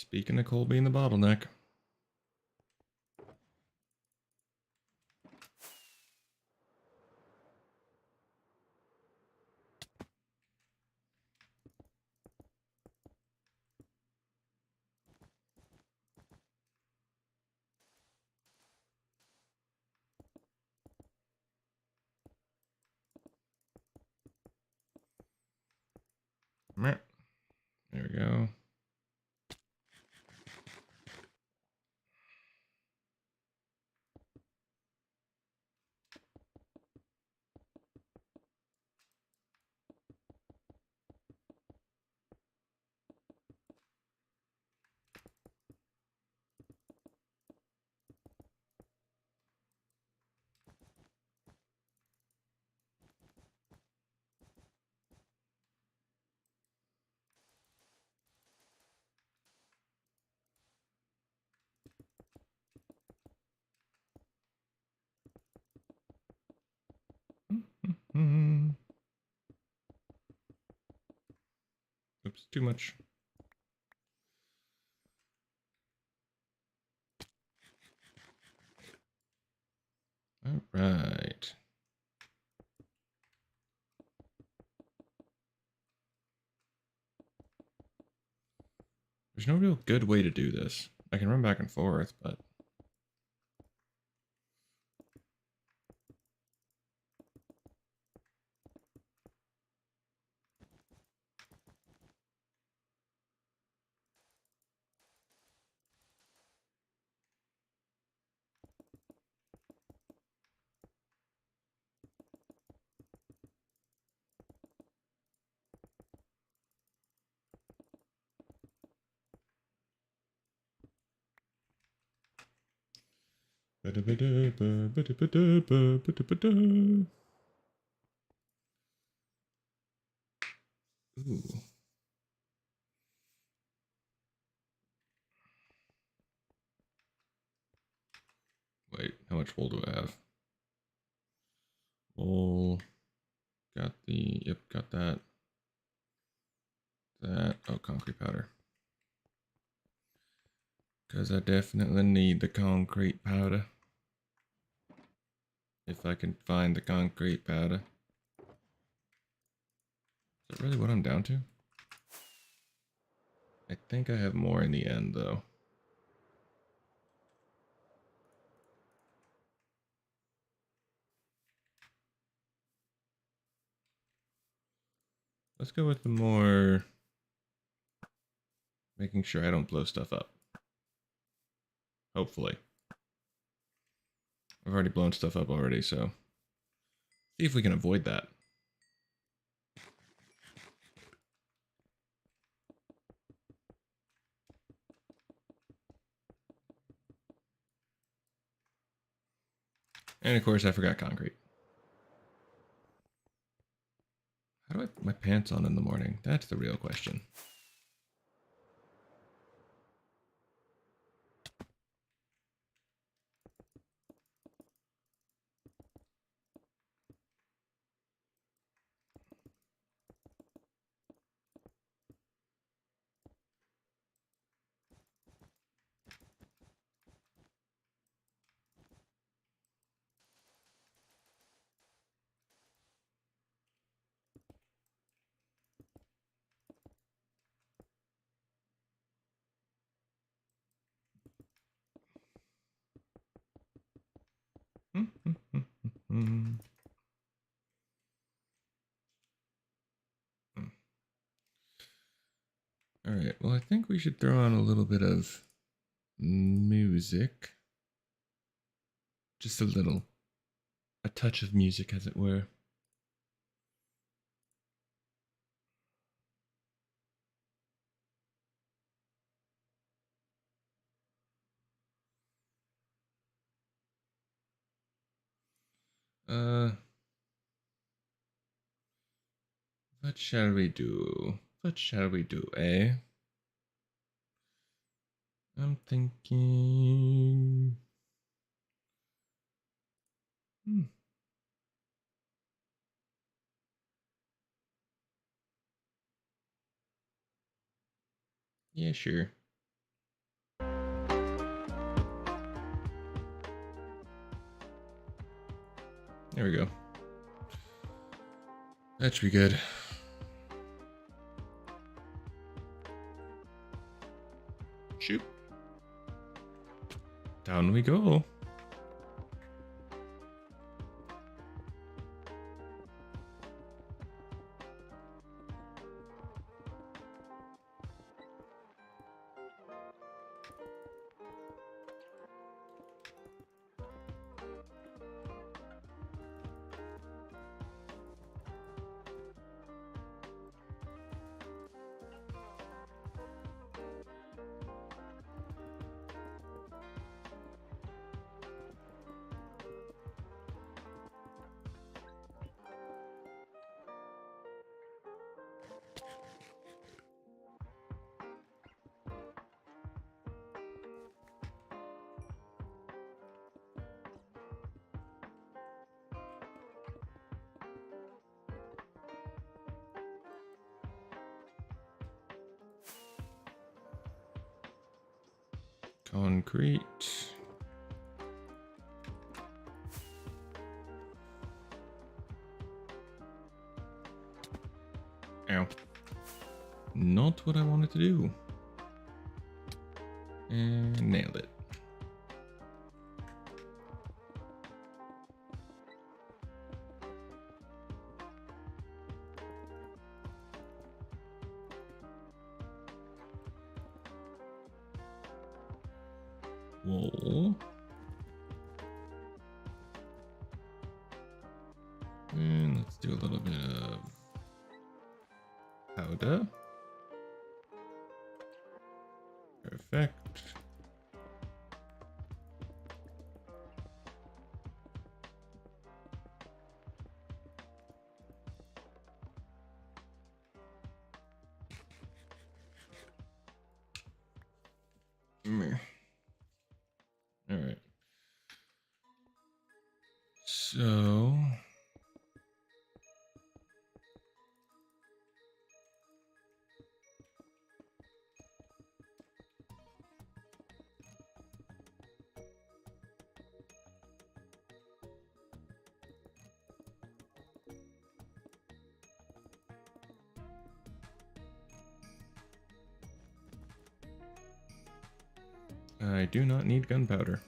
Speaking of coal being the bottleneck. There we go. Mm-hmm. Oops, too much. All right. There's no real good way to do this. I can run back and forth, but... Ooh. Wait, how much wool do I have? Wool. Got the... Yep, got that. That. Oh, concrete powder. Because I definitely need the concrete powder. If I can find the concrete powder. Is that really what I'm down to? I think I have more in the end, though. Let's go with the more... Making sure I don't blow stuff up. Hopefully. I've already blown stuff up already, so... See if we can avoid that. And of course, I forgot concrete. How do I put my pants on in the morning? That's the real question. All right, well, I think we should throw on a little bit of music. Just a little. A touch of music, as it were. Uh, what shall we do? What shall we do, eh? I'm thinking... Yeah, sure. There we go. That should be good. Shoot. Down we go. Concrete. Ow. Not what I wanted to do. And nailed it. Wool. And let's do a little bit of powder. Perfect. All right. So I do not need gunpowder.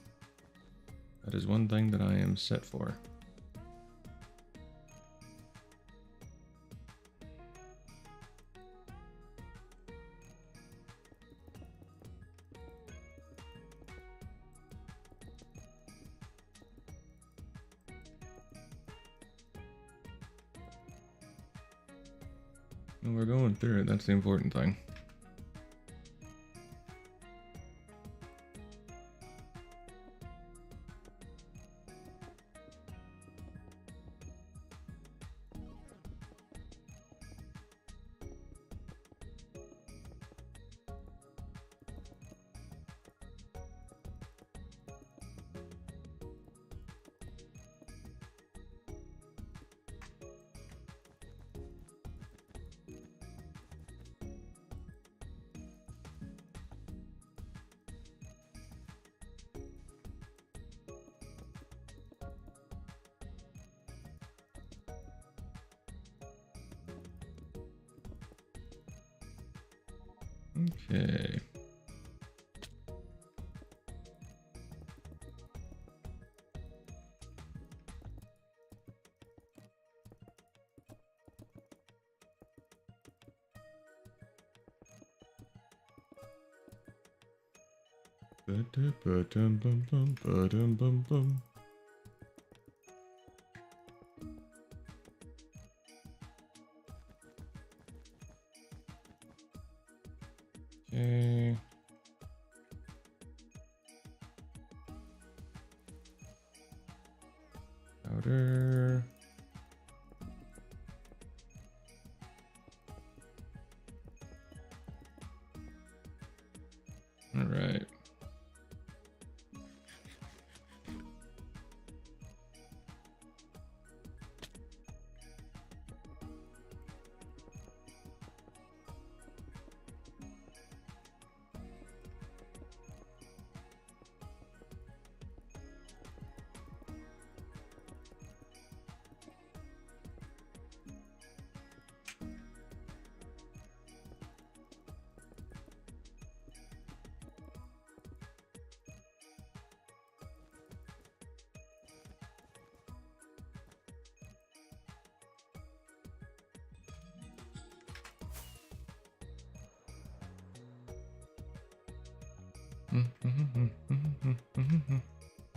That is one thing that I am set for. And we're going through it, that's the important thing. Okay. Ba-dum-bum-bum. Okay. Powder. All right.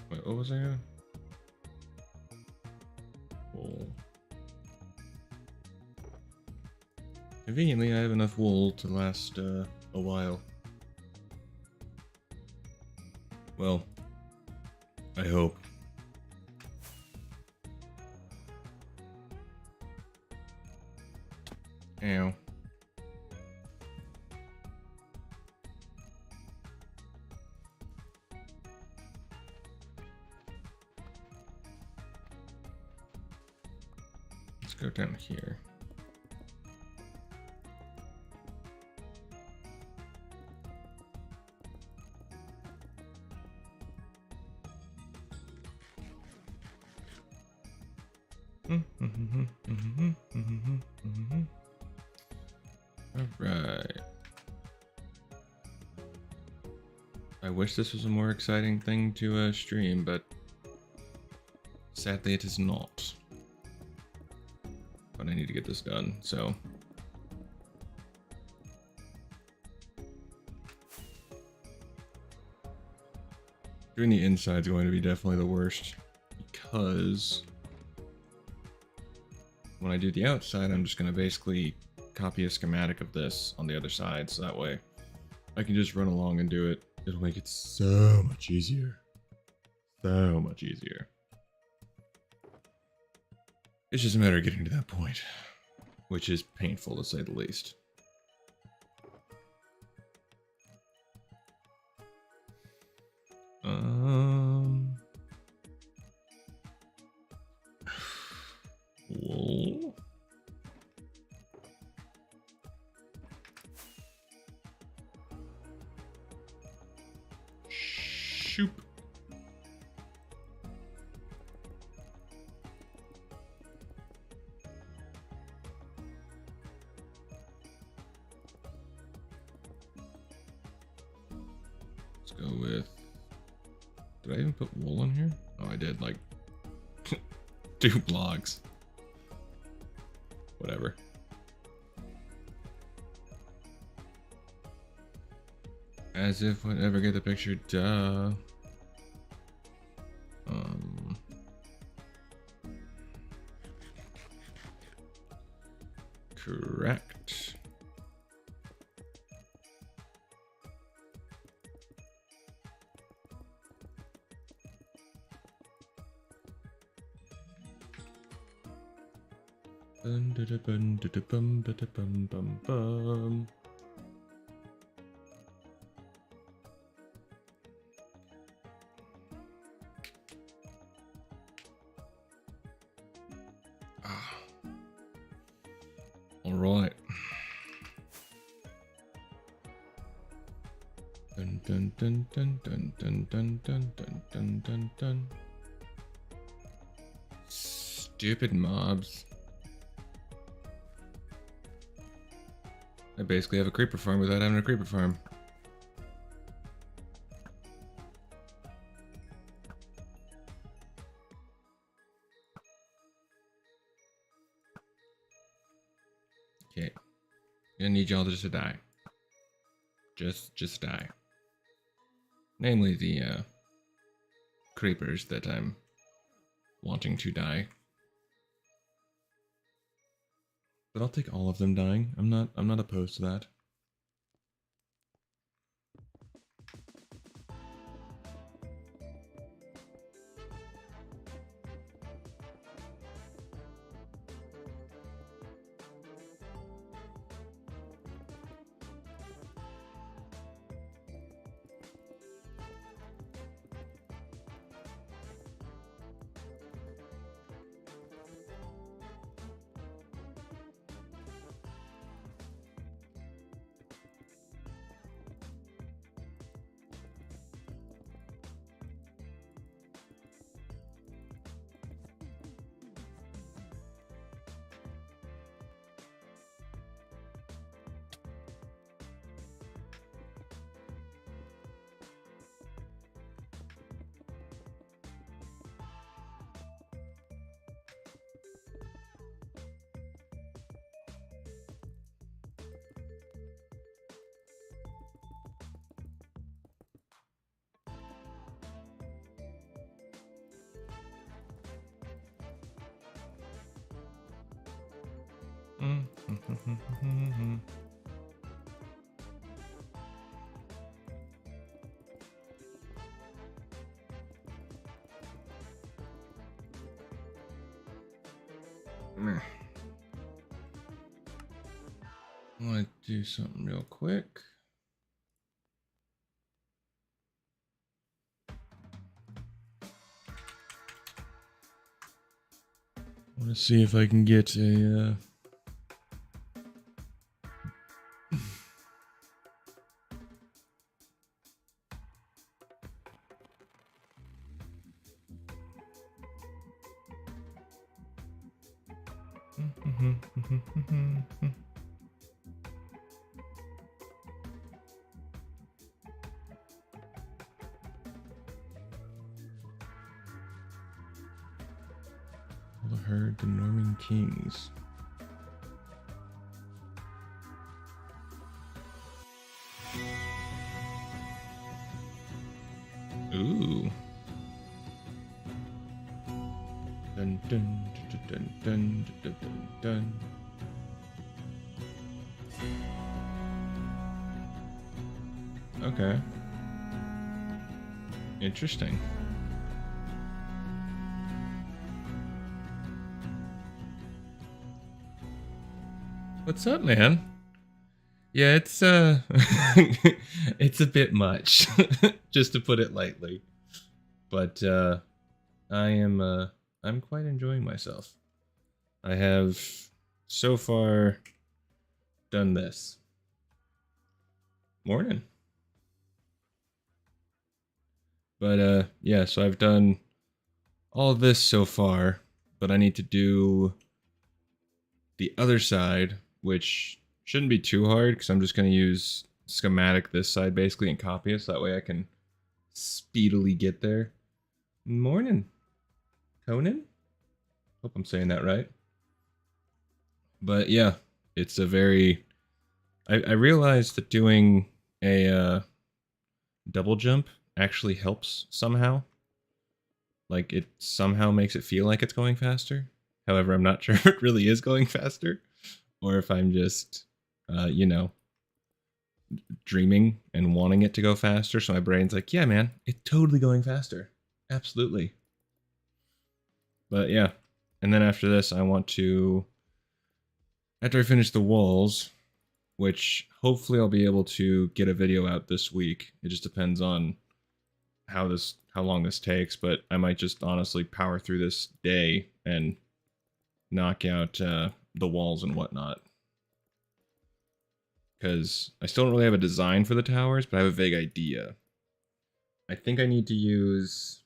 Wait, what was I doing? Wool. Conveniently, I have enough wool to last a while. Well, I hope. Ow. Let's go down here. Alright. I wish this was a more exciting thing to stream, but sadly it is not. But I need to get this done, so. Doing the inside is going to be definitely the worst, because when I do the outside, I'm just going to basically copy a schematic of this on the other side, so that way I can just run along and do it. It'll make it so much easier. So much easier. It's just a matter of getting to that point, which is painful to say the least. Wool. Shoop. Let's go with. Did I even put wool in here? Oh, I did, like 2 blocks. Whatever. As if I'd ever get the picture, duh. Correct. Bum, da, da, bum, da, da, bum, da, da, bum, bum, bum. All right. Dun dun dun dun dun dun dun dun dun dun dun dun. Stupid mobs. I basically have a creeper farm without having a creeper farm. Okay. Gonna need y'all just to die. Just die. Namely the creepers that I'm wanting to die. But I'll take all of them dying. I'm not opposed to that. I want to do something real quick. I want to see if I can get a the herd, the Norman Kings. Ooh. Dun dun dun dun dun dun dun. Okay. Interesting. What's up, man? Yeah, it's it's a bit much, just to put it lightly. But I'm quite enjoying myself. I have so far done this. Morning. But yeah, so I've done all of this so far, but I need to do the other side, which shouldn't be too hard because I'm just going to use schematic this side basically and copy it so that way I can speedily get there. Morning, Conan. Hope I'm saying that right. But yeah, it's a very... I realized that doing a double jump actually helps somehow. Like, it somehow makes it feel like it's going faster. However, I'm not sure if it really is going faster, or if I'm just, you know, dreaming and wanting it to go faster. So my brain's like, yeah, man, it's totally going faster. Absolutely. But yeah, and then after this, I want to, after I finish the walls, which hopefully I'll be able to get a video out this week. It just depends on how long this takes, but I might just honestly power through this day and knock out the walls and whatnot. Because I still don't really have a design for the towers, but I have a vague idea. I think I need to use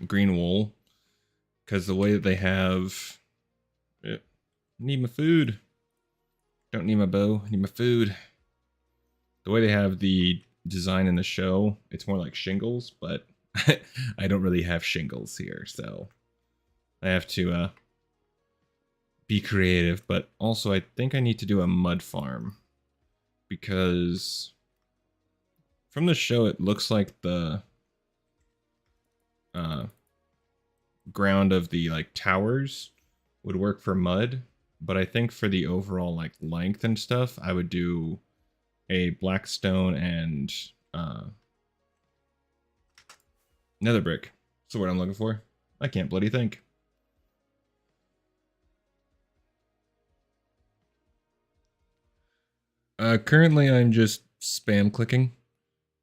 green wool, because the way that they have... Need my food. Don't need my bow, need my food. The way they have the design in the show, it's more like shingles, but I don't really have shingles here, so I have to be creative. But also, I think I need to do a mud farm, because from the show, it looks like the ground of the like towers would work for mud, but I think for the overall like length and stuff, I would do a black stone and nether brick. That's the word I'm looking for. I can't bloody think. Currently, I'm just spam clicking,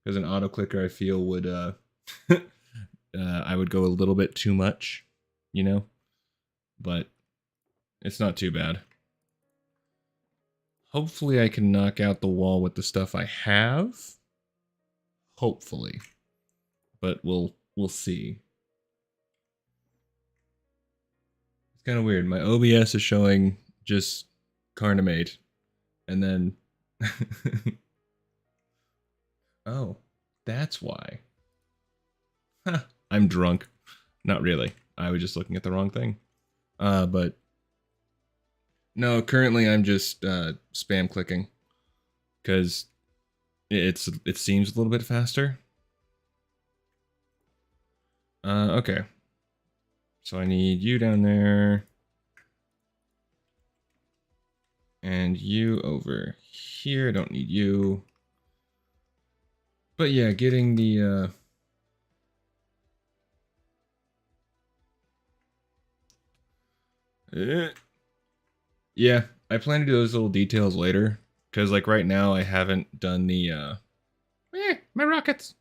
because an auto clicker I feel would I would go a little bit too much, you know, but it's not too bad. Hopefully I can knock out the wall with the stuff I have. Hopefully. But we'll see. It's kind of weird. My OBS is showing just Carnimate. And then... oh, that's why. Huh. I'm drunk. Not really. I was just looking at the wrong thing. But... no, currently I'm just spam clicking. Because it seems a little bit faster. Okay. So I need you down there. And you over here. Don't need you. But yeah, getting the... yeah, I plan to do those little details later. Because like right now I haven't done the... my rockets!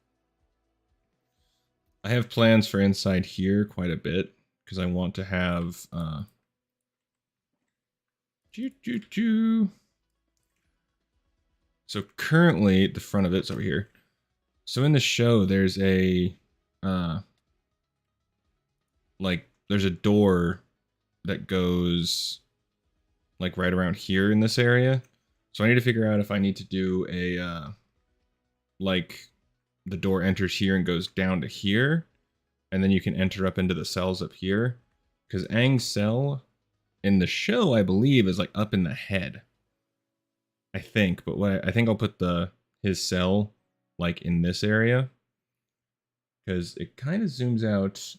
I have plans for inside here quite a bit. Because I want to have... So currently, the front of it's over here. So in the show, there's a... there's a door that goes like right around here in this area. So I need to figure out if I need to do a like the door enters here and goes down to here, and then you can enter up into the cells up here. Because Aang's cell in the show, I believe, is like up in the head. I think, but I think I'll put his cell like in this area because it kind of zooms out.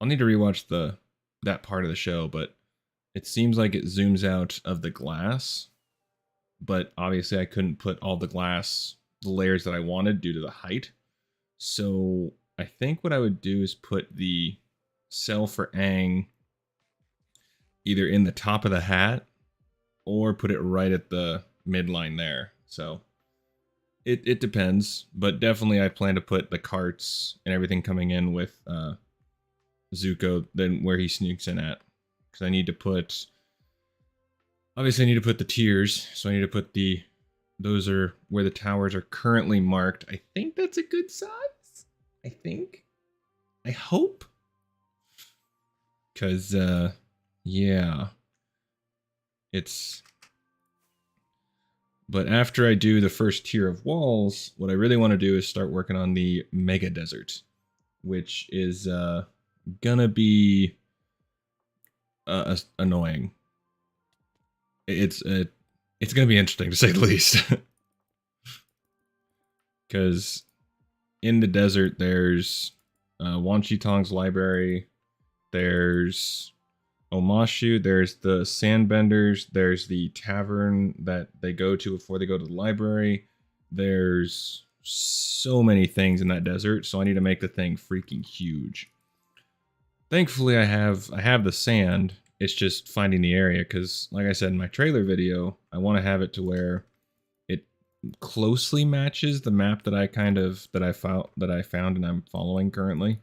I'll need to rewatch that part of the show, but it seems like it zooms out of the glass. But obviously I couldn't put all the layers that I wanted due to the height. So I think what I would do is put the cell for Aang either in the top of the hat or put it right at the midline there. So it depends, but definitely I plan to put the carts and everything coming in with Zuko, then where he sneaks in at. Because I need to put... Obviously I need to put the tiers, so I need to put those are where the towers are currently marked. I think that's a good size. I think. I hope. Because, yeah. It's... But after I do the first tier of walls, what I really want to do is start working on the Mega Desert, which is gonna be annoying. It's gonna be interesting to say the least. Because in the desert there's Wan Shi Tong's library, there's Omashu, there's the Sandbenders, there's the tavern that they go to before they go to the library. There's so many things in that desert, so I need to make the thing freaking huge. Thankfully, I have the sand. It's just finding the area, because like I said in my trailer video, I want to have it to where it closely matches the map that I found and I'm following currently.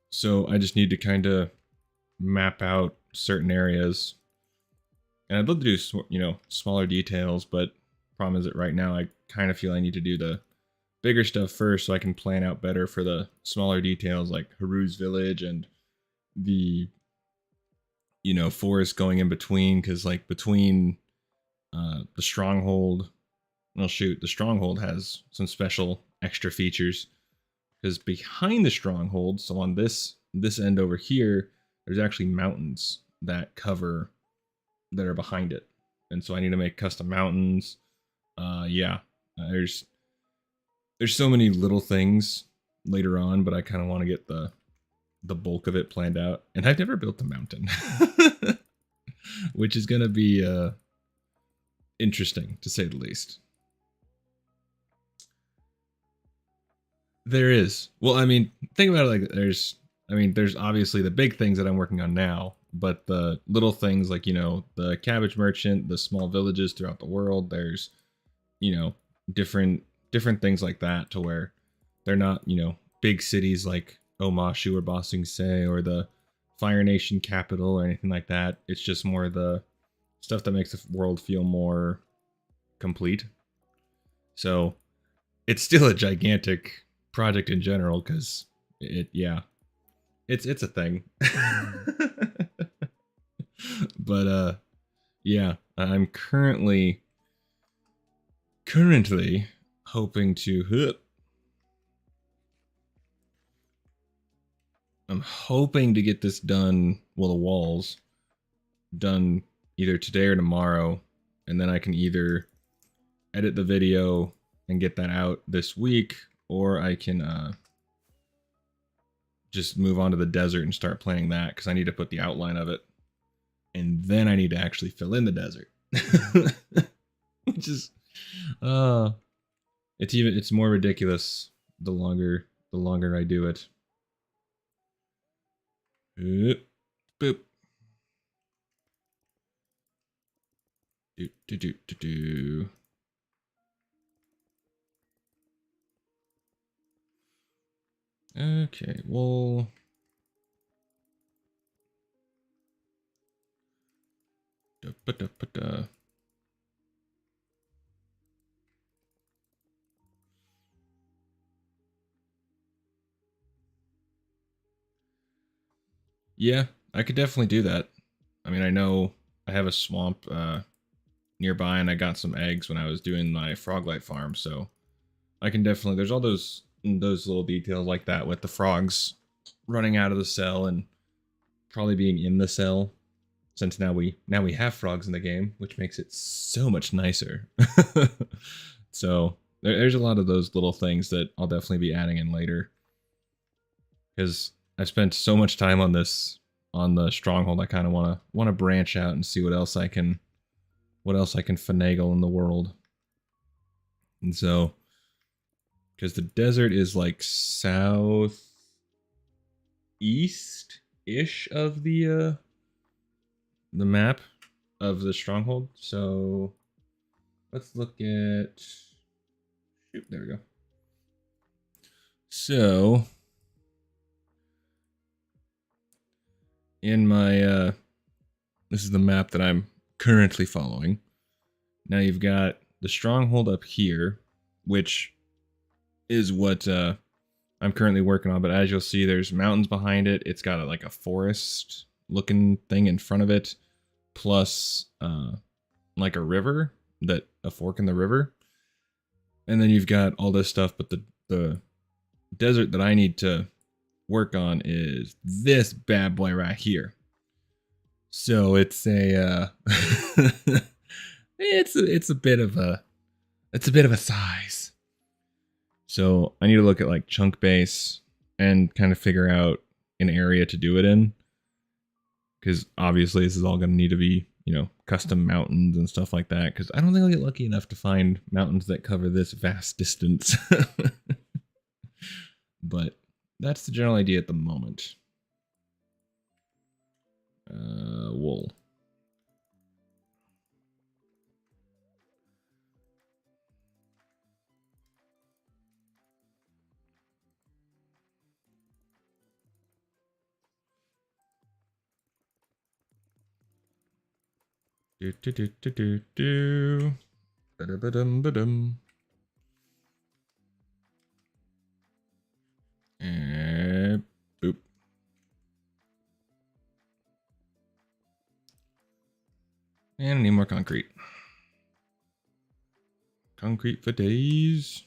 So I just need to kind of map out certain areas, and I'd love to do, you know, smaller details, but problem is that right now I kind of feel I need to do the bigger stuff first so I can plan out better for the smaller details like Haru's village and the, you know, forest going in between, because like between the Stronghold, well shoot, the Stronghold has some special extra features, because behind the Stronghold, so on this end over here, there's actually mountains that are behind it. And so I need to make custom mountains. There's so many little things later on, but I kind of want to get the bulk of it planned out. And I've never built a mountain, which is going to be interesting to say the least. There is. Well, I mean, think about it like there's obviously the big things that I'm working on now, but the little things like, you know, the cabbage merchant, the small villages throughout the world, there's, you know, different things like that to where they're not, you know, big cities like Omashu or Ba Sing Se or the Fire Nation capital or anything like that. It's just more the stuff that makes the world feel more complete. So it's still a gigantic project in general, because it's a thing. But yeah, I'm currently hoping to get this done, well, the walls done either today or tomorrow, and then I can either edit the video and get that out this week, or I can just move on to the desert and start playing that because I need to put the outline of it, and then I need to actually fill in the desert, which is, uh, it's more ridiculous the longer I do it. Boop, boop. Do do do do do. Okay, well. Da, ba, da, ba, da. Yeah, I could definitely do that. I mean, I know I have a swamp nearby, and I got some eggs when I was doing my froglight farm, so I can definitely. There's all those little details like that with the frogs running out of the cell and probably being in the cell. Since now we have frogs in the game, which makes it so much nicer. So there's a lot of those little things that I'll definitely be adding in later because I spent so much time on this on the stronghold. I kind of want to branch out and see what else I can finagle in the world. And so, because the desert is like southeast ish of the map of the stronghold. So let's look at. Shoot, there we go. So in my this is the map that I'm currently following. Now you've got the stronghold up here, which is what I'm currently working on. But as you'll see, there's mountains behind it. It's got like a forest looking thing in front of it, plus like a river, that a fork in the river. And then you've got all this stuff, but the desert that I need to work on is this bad boy right here. So it's a it's a bit of a size. So I need to look at like chunk base and kind of figure out an area to do it in, because obviously this is all going to need to be, custom mountains and stuff like that, because I don't think I'll get lucky enough to find mountains that cover this vast distance. But that's the general idea at the moment. Wool. Do do do do do do. Ba-da-ba-dum ba-dum. And boop. And I need more concrete. Concrete for days.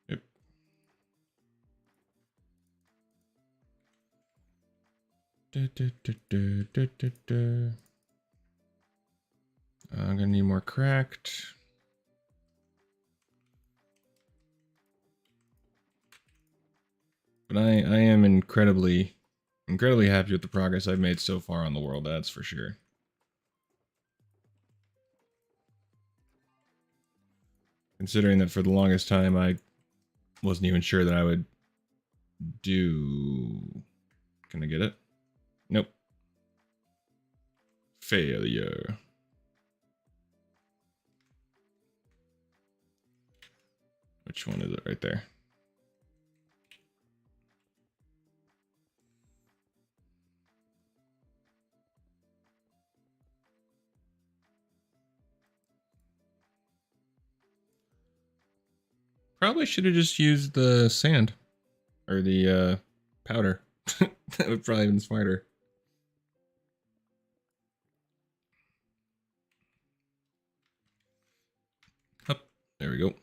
Yep. Da, da, da, da, da, da, da. I'm gonna need more cracked. But I am incredibly happy with the progress I've made so far on the world, that's for sure. Considering that for the longest time I wasn't even sure that I would do... Can I get it? Nope. Failure. Which one is it right there? Probably should have just used the sand or the powder. That would probably have been smarter. Up, there we go.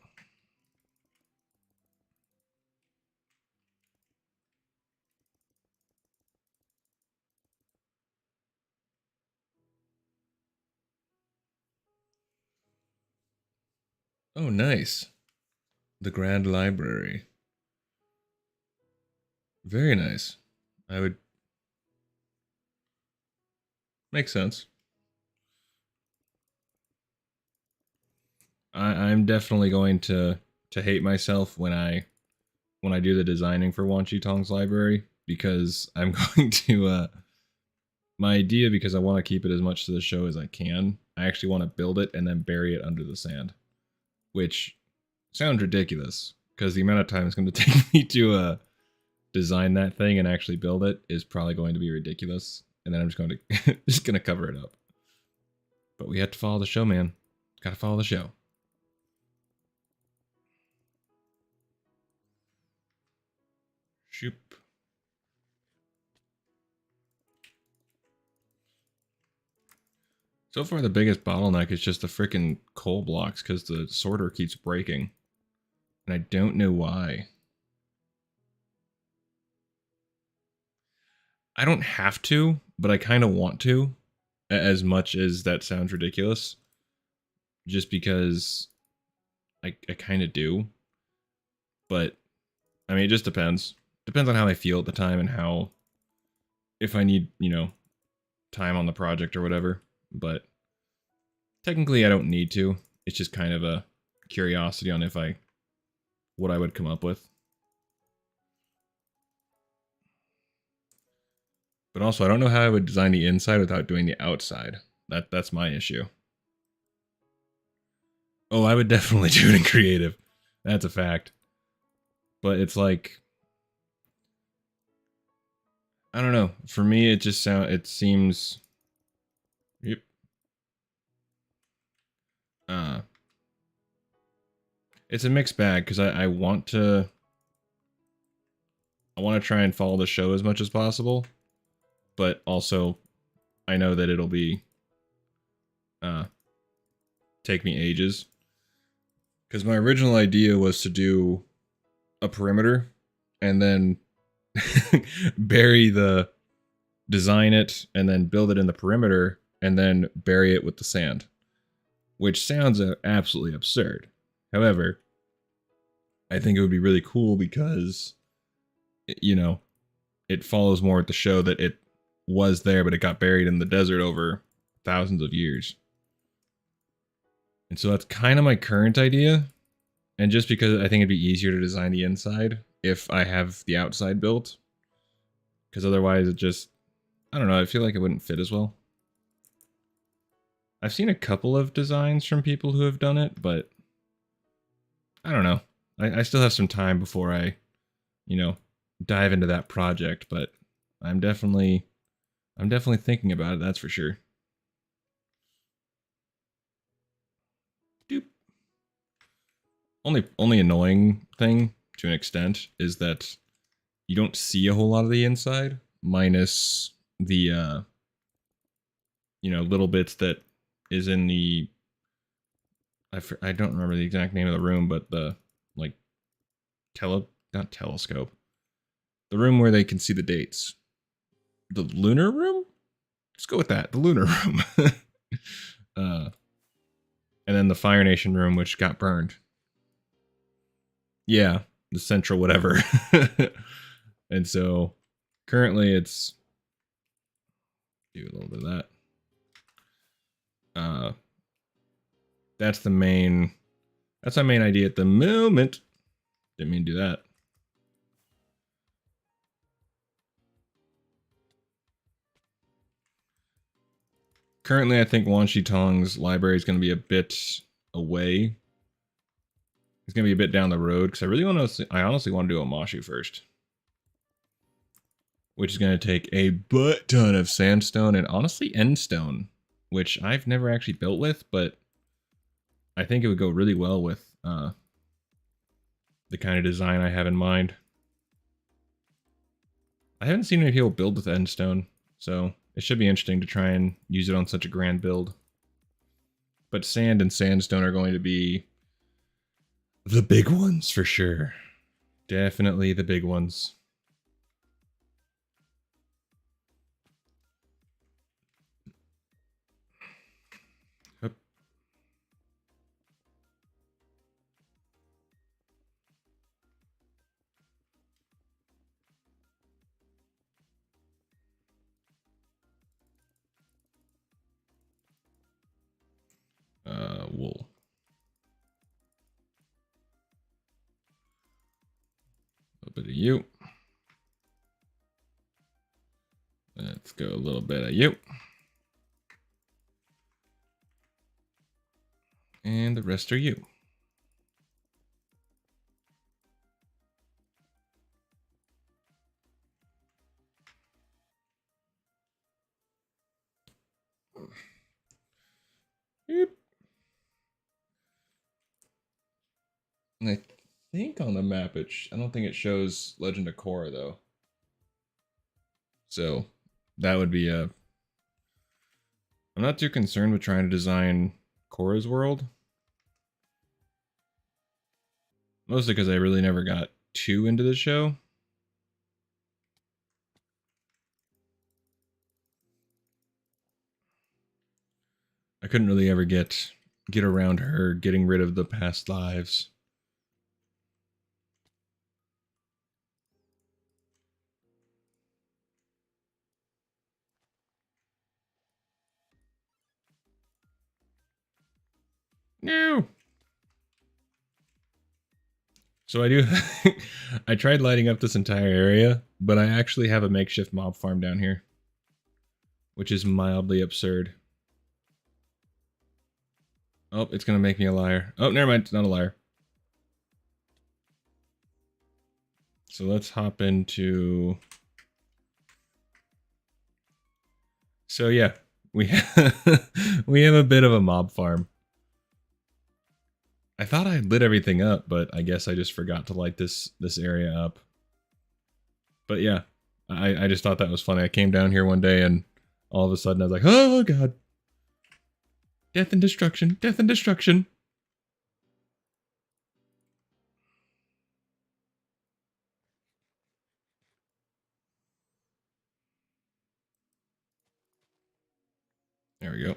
Oh, nice. The Grand Library. Very nice. I would make sense. I'm definitely going to hate myself when I do the designing for Wan Chi Tong's library because I'm going to my idea because I want to keep it as much to the show as I can. I actually want to build it and then bury it under the sand, which sounds ridiculous because the amount of time it's going to take me to design that thing and actually build it is probably going to be ridiculous. And then I'm just going to just going to cover it up. But we have to follow the show, man. Got to follow the show. Shoop. So far, the biggest bottleneck is just the freaking coal blocks because the sorter keeps breaking. And I don't know why. I don't have to, but I kind of want to, as much as that sounds ridiculous. Just because I kind of do. But, I mean, it just depends. Depends on how I feel at the time and how, if I need, time on the project or whatever. But technically, I don't need to. It's just kind of a curiosity on what I would come up with. But also, I don't know how I would design the inside without doing the outside. That's my issue. Oh, I would definitely do it in creative. That's a fact. But it's like, I don't know. For me, it seems. Yep. Uh, it's a mixed bag because I want to. I want to try and follow the show as much as possible, but also, I know that it'll be. Uh, take me ages. Because my original idea was to do a perimeter and then bury the design it and then build it in the perimeter and then bury it with the sand, which sounds absolutely absurd. However, I think it would be really cool because, you know, it follows more at the show that it was there, but it got buried in the desert over thousands of years. And so that's kind of my current idea. And just because I think it'd be easier to design the inside if I have the outside built. Because otherwise it just, I don't know, I feel like it wouldn't fit as well. I've seen a couple of designs from people who have done it, but I don't know. I still have some time before I, dive into that project, but I'm definitely thinking about it, that's for sure. Doop. Only annoying thing to an extent is that you don't see a whole lot of the inside, minus the little bits that is in the I don't remember the exact name of the room, but the like not telescope, the room where they can see the dates, the lunar room. Let's go with that, the lunar room. uh, and then the Fire Nation room, which got burned. Yeah, the central whatever. And so currently it's do a little bit of that. That's the main. That's my main idea at the moment. Didn't mean to do that. Currently, I think Wan Shi Tong's library is going to be a bit away. It's going to be a bit down the road because I really want to. I honestly want to do Omashu first, which is going to take a butt ton of sandstone and honestly endstone, which I've never actually built with, but I think it would go really well with the kind of design I have in mind. I haven't seen any people build with endstone, so it should be interesting to try and use it on such a grand build. But sand and sandstone are going to be the big ones for sure. Definitely the big ones. Yep. wool. A little bit of you. Let's go a little bit of you. And the rest are you. Yep. And I think on the map, I don't think it shows Legend of Korra, though. So that would be a... I'm not too concerned with trying to design Korra's world. Mostly because I really never got too into the show. I couldn't really ever get around her getting rid of the past lives. No. So I do. I tried lighting up this entire area, but I actually have a makeshift mob farm down here, which is mildly absurd. Oh, it's gonna make me a liar. Oh, never mind. It's not a liar. So let's hop into... So yeah, we we have a bit of a mob farm. I thought I lit everything up, but I guess I just forgot to light this area up. But yeah, I just thought that was funny. I came down here one day and all of a sudden I was like, oh god. Death and destruction, death and destruction. There we go.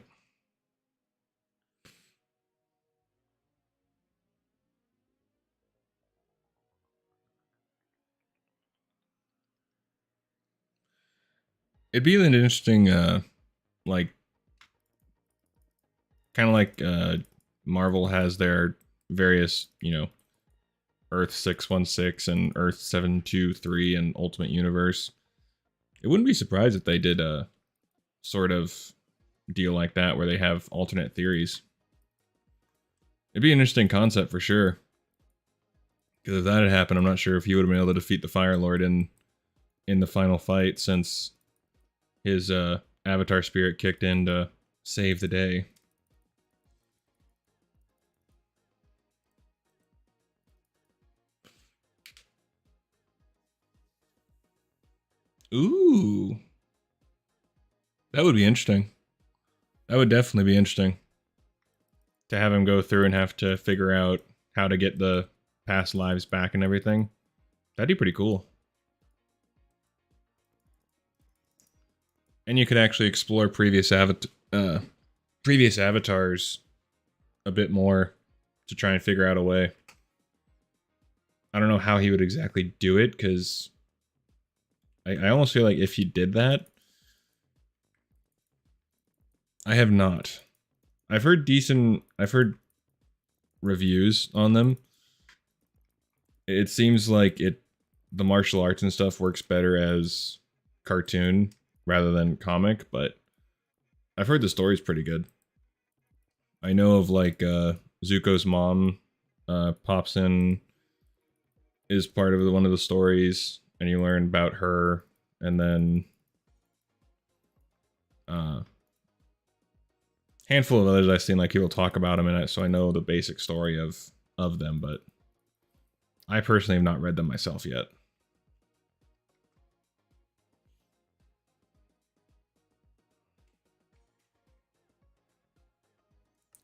It'd be an interesting, like, kind of like Marvel has their various, Earth 616 and Earth 723 and Ultimate Universe. It wouldn't be surprised if they did a sort of deal like that where they have alternate theories. It'd be an interesting concept for sure. Because if that had happened, I'm not sure if he would have been able to defeat the Fire Lord in the final fight, since his Avatar spirit kicked in to save the day. Ooh. That would be interesting. That would definitely be interesting. To have him go through and have to figure out how to get the past lives back and everything. That'd be pretty cool. And you could actually explore previous avatars a bit more to try and figure out a way. I don't know how he would exactly do it, because I almost feel like if he did that... I have not. I've heard reviews on them. It seems like the martial arts and stuff works better as cartoon rather than comic, but I've heard the story's pretty good. I know of like Zuko's mom pops in, is part of one of the stories, and you learn about her, and then handful of others I've seen, like people talk about them, and so I know the basic story of them, but I personally have not read them myself yet.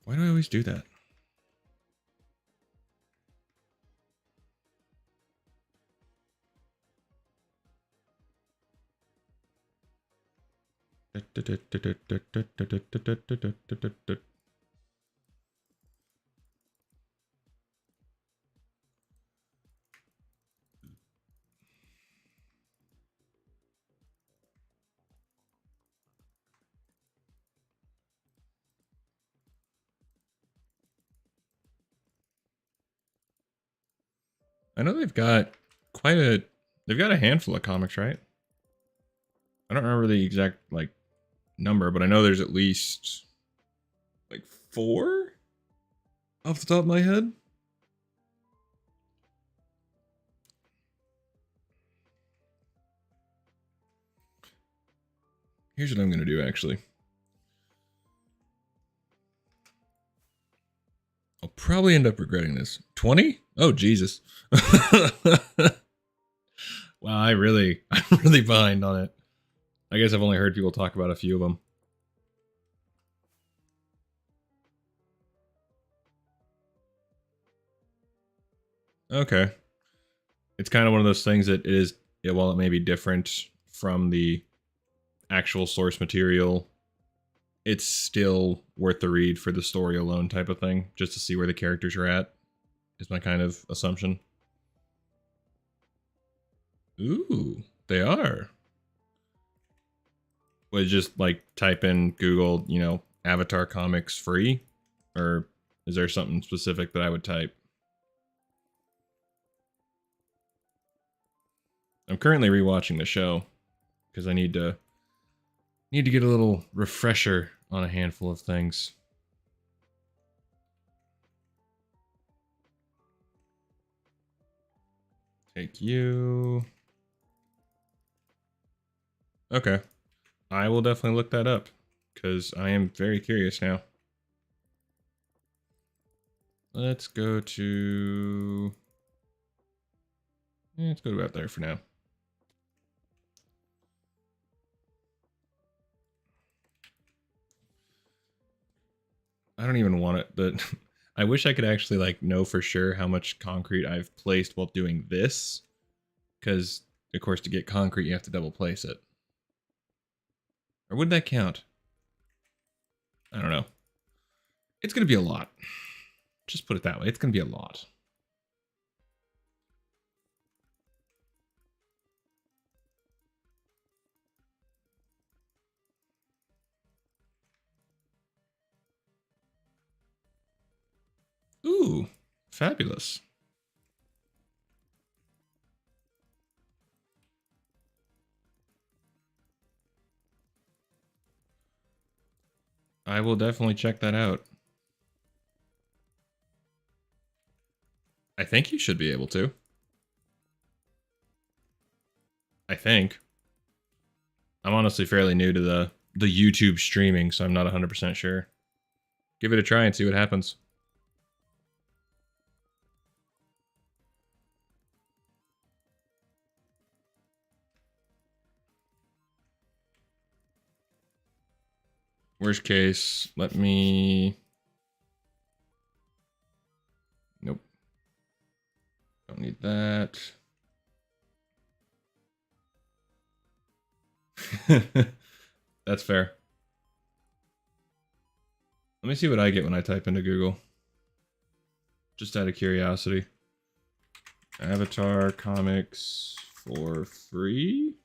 Why do I always do that? I know they've got they've got a handful of comics, right? I don't remember the exact like number, but I know there's at least like 4 off the top of my head. Here's what I'm going to do, actually. I'll probably end up regretting this. 20? Oh, Jesus. Wow, I'm really behind on it. I guess I've only heard people talk about a few of them. Okay. It's kind of one of those things that is, yeah, while it may be different from the actual source material, it's still worth the read for the story alone type of thing, just to see where the characters are at, is my kind of assumption. Ooh, they are. Would just like type in Google, you know, Avatar comics free? Or is there something specific that I would type? I'm currently rewatching the show because I need to get a little refresher on a handful of things. Take you. Okay. I will definitely look that up because I am very curious now. Let's go to... let's go to out there for now. I don't even want it, but I wish I could actually like know for sure how much concrete I've placed while doing this. Because, of course, to get concrete, you have to double place it. Or would that count? I don't know. It's going to be a lot. Just put it that way. It's going to be a lot. Ooh, fabulous. I will definitely check that out. I think you should be able to. I think. I'm honestly fairly new to the YouTube streaming, so I'm not 100% sure. Give it a try and see what happens. Worst case, let me... Nope. Don't need that. That's fair. Let me see what I get when I type into Google. Just out of curiosity. Avatar comics for free?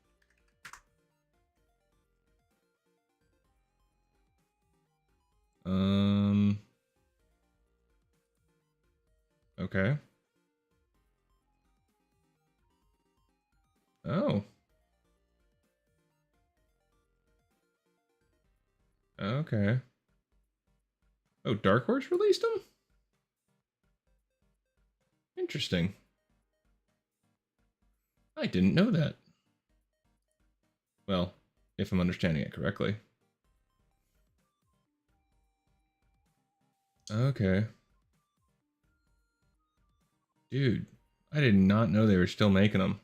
Okay. Oh. Okay. Oh, Dark Horse released them? Interesting. I didn't know that. Well, if I'm understanding it correctly. Okay. Dude, I did not know they were still making them.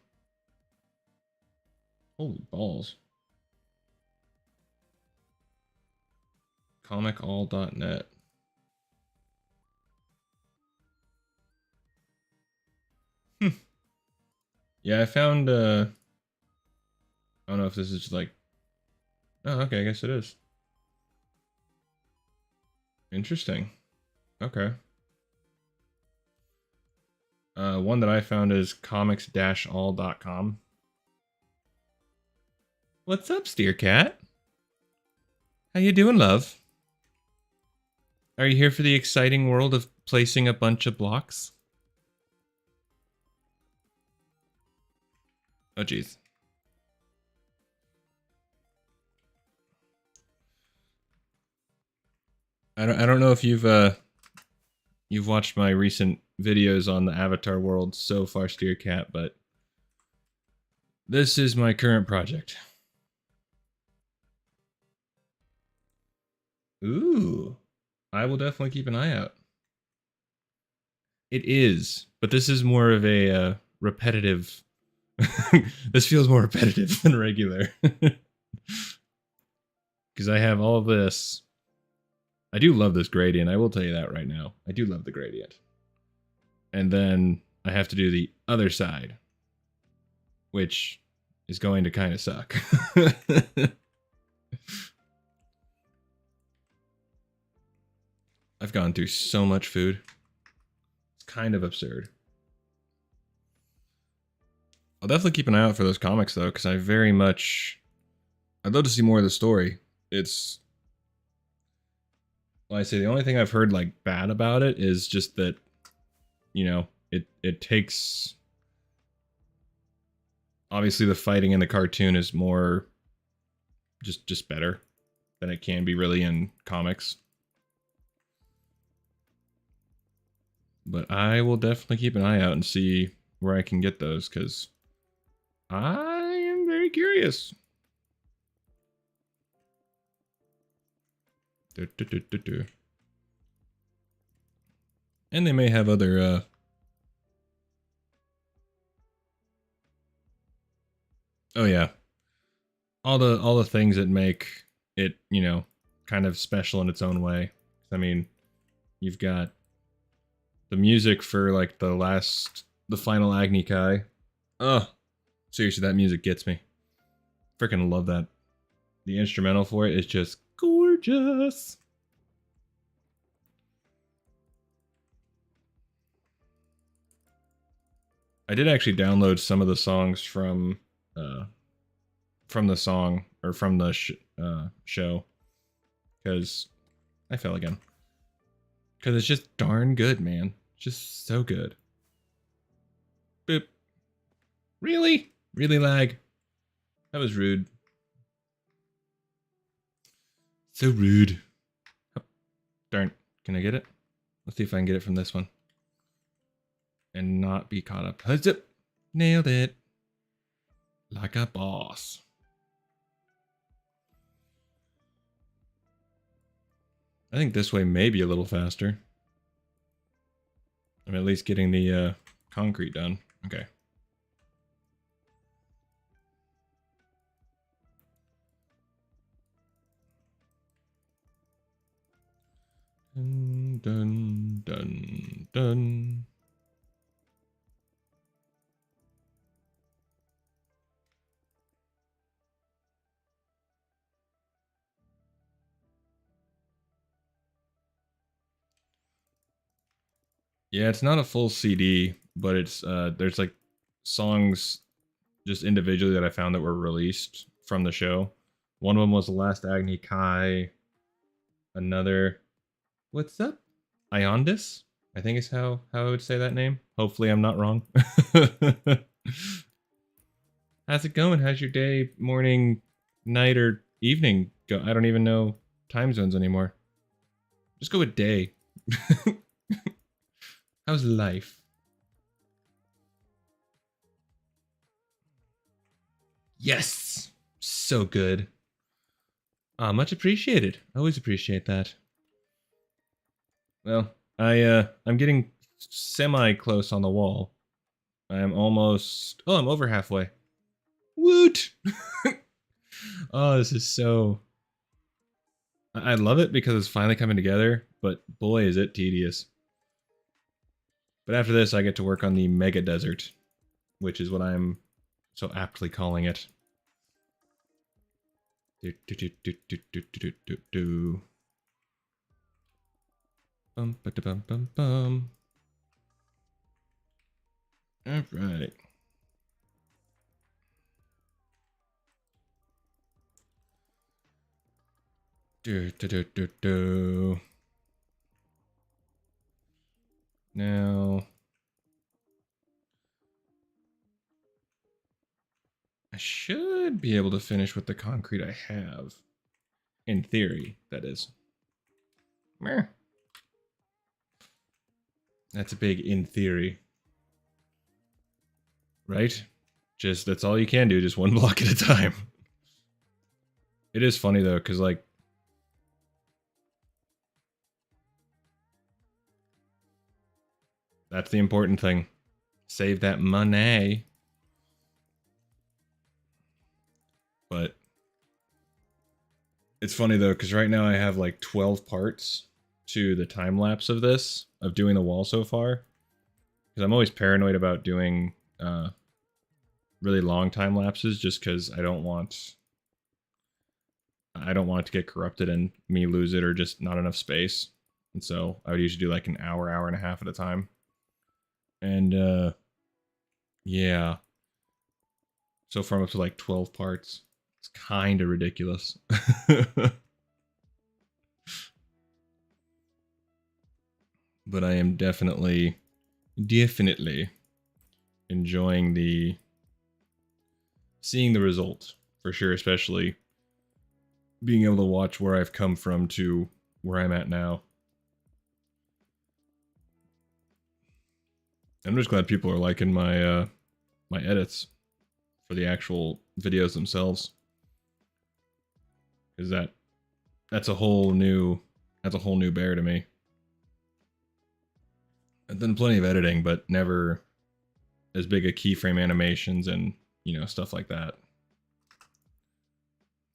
Holy balls. Comicall.net. Yeah, I found, I don't know if this is like... Oh, okay, I guess it is. Interesting. Okay. One that I found is comics-all.com. What's up, Steer Cat? How you doing, love? Are you here for the exciting world of placing a bunch of blocks? Oh, jeez. I don't know if you've watched my recent videos on the Avatar world so far, Steer Cat, but this is my current project. Ooh, I will definitely keep an eye out. It is, but this is more of a repetitive. This feels more repetitive than regular. Because I have all this. I do love this gradient. I will tell you that right now. I do love the gradient. And then I have to do the other side, which is going to kind of suck. I've gone through so much food. It's kind of absurd. I'll definitely keep an eye out for those comics though, because I'd love to see more of the story. It's, well, I say the only thing I've heard like bad about it is just that, you know, it takes, obviously the fighting in the cartoon is more just better than it can be really in comics. But I will definitely keep an eye out and see where I can get those, because I am very curious. And they may have other oh yeah, all the things that make it, you know, kind of special in its own way. I mean, you've got the music for like the final Agni Kai. Oh, seriously, that music gets me. Freaking love that. The instrumental for it is just gorgeous. I did actually download some of the songs from the song or from the show, because I fell again. Because it's just darn good, man. Just so good. Boop. Really? Really lag? That was rude. So rude. Oh, darn. Can I get it? Let's see if I can get it from this one. And not be caught up. Zip. Nailed it. Like a boss. I think this way may be a little faster. I'm at least getting the concrete done. Okay. Dun, dun, dun, dun. Yeah, it's not a full CD, but it's there's like songs just individually that I found that were released from the show. One of them was The Last Agni Kai. Another, what's up? Iondis, I think is how I would say that name. Hopefully I'm not wrong. How's it going? How's your day, morning, night, or evening go? I don't even know time zones anymore. Just go with day. How's life? Yes! So good. Much appreciated. Always appreciate that. Well, I'm getting semi close on the wall. I'm almost, oh, I'm over halfway. Woot! Oh, this is so, I love it because it's finally coming together, but boy is it tedious. But after this I get to work on the mega desert, which is what I'm so aptly calling it. Bum, ba-da-bum, bum, bum. All right. Do, do, do, do, do. Now, should be able to finish with the concrete I have. In theory, that is. Meh. That's a big in theory. Right? Just, that's all you can do, just one block at a time. It is funny though, because like, that's the important thing. Save that money. But it's funny though, because right now I have like 12 parts to the time lapse of this, of doing the wall so far. Because I'm always paranoid about doing really long time lapses, just because I don't want it to get corrupted and me lose it or just not enough space. And so I would usually do like an hour, hour and a half at a time. And yeah. So far I'm up to like 12 parts. It's kind of ridiculous. But I am definitely enjoying seeing the result for sure, especially being able to watch where I've come from to where I'm at now. I'm just glad people are liking my my edits for the actual videos themselves, because that's a whole new bear to me. I've done plenty of editing, but never as big a keyframe animations and, you know, stuff like that.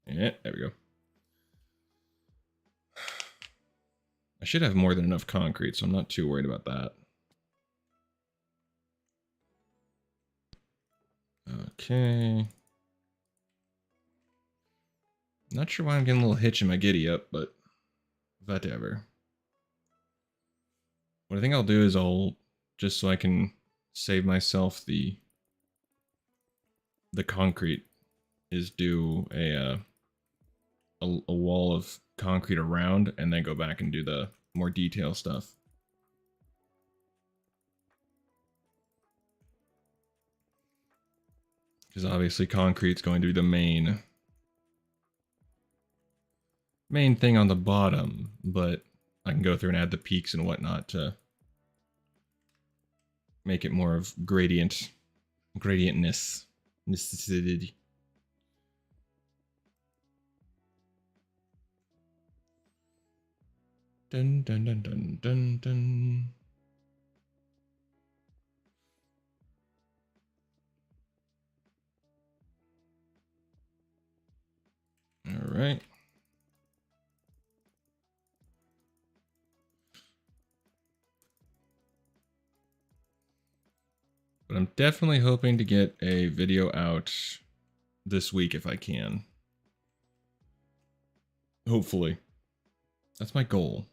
Yeah, there we go. I should have more than enough concrete, so I'm not too worried about that. Okay. Not sure why I'm getting a little hitch in my giddy up, but whatever. What I think I'll do is just so I can save myself the concrete, is do a wall of concrete around and then go back and do the more detail stuff. Because obviously concrete's going to be the main thing on the bottom, but I can go through and add the peaks and whatnot to make it more of gradientness. Necessity. Dun dun dun dun dun dun. All right. But I'm definitely hoping to get a video out this week if I can. Hopefully. That's my goal.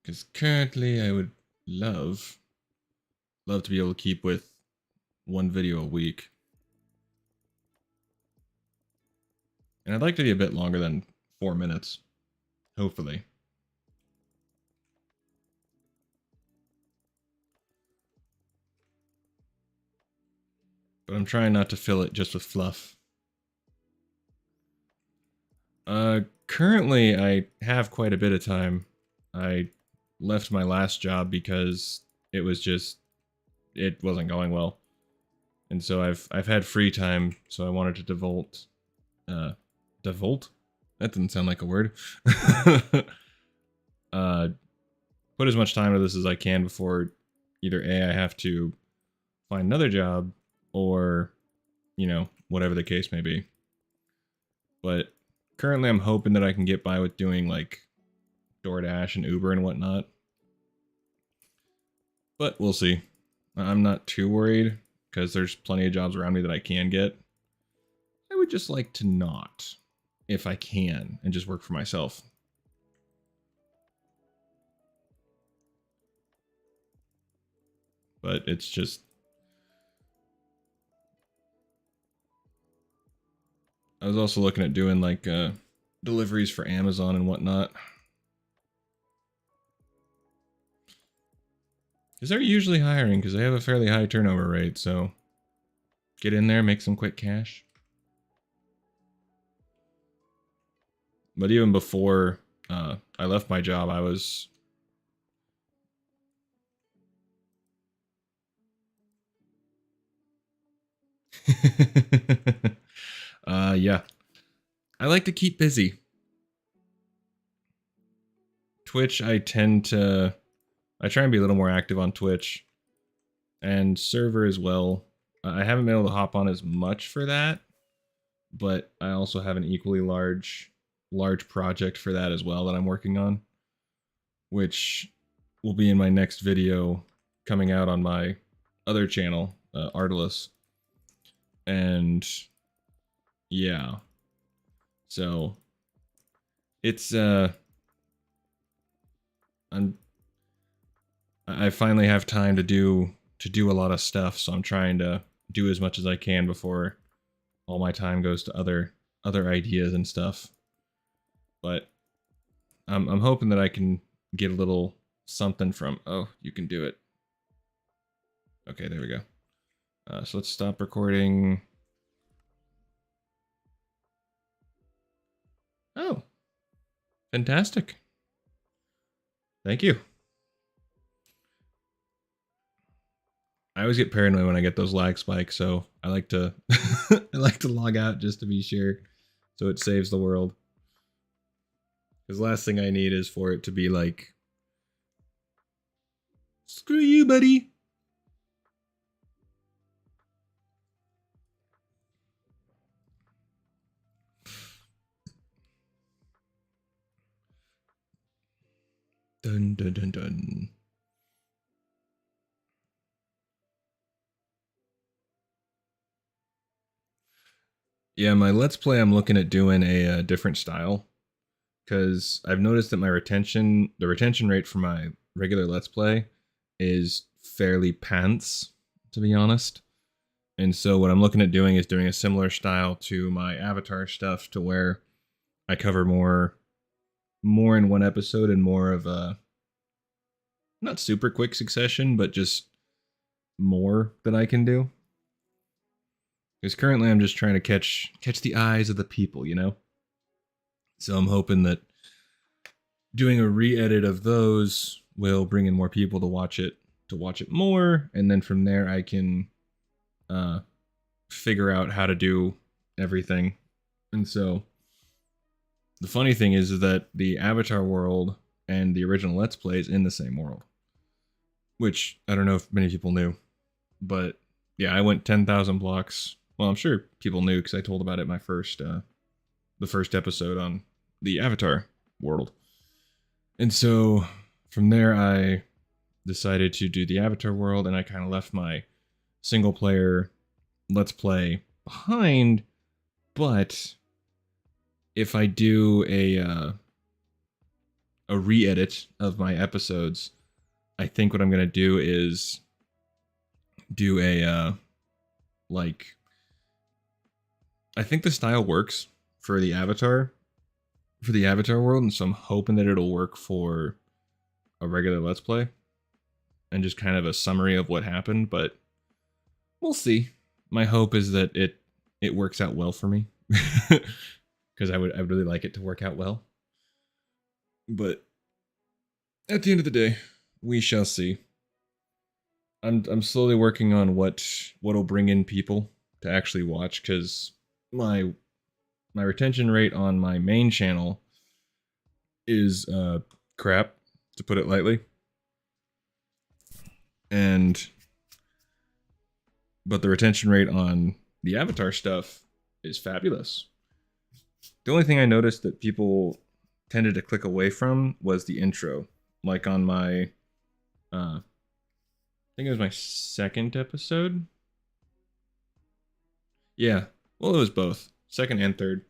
Because currently I would love to be able to keep with one video a week. And I'd like to be a bit longer than 4 minutes. Hopefully. But I'm trying not to fill it just with fluff. Currently I have quite a bit of time. I left my last job because it wasn't going well. And so I've had free time, so I wanted to devote? That didn't sound like a word. Put as much time into this as I can before either A, I have to find another job, or, you know, whatever the case may be. But currently I'm hoping that I can get by with doing like DoorDash and Uber and whatnot. But we'll see. I'm not too worried, because there's plenty of jobs around me that I can get. I would just like to not, if I can, and just work for myself. But it's just... I was also looking at doing like deliveries for Amazon and whatnot. Because they're usually hiring, because they have a fairly high turnover rate, so get in there, make some quick cash. But even before I left my job, I was... Yeah. I like to keep busy. Twitch, I try and be a little more active on Twitch. And server as well. I haven't been able to hop on as much for that, but I also have an equally large project for that as well that I'm working on, which will be in my next video coming out on my other channel, Artilus. And yeah, so it's I finally have time to do a lot of stuff, so I'm trying to do as much as I can before all my time goes to other ideas and stuff. But I'm hoping that I can get a little something from... Oh, you can do it. Okay, there we go. So let's stop recording. Oh, fantastic. Thank you. I always get paranoid when I get those lag spikes, so I like to I like to log out just to be sure, so it saves the world. Because the last thing I need is for it to be like, screw you, buddy. Dun dun dun dun. Yeah, my Let's Play, I'm looking at doing a different style, because I've noticed that the retention rate for my regular Let's Play is fairly pants, to be honest. And so what I'm looking at doing is doing a similar style to my Avatar stuff, to where I cover more in one episode and more of a, not super quick succession, but just more that I can do. Because currently I'm just trying to catch the eyes of the people, you know? So I'm hoping that doing a re-edit of those will bring in more people to watch it more, and then from there I can figure out how to do everything. And so the funny thing is that the Avatar world and the original Let's Play is in the same world, which I don't know if many people knew, but yeah, I went 10,000 blocks. Well, I'm sure people knew because I told about it in my first the first episode on the Avatar world. And so from there I decided to do the Avatar world, and I kind of left my single player Let's Play behind. But if I do a re-edit of my episodes, I think what I'm gonna do is do a like, I think the style works for the Avatar world, and so I'm hoping that it'll work for a regular Let's Play and just kind of a summary of what happened, but we'll see. My hope is that it works out well for me, because I would really like it to work out well. But at the end of the day, we shall see. I'm slowly working on what'll bring in people to actually watch, because my retention rate on my main channel is crap, to put it lightly. But the retention rate on the Avatar stuff is fabulous. The only thing I noticed that people tended to click away from was the intro. Like on my, I think it was my second episode. Yeah, well, it was both, second and third.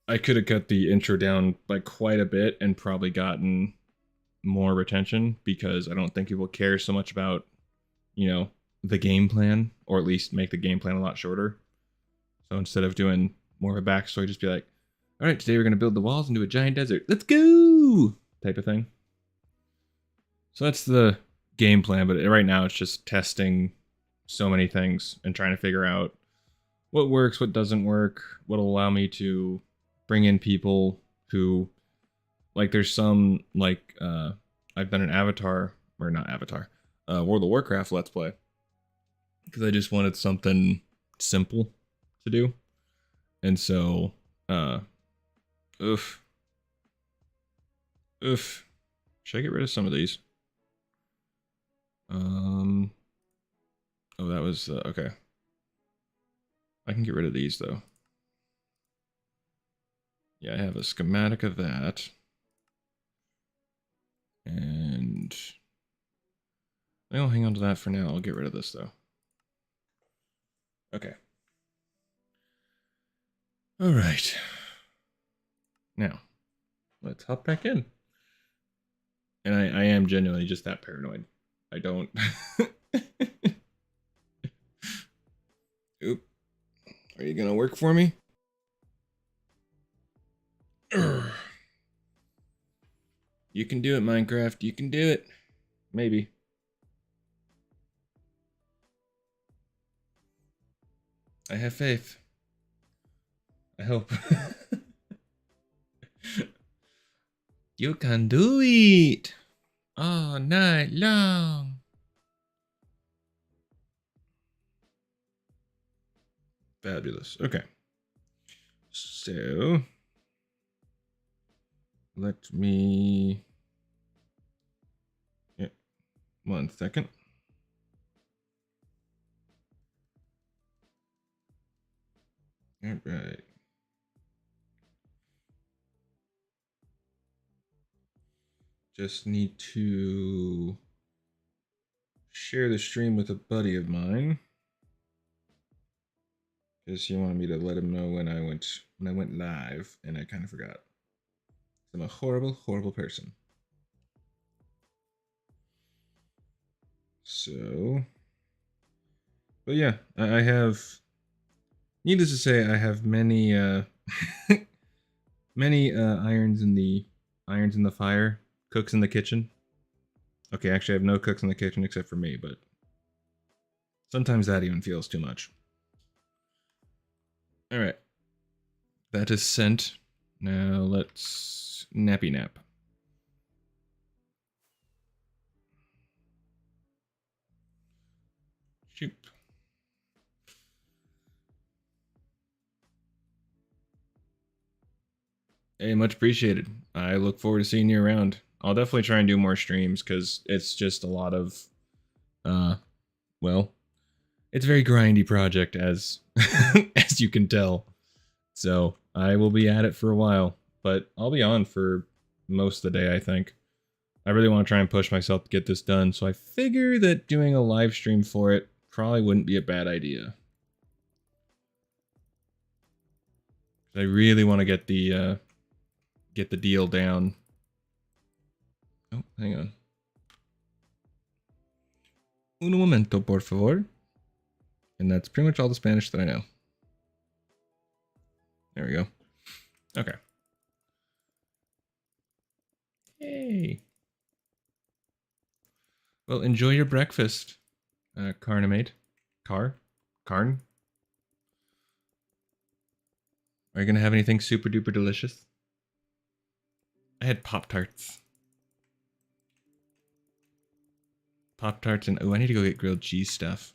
I could have cut the intro down by quite a bit and probably gotten more retention, because I don't think people care so much about, you know, the game plan, or at least make the game plan a lot shorter. So instead of doing more of a backstory, just be like, all right, today we're going to build the walls into a giant desert. Let's go! Type of thing. So that's the game plan, but right now it's just testing so many things and trying to figure out what works, what doesn't work, what'll allow me to bring in people who, like, there's some, like, I've done an Avatar, or not Avatar, World of Warcraft Let's Play, because I just wanted something simple to do. And so, oof. Should I get rid of some of these? Oh, that was, okay. I can get rid of these, though. Yeah, I have a schematic of that. And I'll hang on to that for now. I'll get rid of this, though. Okay. All right. Now, let's hop back in. And I am genuinely just that paranoid. I don't... Oop. Are you gonna work for me? Urgh. You can do it, Minecraft. You can do it. Maybe. I have faith. I hope. You can do it all night long. Fabulous. Okay. So, let me... Yeah, 1 second. All right. Just need to share the stream with a buddy of mine, because he wanted me to let him know when I went live, and I kind of forgot. I'm a horrible, horrible person. So, but yeah, I have. Needless to say, I have many many irons in the fire, cooks in the kitchen. Okay, actually, I have no cooks in the kitchen except for me, but sometimes that even feels too much. All right, that is sent. Now let's nappy nap. Shoot. Hey, much appreciated. I look forward to seeing you around. I'll definitely try and do more streams because it's just a lot of, well, it's a very grindy project as as you can tell. So I will be at it for a while, but I'll be on for most of the day, I think. I really want to try and push myself to get this done, so I figure that doing a live stream for it probably wouldn't be a bad idea. I really want to get the deal down. Oh, hang on. Un momento, por favor. And that's pretty much all the Spanish that I know. There we go. Okay. Hey. Well, enjoy your breakfast, Carnimate. Carn? Are you gonna have anything super duper delicious? I had Pop-Tarts. Pop-Tarts and... Oh, I need to go get grilled cheese stuff.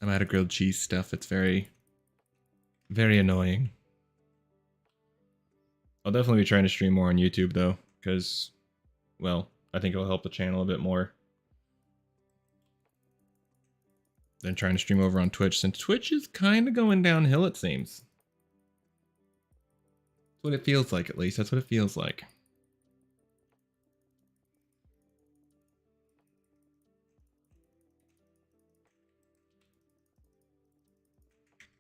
I'm out of grilled cheese stuff. It's very, very annoying. I'll definitely be trying to stream more on YouTube, though, because, well, I think it'll help the channel a bit more than trying to stream over on Twitch, since Twitch is kind of going downhill, it seems. That's what it feels like, at least. That's what it feels like.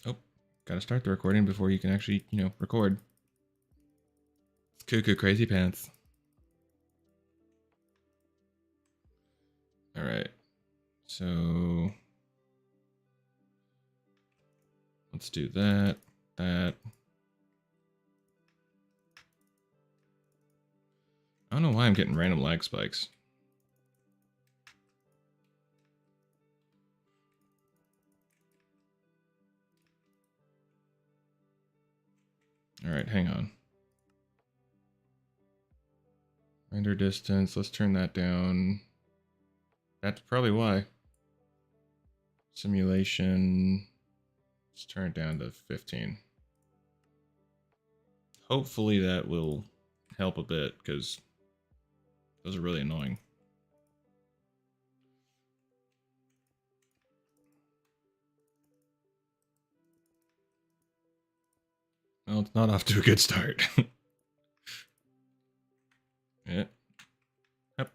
Oh, gotta start the recording before you can actually, record. It's cuckoo crazy pants. Alright. So... let's do that. don't know why I'm getting random lag spikes. All right, hang on. Render distance, let's turn that down. That's probably why. Simulation, let's turn it down to 15. Hopefully that will help a bit, because those are really annoying. Well, it's not off to a good start. Yeah. Yep.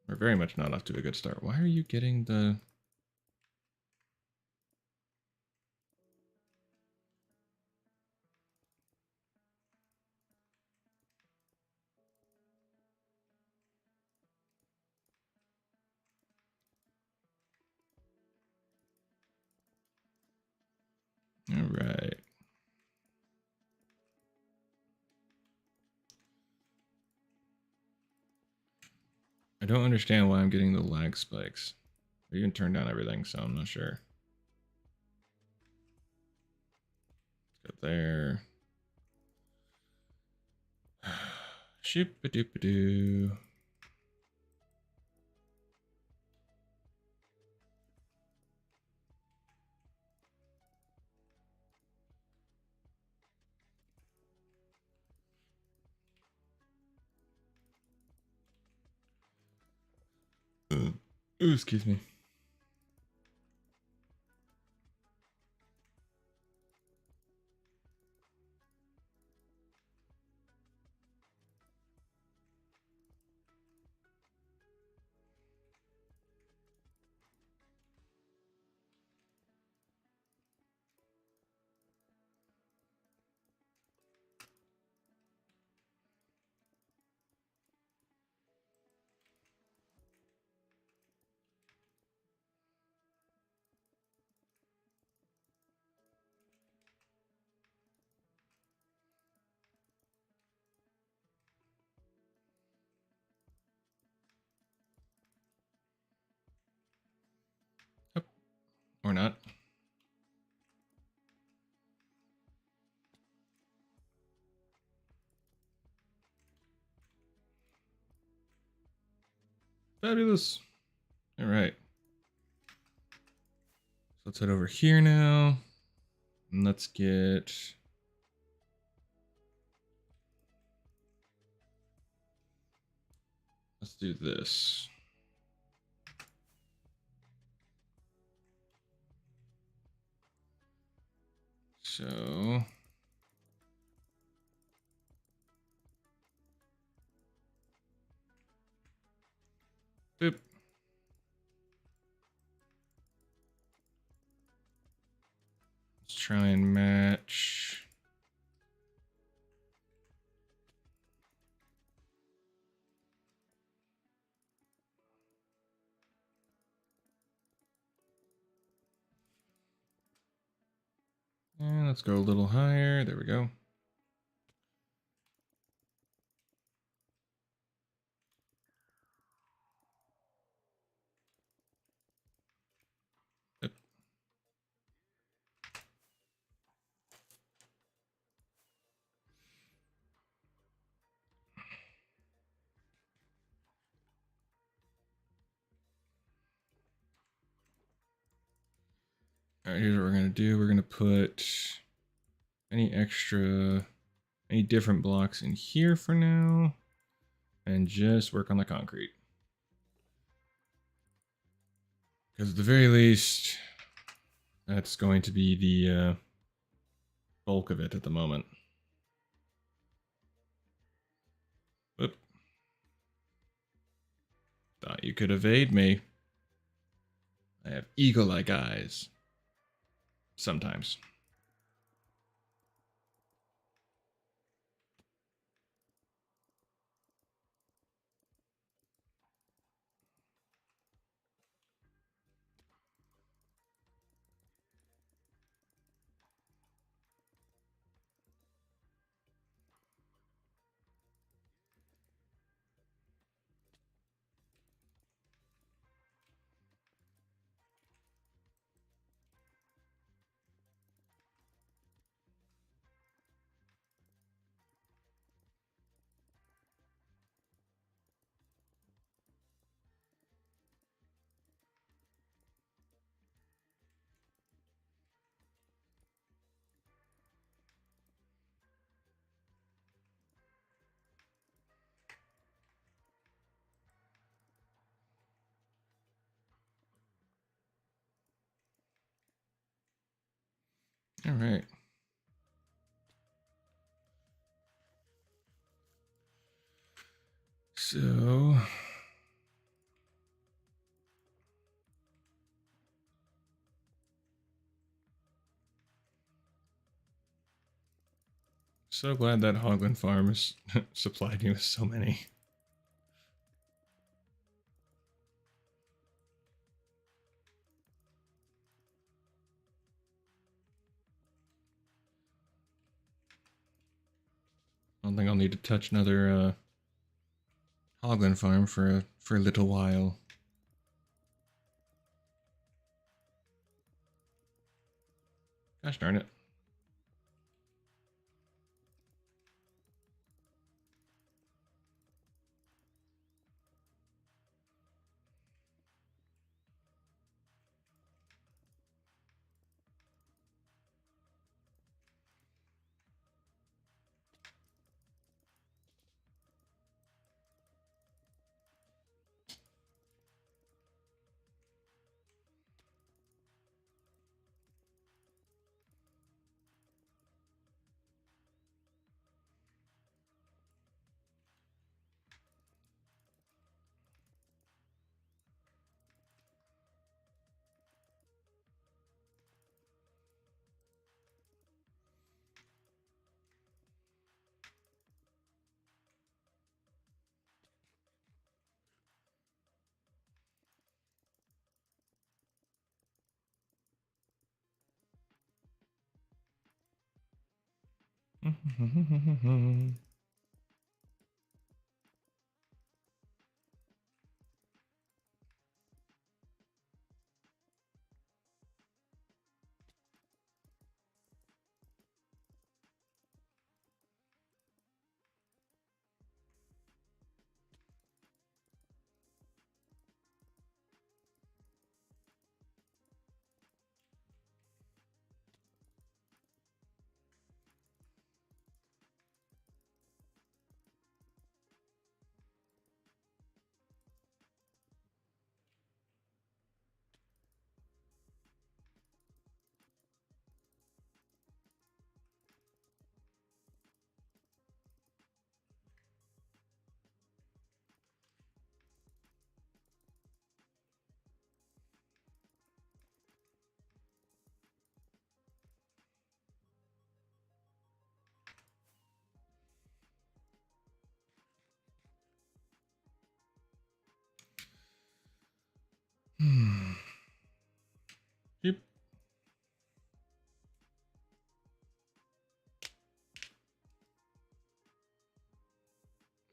We're very much not off to a good start. Why are you getting the... All right. I don't understand why I'm getting the lag spikes. I even turned down everything, so I'm not sure. Let's go there. Shoop-a-doop-a-doo. Ooh, excuse me. Oh, or not. Fabulous. All right. So let's head over here now. And let's get... Let's do this. So... Boop. Let's try and match... And let's go a little higher. There we go. Yep. All right, here's what we're going to do. We're going to put any different blocks in here for now, and just work on the concrete. Because at the very least, that's going to be the bulk of it at the moment. Whoop. Thought you could evade me. I have eagle-like eyes. Sometimes. All right. So glad that Hogland Farm has supplied me with so many. I don't think I'll need to touch another Hogland Farm for a little while. Gosh darn it. Yep.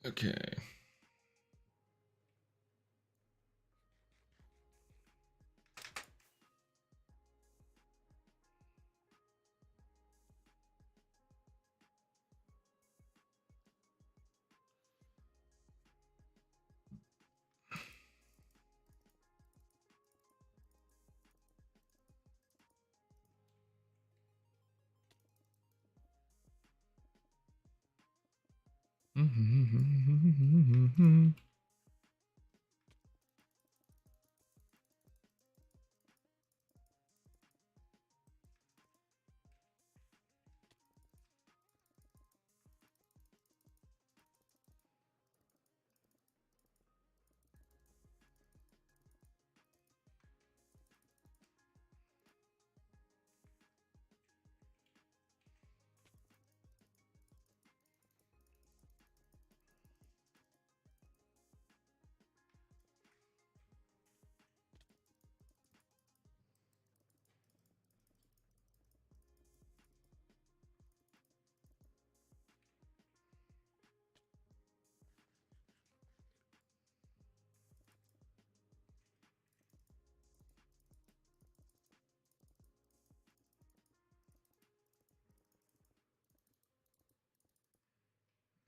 Okay.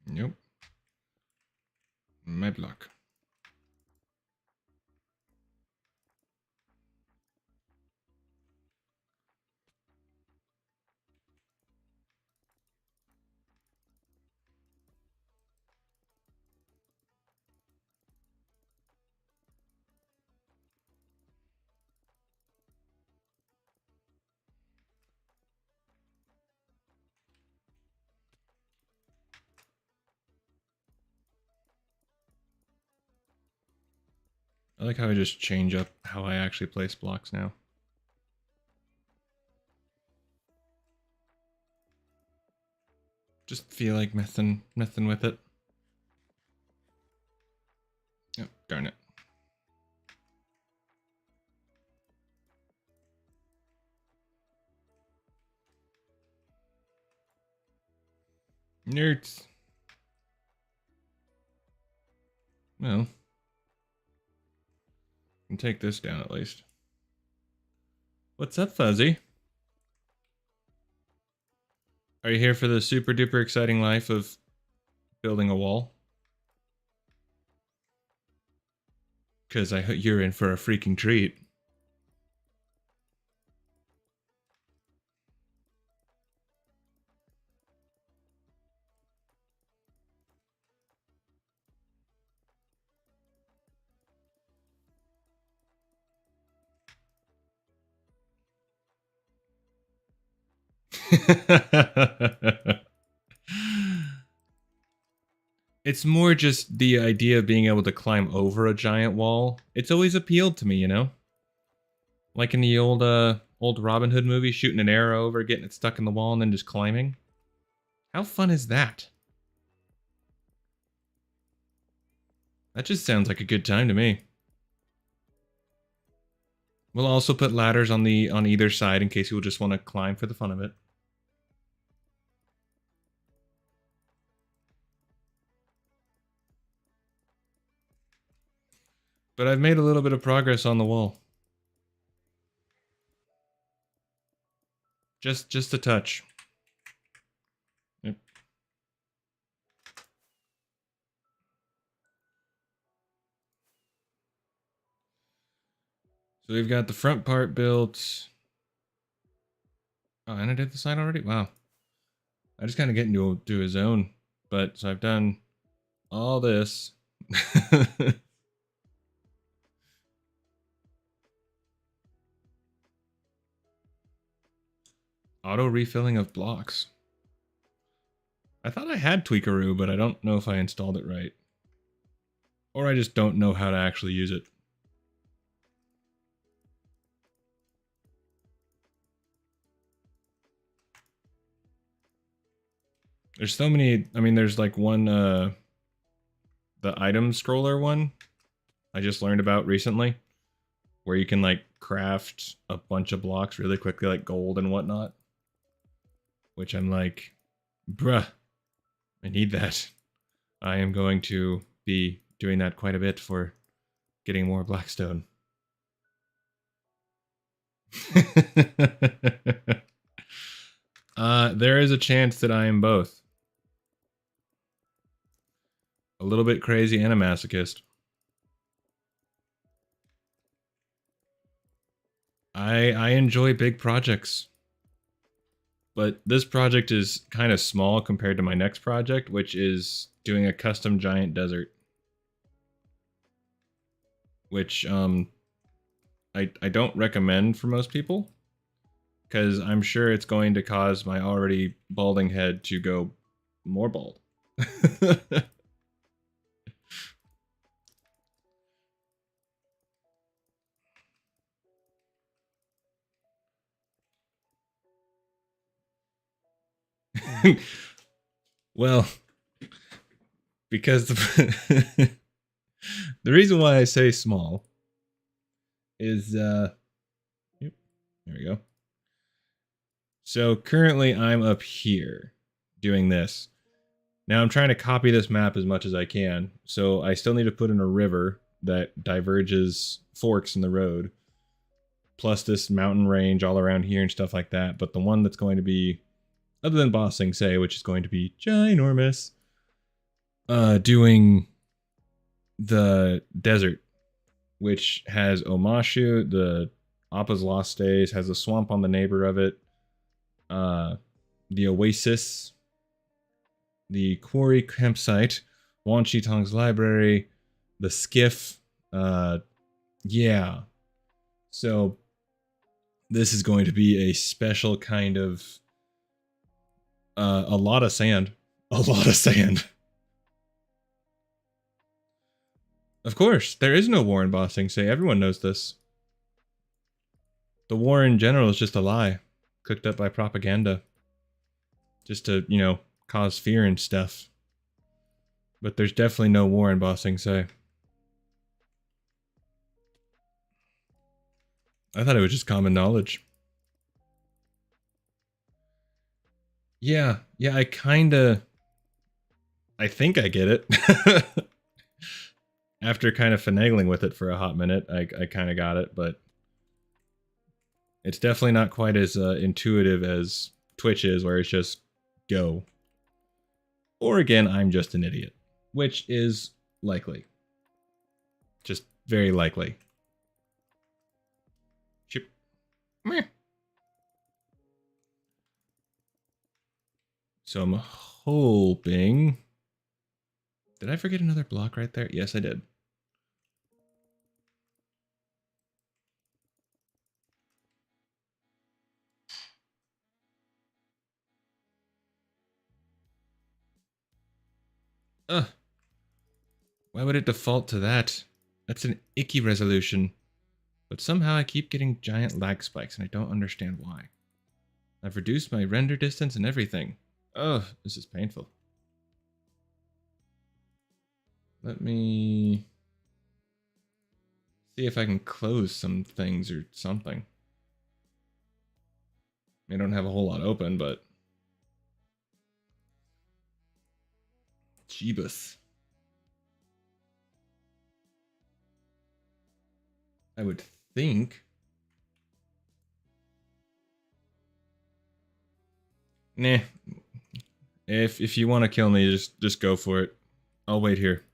Nope. My block. I like how I just change up how I actually place blocks now. Just feel like messing with it. Oh, darn it. Nerds. Well, can take this down at least. What's up, Fuzzy? Are you here for the super duper exciting life of building a wall? Because you're in for a freaking treat. It's more just the idea of being able to climb over a giant wall. It's always appealed to me, you know? Like in the old Robin Hood movie, shooting an arrow over, getting it stuck in the wall, and then just climbing. How fun is that? That just sounds like a good time to me. We'll also put ladders on either side in case you will just want to climb for the fun of it. But I've made a little bit of progress on the wall. Just a touch. Yep. So we've got the front part built. Oh, and I did the side already? Wow. I just kind of get into a zone. But, so I've done all this. Auto refilling of blocks. I thought I had Tweakaroo, but I don't know if I installed it right. Or I just don't know how to actually use it. There's so many, I mean, there's like one, the item scroller one I just learned about recently, where you can like craft a bunch of blocks really quickly, like gold and whatnot. Which I'm like, bruh, I need that. I am going to be doing that quite a bit for getting more Blackstone. There is a chance that I am both. A little bit crazy and a masochist. I enjoy big projects. But this project is kind of small compared to my next project, which is doing a custom giant desert. Which I don't recommend for most people. Because I'm sure it's going to cause my already balding head to go more bald. Well, because the reason why I say small is yep, there we go. So currently I'm up here doing this. Now I'm trying to copy this map as much as I can. So I still need to put in a river that diverges forks in the road. Plus this mountain range all around here and stuff like that. But the one that's going to be, other than Bossing Say, which is going to be ginormous, doing the desert, which has Omashu, the Appa's Lost Days, has a swamp on the neighbor of it, the Oasis, the Quarry Campsite, Wan Shi Tong's Library, the Skiff, yeah. So this is going to be a special kind of a lot of sand. A lot of sand. Of course, there is no war in Ba Sing Se. Everyone knows this. The war in general is just a lie, cooked up by propaganda, just to, you know, cause fear and stuff. But there's definitely no war in Ba Sing Se. I thought it was just common knowledge. Yeah, I think I get it. After kind of finagling with it for a hot minute, I kind of got it, but it's definitely not quite as intuitive as Twitch is, where it's just go. Or again, I'm just an idiot, which is likely. Just very likely. Chip. Meh. So I'm hoping... Did I forget another block right there? Yes, I did. Ugh. Why would it default to that? That's an icky resolution. But somehow I keep getting giant lag spikes and I don't understand why. I've reduced my render distance and everything. Ugh, this is painful. Let me see if I can close some things or something. I don't have a whole lot open, but... Jeebus. I would think... Nah. If you want to kill me, just go for it. I'll wait here.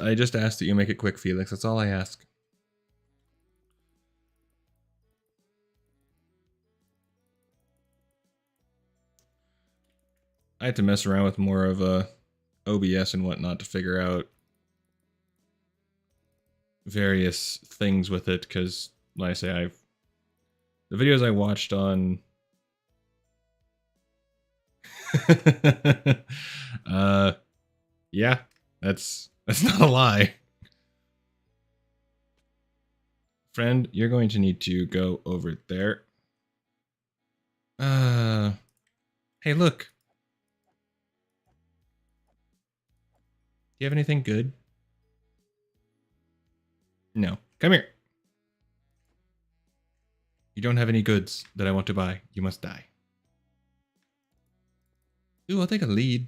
I just ask that you make it quick, Felix. That's all I ask. I had to mess around with more of OBS and whatnot to figure out various things with it, because, like I say, the videos I watched on... yeah, that's not a lie. Friend, you're going to need to go over there. Hey, look. Do you have anything good? No. Come here. You don't have any goods that I want to buy. You must die. Ooh, I'll take a lead.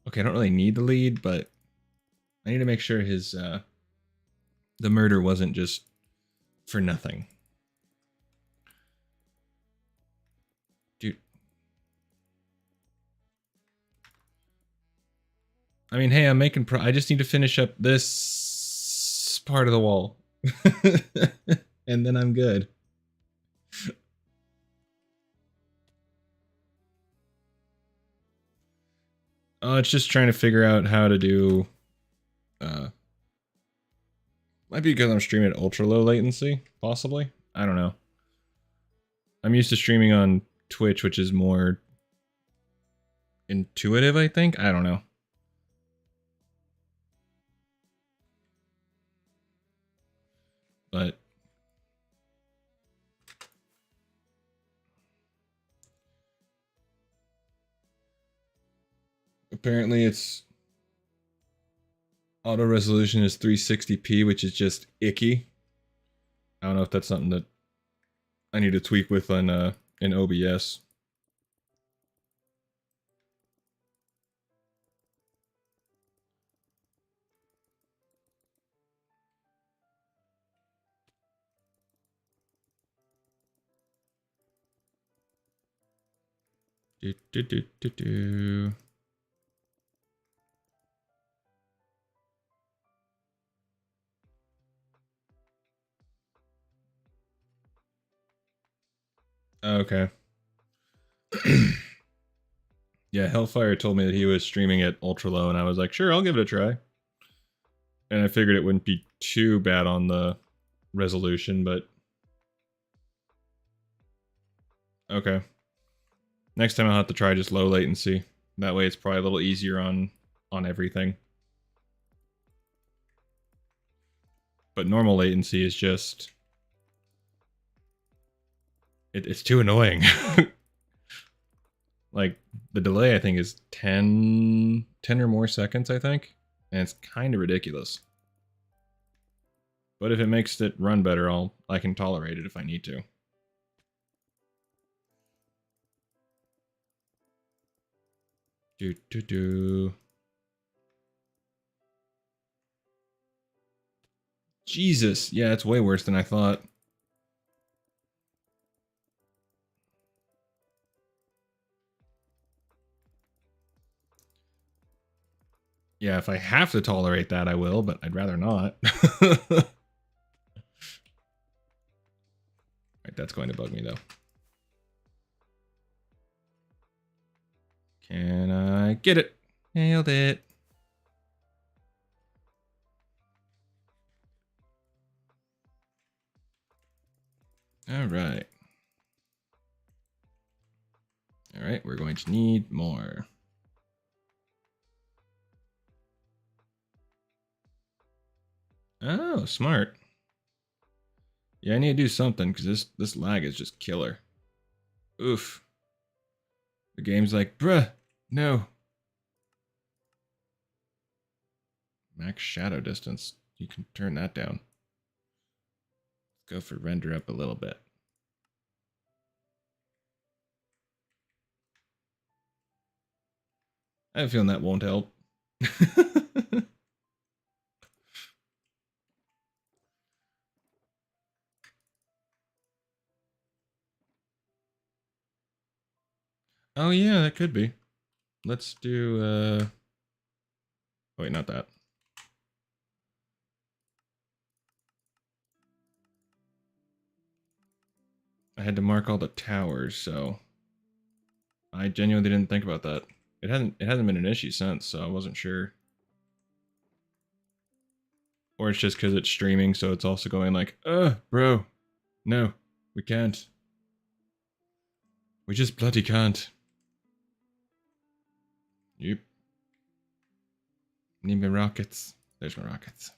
Okay, I don't really need the lead, but I need to make sure his, the murder wasn't just for nothing. Dude. I mean, hey, I'm making I just need to finish up this part of the wall. And then I'm good. Oh, it's just trying to figure out how to do... might be because I'm streaming at ultra low latency, possibly. I don't know. I'm used to streaming on Twitch, which is more intuitive, I think. I don't know. But apparently it's auto resolution is 360p, which is just icky. I don't know if that's something that I need to tweak with on in OBS. Do, do, do, do, do. Okay. Yeah, Hellfire told me that he was streaming at ultra low, and I was like, sure, I'll give it a try. And I figured it wouldn't be too bad on the resolution, but... Okay. Next time I'll have to try just low latency. That way it's probably a little easier on everything. But normal latency is just... it's too annoying. Like, the delay, I think, is 10 or more seconds, I think. And it's kind of ridiculous. But if it makes it run better, I can tolerate it if I need to. Jesus, yeah, it's way worse than I thought. Yeah, if I have to tolerate that, I will, but I'd rather not. Right, that's going to bug me, though. Can I get it? Nailed it. All right. All right, we're going to need more. Oh, smart. Yeah, I need to do something because this lag is just killer. Oof. The game's like, bruh, no. Max shadow distance. You can turn that down. Let's go for render up a little bit. I have a feeling that won't help. Oh yeah, that could be. Let's do wait, not that. I had to mark all the towers, so I genuinely didn't think about that. It hasn't been an issue since, so I wasn't sure. Or it's just because it's streaming, so it's also going like, bro, no, we can't. We just bloody can't. Yep. Need my rockets. There's my rockets.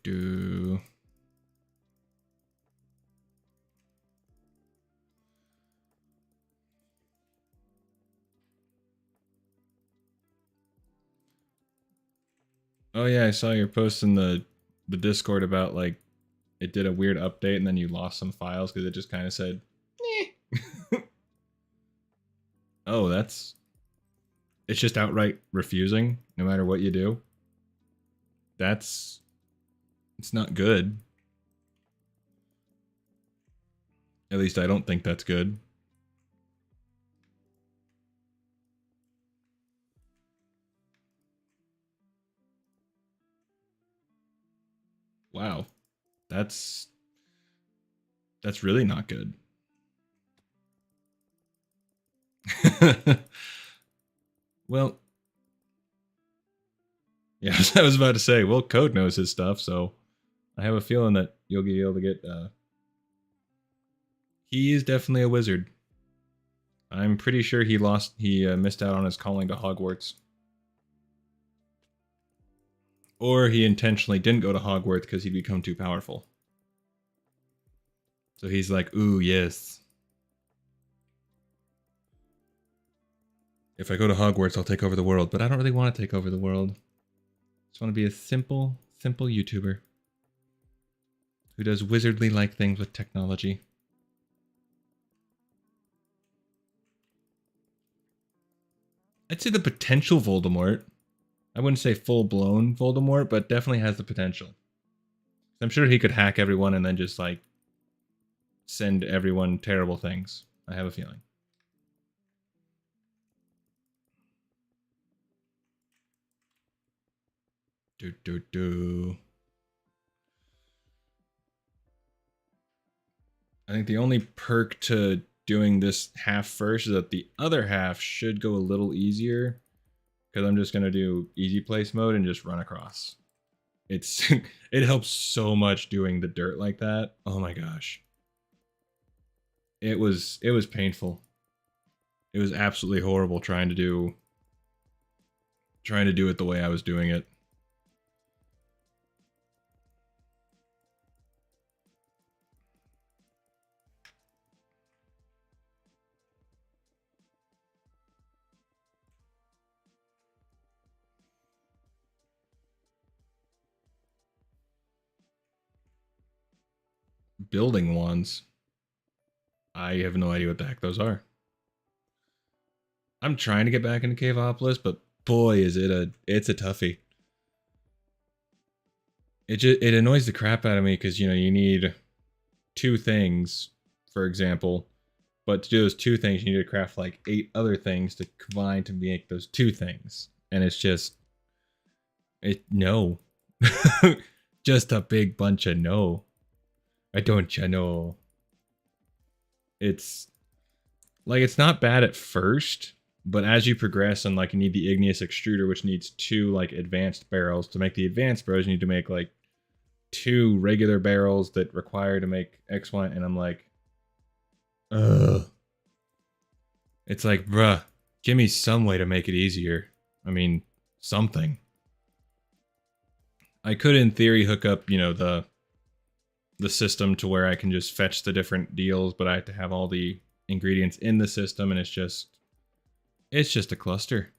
Do. Oh yeah, I saw your post in the Discord about like it did a weird update and then you lost some files because it just kind of said, eh. Oh, it's just outright refusing no matter what you do. It's not good. At least I don't think that's good. Wow. That's really not good. Well, yeah, I was about to say, well, Code knows his stuff, so I have a feeling that you'll be able to get he is definitely a wizard. I'm pretty sure he missed out on his calling to Hogwarts. Or he intentionally didn't go to Hogwarts because he'd become too powerful. So he's like, ooh, yes. If I go to Hogwarts, I'll take over the world. But I don't really want to take over the world. I just want to be a simple YouTuber who does wizardly-like things with technology. I'd say the potential Voldemort. I wouldn't say full-blown Voldemort, but definitely has the potential. I'm sure he could hack everyone and then just, like, send everyone terrible things. I have a feeling. I think the only perk to doing this half first is that the other half should go a little easier. Because I'm just going to do easy place mode and just run across. It helps so much doing the dirt like that. Oh my gosh. It was painful. It was absolutely horrible trying to do it the way I was doing it. Building ones. I have no idea what the heck those are. I'm trying to get back into Caveopolis, but boy, it's a toughie. It annoys the crap out of me because you need two things, for example, but to do those two things, you need to craft like 8 other things to combine to make those two things, and it's just no, just a big bunch of no. I don't know. It's like it's not bad at first, but as you progress and like you need the igneous extruder, which needs 2 like advanced barrels. To make the advanced barrels, you need to make like 2 regular barrels that require to make X, Y, and I'm like, ugh. It's like, bruh, give me some way to make it easier. I mean, something. I could, in theory, hook up, the system to where I can just fetch the different deals, but I have to have all the ingredients in the system, and it's just a cluster.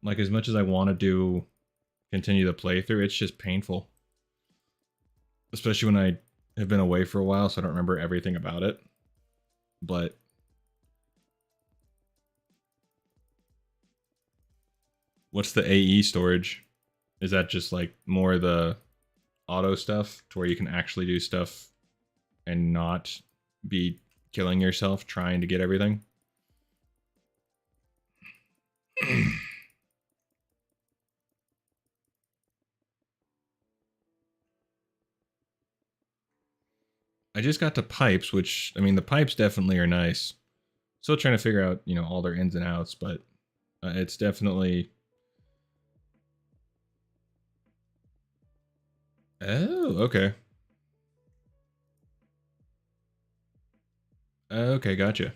Like, as much as I want to continue the playthrough, it's just painful. Especially when I have been away for a while, so I don't remember everything about it. But what's the AE storage? Is that just like more of the auto stuff to where you can actually do stuff and not be killing yourself trying to get everything? I just got to pipes, which, I mean, the pipes definitely are nice. Still trying to figure out, all their ins and outs, but it's definitely... Oh, okay. Okay, gotcha.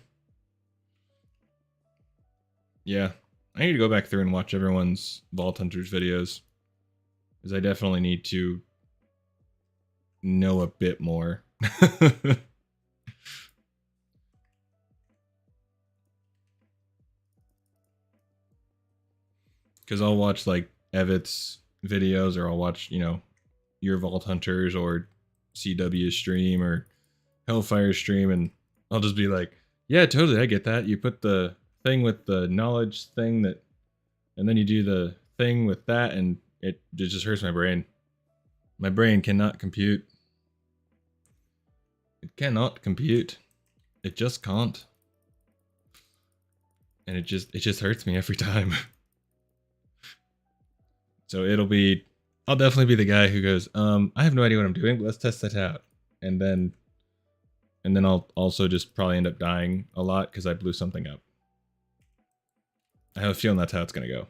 Yeah. I need to go back through and watch everyone's Vault Hunters videos. Because I definitely need to know a bit more. Because I'll watch like Evit's videos, or I'll watch, your Vault Hunters or CW's stream or Hellfire stream, and I'll just be like, yeah, totally, I get that. You put the thing with the knowledge thing that, and then you do the thing with that, and it just hurts my brain. My brain cannot compute. It cannot compute. It just can't. And it just hurts me every time. So I'll definitely be the guy who goes, I have no idea what I'm doing, but let's test that out. And then I'll also just probably end up dying a lot because I blew something up. I have a feeling that's how it's gonna go.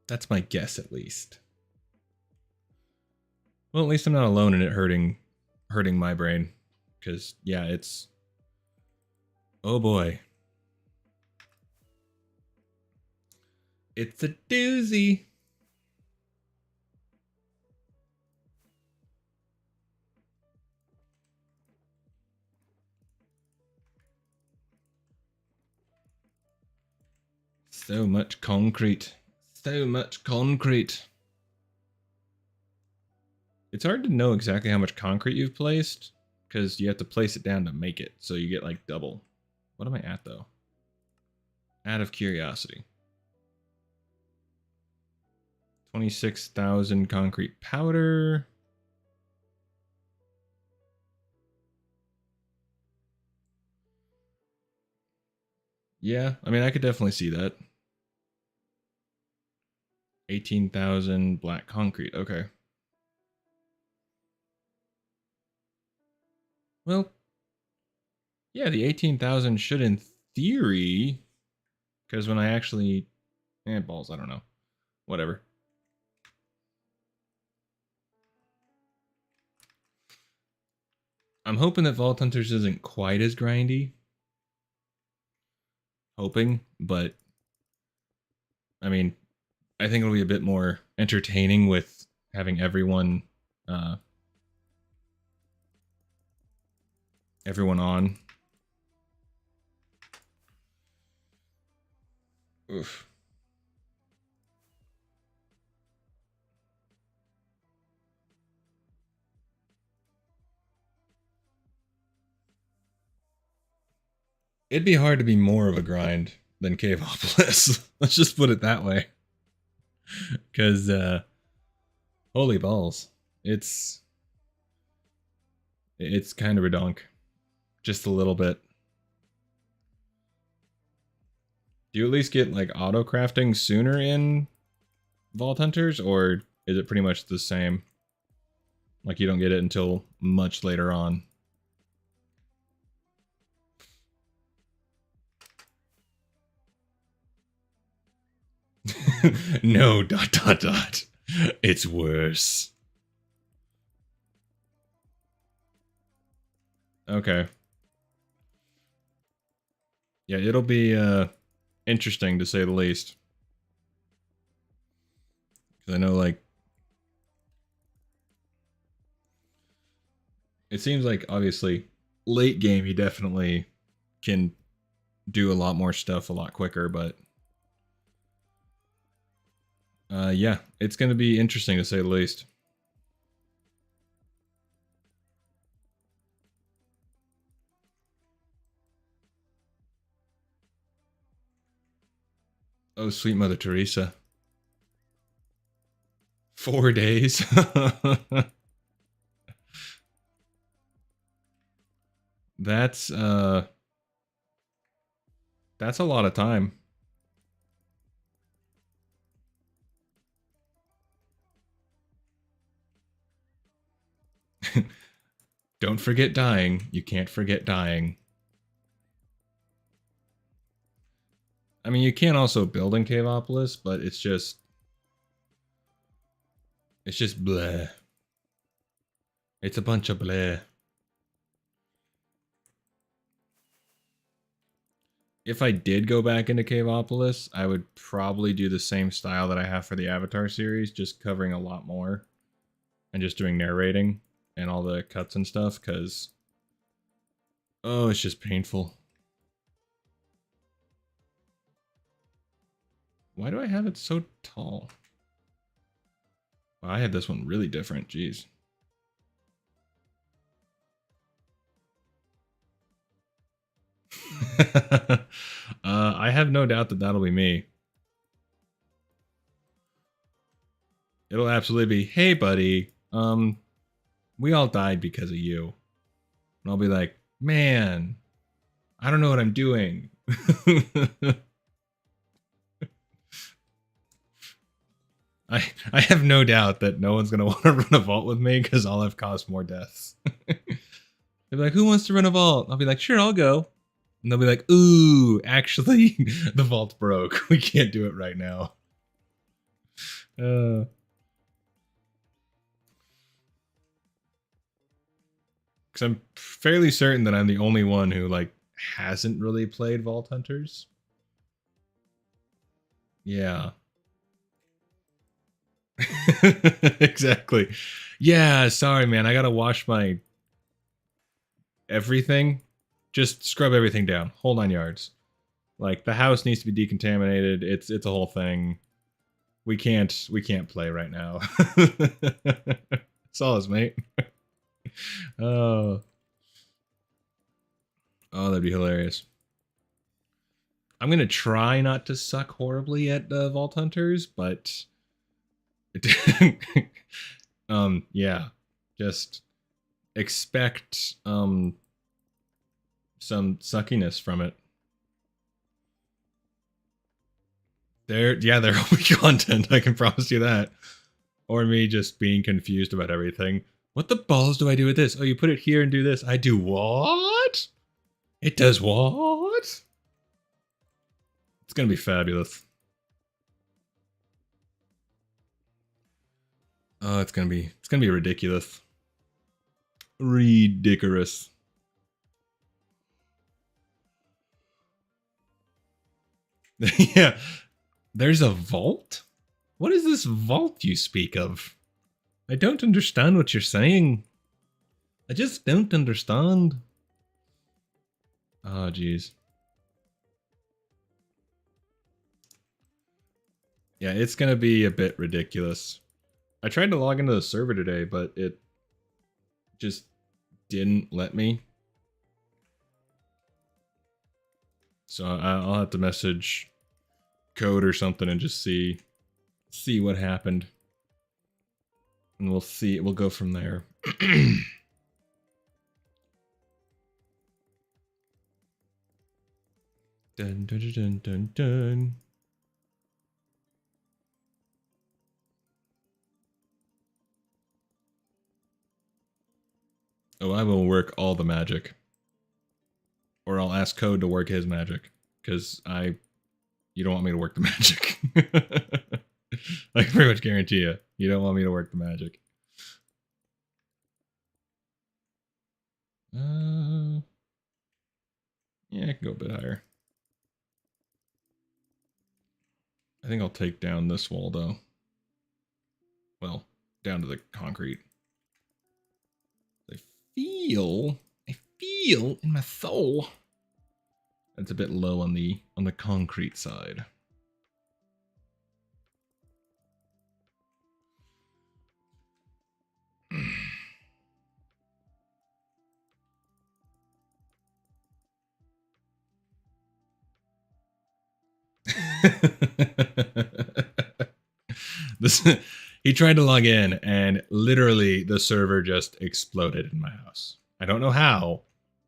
That's my guess, at least. Well, at least I'm not alone in it hurting my brain. Because, yeah, it's... Oh boy. It's a doozy. So much concrete. So much concrete. It's hard to know exactly how much concrete you've placed, because you have to place it down to make it, so you get like double. What am I at, though? Out of curiosity. 26,000 concrete powder. Yeah, I mean, I could definitely see that. 18,000 black concrete. Okay. Well, yeah, the 18,000 should, in theory, because when I actually... balls, I don't know. Whatever. I'm hoping that Vault Hunters isn't quite as grindy. Hoping, but I mean, I think it'll be a bit more entertaining with having uh, everyone on. Oof. It'd be hard to be more of a grind than Caveopolis. Let's just put it that way. Because, holy balls, it's kind of redonk, just a little bit. Do you at least get like auto crafting sooner in Vault Hunters, or is it pretty much the same? Like you don't get it until much later on. No, dot dot dot. It's worse. Okay. Yeah, it'll be interesting to say the least. Because I know, like, it seems like obviously late game you definitely can do a lot more stuff a lot quicker, but yeah, it's going to be interesting to say the least. Oh, sweet Mother Teresa. 4 days. That's that's a lot of time. Don't forget dying. You can't forget dying. I mean, you can also build in Caveopolis, but it's just bleh. It's a bunch of bleh. If I did go back into Caveopolis, I would probably do the same style that I have for the Avatar series, just covering a lot more and just doing narrating and all the cuts and stuff, because oh, it's just painful. Why do I have it so tall? Wow, I had this one really different. Jeez. I have no doubt that that'll be me. It'll absolutely be, hey buddy, we all died because of you. And I'll be like, man, I don't know what I'm doing. I have no doubt that no one's gonna want to run a vault with me because I'll have caused more deaths. They'll be like, who wants to run a vault? I'll be like, sure, I'll go. And they'll be like, ooh, actually, the vault broke. We can't do it right now. Because I'm fairly certain that I'm the only one who like hasn't really played Vault Hunters. Yeah. Exactly. Yeah, sorry man, I gotta wash my everything. Just scrub everything down. Whole 9 yards. Like the house needs to be decontaminated. It's a whole thing. We can't play right now. Solace, mate. Oh. Oh, that'd be hilarious. I'm gonna try not to suck horribly at Vault Hunters, but yeah, just expect some suckiness from it. There will be content, I can promise you that. Or me just being confused about everything. What the balls do I do with this? Oh, you put it here and do this. I do what? It does what? It's gonna be fabulous. Oh, it's gonna be ridiculous. Ridiculous. Yeah. There's a vault? What is this vault you speak of? I don't understand what you're saying. I just don't understand. Oh, jeez. Yeah, it's gonna be a bit ridiculous. I tried to log into the server today, but it just didn't let me. So I'll have to message code or something and just see what happened. And we'll see. We'll go from there. Dun, dun, dun, dun, dun. Oh, I will work all the magic. Or I'll ask Code to work his magic. Because you don't want me to work the magic. I can pretty much guarantee you. You don't want me to work the magic. Yeah, I can go a bit higher. I think I'll take down this wall, though. Well, down to the concrete. I feel in my soul that's a bit low on the concrete side. He tried to log in and literally the server just exploded in my house. I don't know how,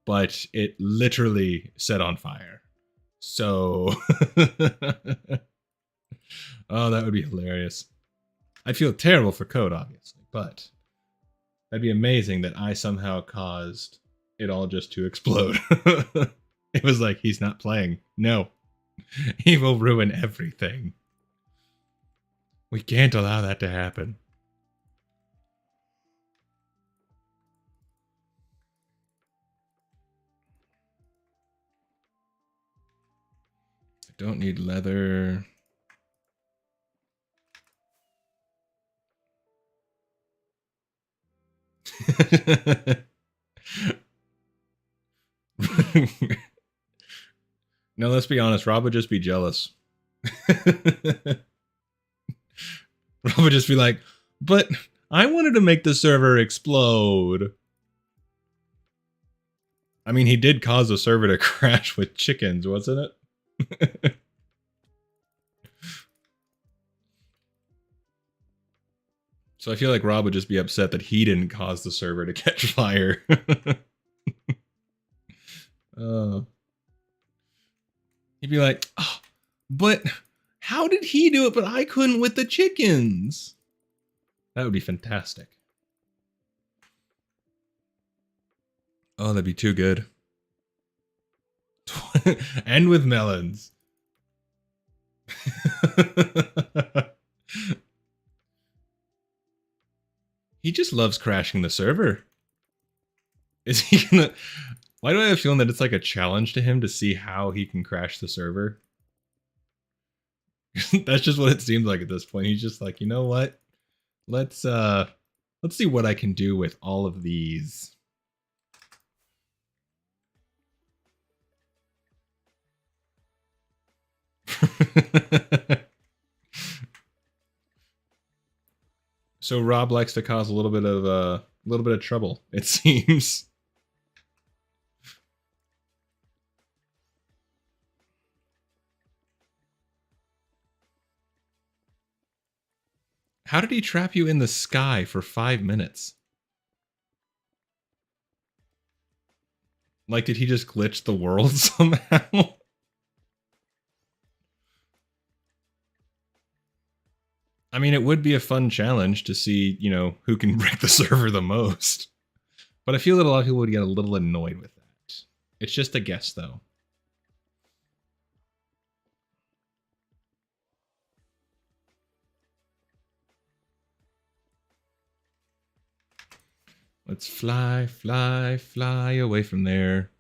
but it literally set on fire. So oh, that would be hilarious. I'd feel terrible for Code, obviously, but that'd be amazing that I somehow caused it all just to explode. It was like, he's not playing. No. He will ruin everything. We can't allow that to happen. I don't need leather. No, let's be honest. Rob would just be jealous. Rob would just be like, but I wanted to make the server explode. I mean, he did cause the server to crash with chickens, wasn't it? So I feel like Rob would just be upset that he didn't cause the server to catch fire. He'd be like, oh, but how did he do it, but I couldn't with the chickens? That would be fantastic. Oh, that'd be too good. And with melons. He just loves crashing the server. Is he gonna... Why do I have a feeling that it's like a challenge to him to see how he can crash the server? That's just what it seems like at this point. He's just like, you know what? Let's see what I can do with all of these. So Rob likes to cause a little bit of trouble, it seems. How did he trap you in the sky for 5 minutes? Like, did he just glitch the world somehow? I mean, it would be a fun challenge to see, you know, who can break the server the most. But I feel that a lot of people would get a little annoyed with that. It's just a guess, though. Let's fly, fly, fly away from there.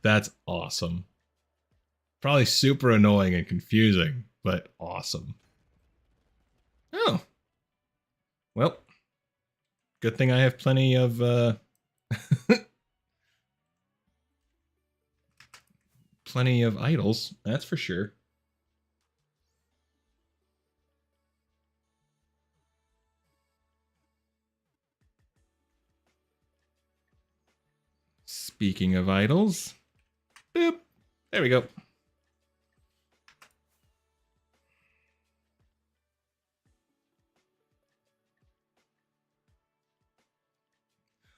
that's awesome. Probably super annoying and confusing, but awesome. Oh. Well, good thing I have plenty of plenty of idols, that's for sure. Speaking of idols, boop. There we go.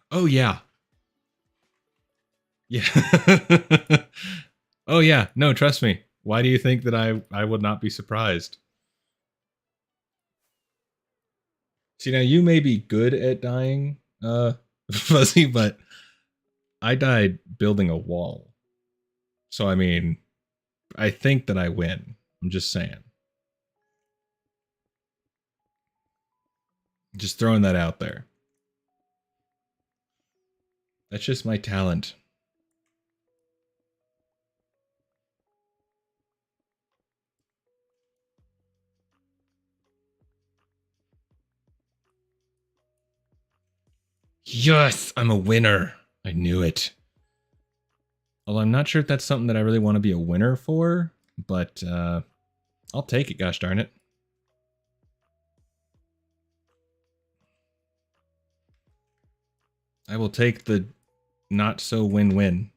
Oh yeah. Yeah. Oh yeah. No, trust me. Why do you think that I would not be surprised? See, now you may be good at dying, Fuzzy, but I died building a wall. So I mean, I think that I win. I'm just saying. Just throwing that out there. That's just my talent. Yes, I'm a winner. I knew it. Although I'm not sure if that's something that I really want to be a winner for, but I'll take it, gosh darn it. I will take the not so win-win.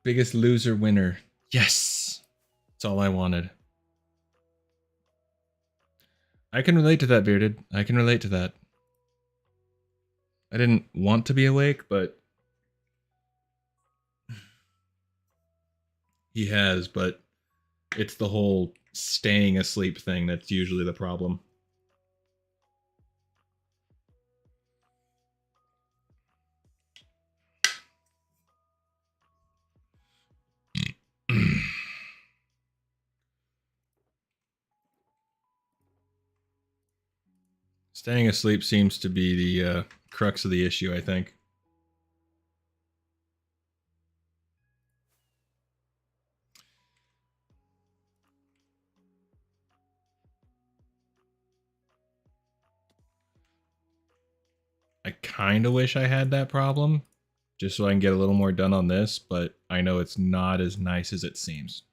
Biggest loser winner. Yes. That's all I wanted. I can relate to that, Bearded. I can relate to that. I didn't want to be awake, but he has, but it's the whole staying asleep thing that's usually the problem. Staying asleep seems to be the crux of the issue, I think. I kind of wish I had that problem, just so I can get a little more done on this, but I know it's not as nice as it seems.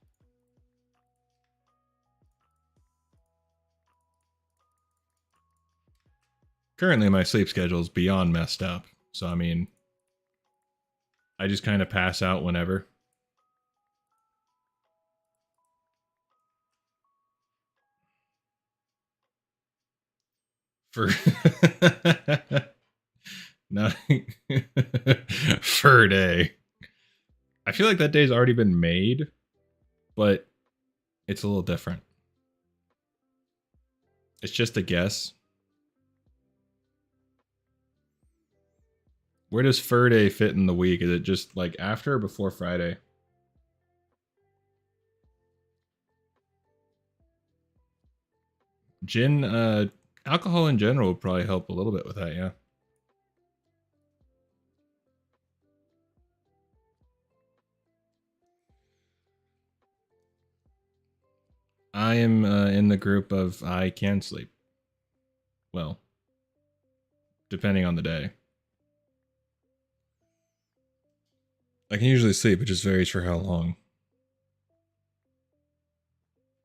Currently, my sleep schedule is beyond messed up, so I mean, I just kind of pass out whenever. For not for a day. I feel like that day's already been made, but it's a little different. It's just a guess. Where does Fur Day fit in the week? Is it just like after or before Friday? Gin, alcohol in general would probably help a little bit with that, yeah. I am in the group of I can sleep. Well, depending on the day. I can usually sleep, it just varies for how long.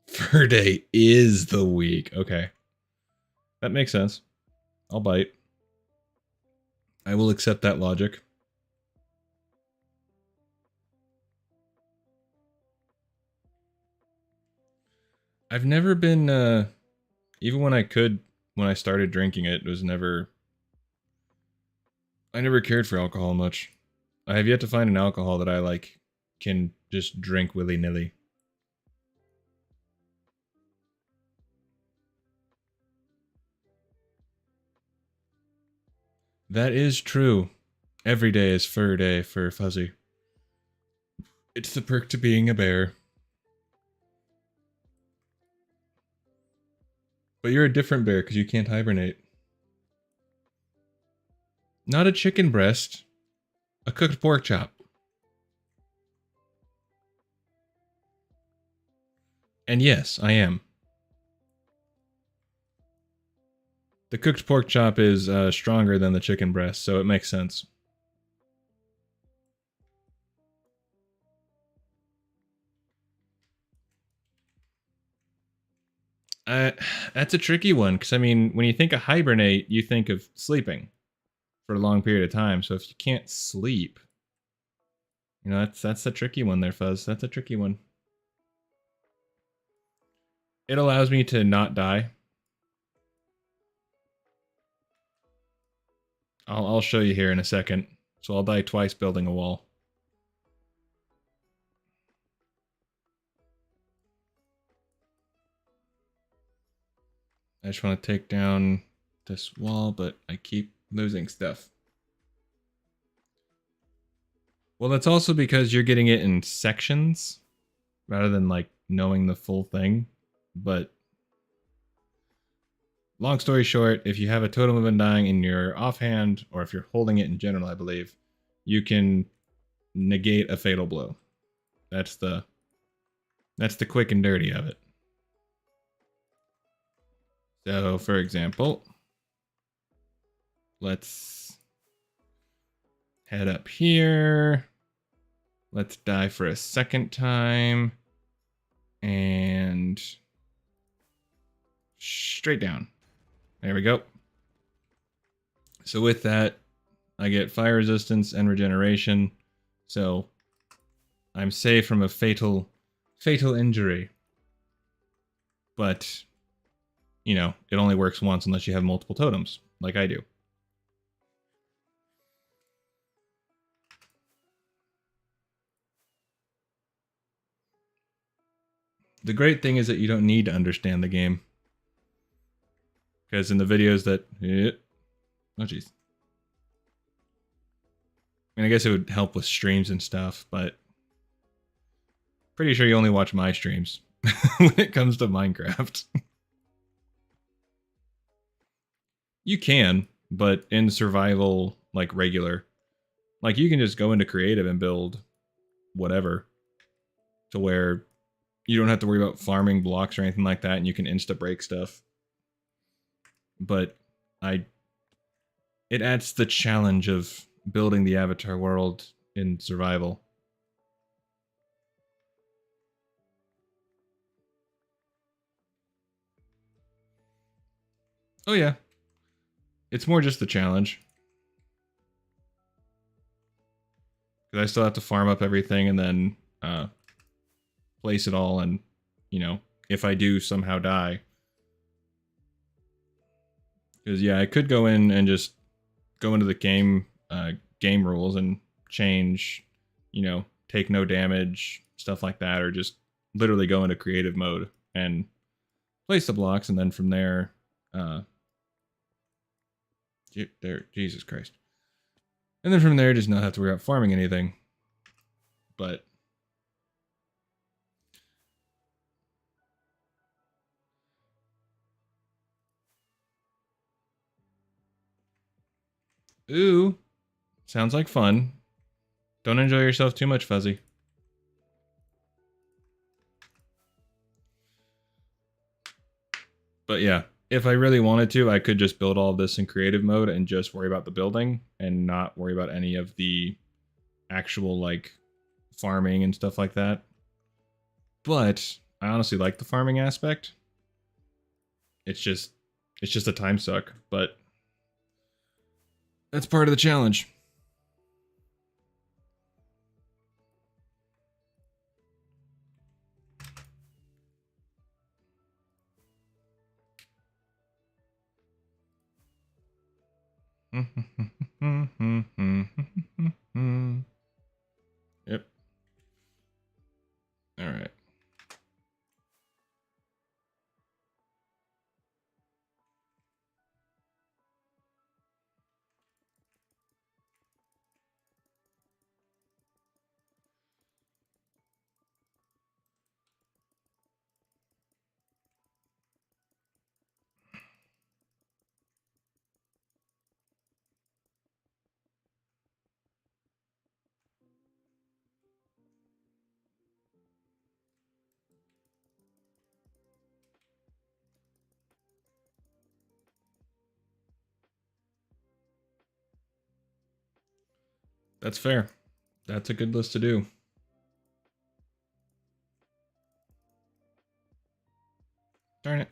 Fur Day is the week. Okay. That makes sense. I'll bite. I will accept that logic. I've never been, even when when I started drinking it, I never cared for alcohol much. I have yet to find an alcohol that I, like, can just drink willy-nilly. That is true. Every day is fur day for Fuzzy. It's the perk to being a bear. But you're a different bear because you can't hibernate. Not a chicken breast. A cooked pork chop. And yes, I am. The cooked pork chop is stronger than the chicken breast, so it makes sense. That's a tricky one, because I mean, when you think of hibernate, you think of sleeping for a long period of time. So if you can't sleep, you know, that's a tricky one there, Fuzz. That's a tricky one. It allows me to not die. I'll show you here in a second. So I'll die twice building a wall. I just want to take down this wall, but I keep losing stuff. Well, that's also because you're getting it in sections rather than like knowing the full thing. But long story short, if you have a totem of undying in your offhand, or if you're holding it in general, I believe, you can negate a fatal blow. That's the quick and dirty of it. So, for example, let's head up here. Let's die for a second time. And straight down. There we go. So with that, I get fire resistance and regeneration. So I'm safe from a fatal injury. But, you know, it only works once unless you have multiple totems, like I do. The great thing is that you don't need to understand the game. Because in the videos that... Oh, jeez. I mean, I guess it would help with streams and stuff, but... Pretty sure you only watch my streams when it comes to Minecraft. You can, but in survival, like regular, like you can just go into creative and build whatever to where you don't have to worry about farming blocks or anything like that, and you can insta break stuff. But it adds the challenge of building the avatar world in survival. Oh yeah, it's more just the challenge. Because I still have to farm up everything and then place it all, and, you know, if I do somehow die. Because, yeah, I could go in and just go into the game rules and change, you know, take no damage, stuff like that, or just literally go into creative mode and place the blocks, and then from there, Jesus Christ. And then from there, just not have to worry about farming anything. But ooh, sounds like fun. Don't enjoy yourself too much, Fuzzy. But yeah, if I really wanted to, I could just build all of this in creative mode and just worry about the building and not worry about any of the actual, like, farming and stuff like that. But I honestly like the farming aspect. It's just a time suck, but that's part of the challenge. Yep. All right. That's fair. That's a good list to do. Darn it.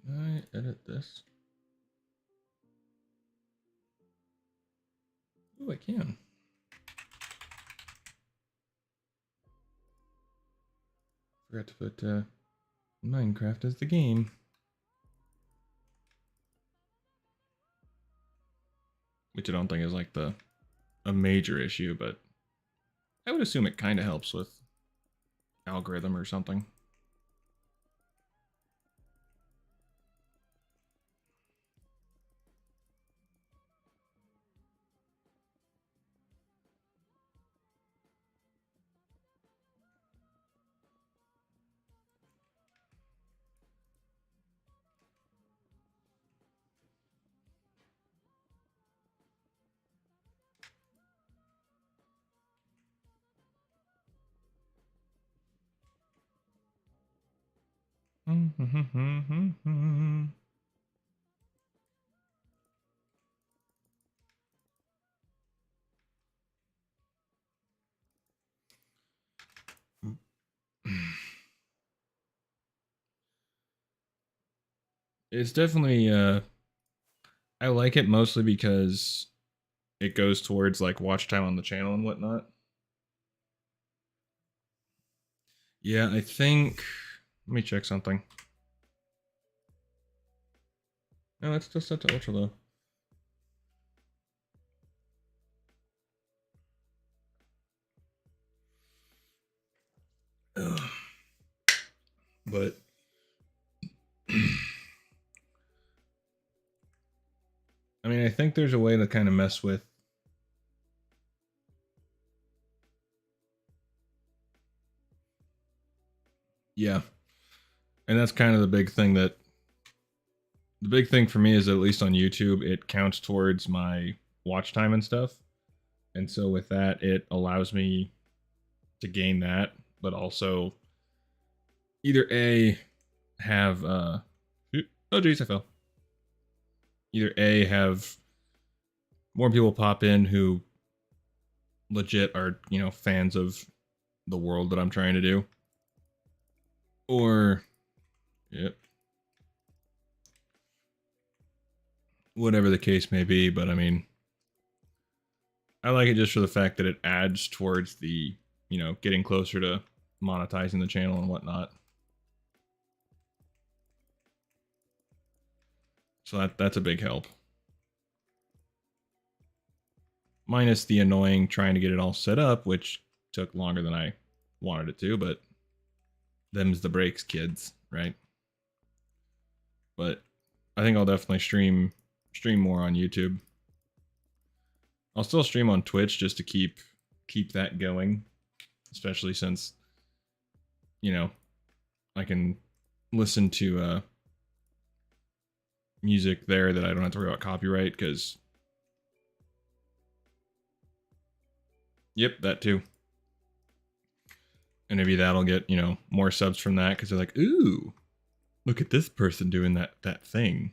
Can I edit this? Oh, I can. Forgot to put Minecraft as the game. Which I don't think is like a major issue, but I would assume it kind of helps with algorithm or something. It's definitely I like it mostly because it goes towards like watch time on the channel and whatnot. Yeah, I think let me check something. No, it's still set to ultra low. Ugh. But I mean, I think there's a way to kind of mess with. Yeah. And that's kind of the big thing for me is, at least on YouTube, it counts towards my watch time and stuff. And so with that, it allows me to gain that, but also either A, have oh geez, I fell. Either A, have more people pop in who legit are, fans of the world that I'm trying to do. Or yep. Whatever the case may be, but I mean, I like it just for the fact that it adds towards the, getting closer to monetizing the channel and whatnot. So that's a big help. Minus the annoying trying to get it all set up, which took longer than I wanted it to, but them's the breaks, kids, right? But I think I'll definitely stream more on YouTube. I'll still stream on Twitch just to keep that going, especially since I can listen to music there that I don't have to worry about copyright, because yep, that too. And maybe that'll get, more subs from that because they're like, ooh, look at this person doing that thing.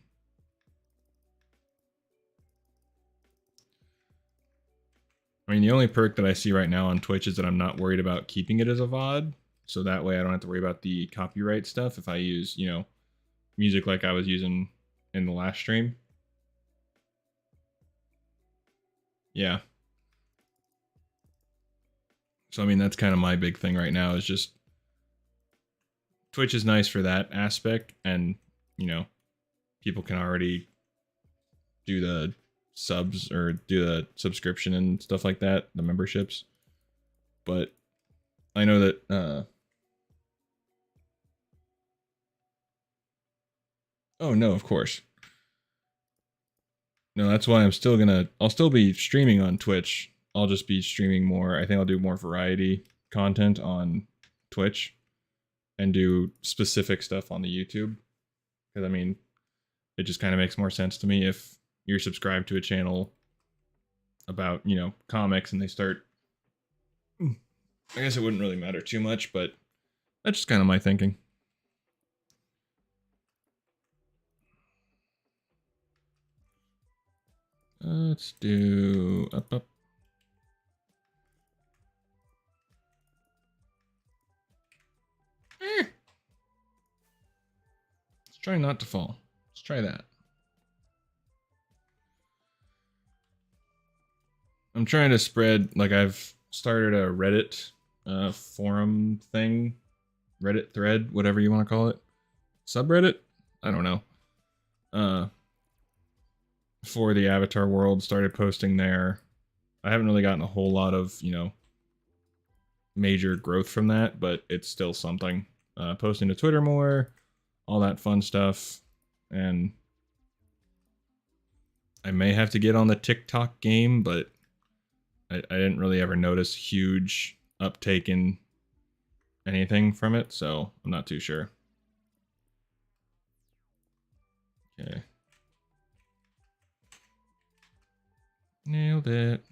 I mean, the only perk that I see right now on Twitch is that I'm not worried about keeping it as a VOD. So that way I don't have to worry about the copyright stuff if I use, music like I was using in the last stream. Yeah. So, I mean, that's kind of my big thing right now is just Twitch is nice for that aspect. And, people can already do the subs or do the subscription and stuff like that, the memberships. But I know that, oh no, of course. No, that's why I'll still be streaming on Twitch. I'll just be streaming more. I think I'll do more variety content on Twitch and do specific stuff on the YouTube. Because, I mean, it just kind of makes more sense to me if you're subscribed to a channel about, comics and they start. I guess it wouldn't really matter too much, but that's just kind of my thinking. Let's do up. Let's try not to fall. Let's try that. I'm trying to spread, like I've started a Reddit forum thing, Reddit thread, whatever you want to call it. Subreddit? I don't know. For the Avatar world, started posting there. I haven't really gotten a whole lot of, major growth from that, but it's still something. Posting to Twitter more, all that fun stuff. And I may have to get on the TikTok game, but I didn't really ever notice huge uptake in anything from it, so I'm not too sure. Okay. Nailed it.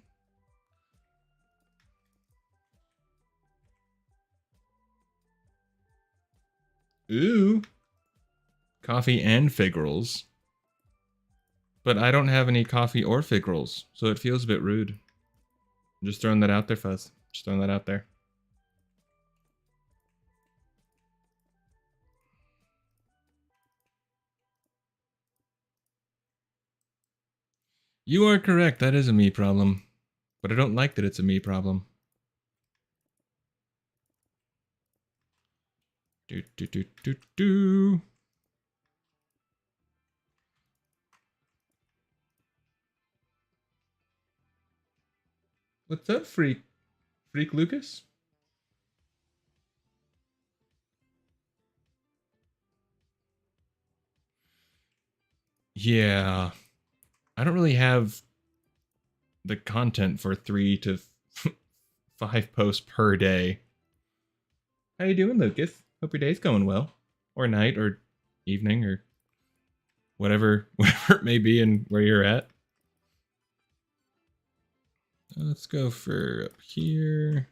Ooh. Coffee and fig rolls. But I don't have any coffee or fig rolls, so it feels a bit rude. I'm just throwing that out there, Fuzz. Just throwing that out there. You are correct, that is a me problem. But I don't like that it's a me problem. Do. What's up, Freak Lucas? Yeah. I don't really have the content for 3 to 5 posts per day. How you doing, Lucas? Hope your day's going well. Or night, or evening, or whatever it may be and where you're at. Let's go for up here.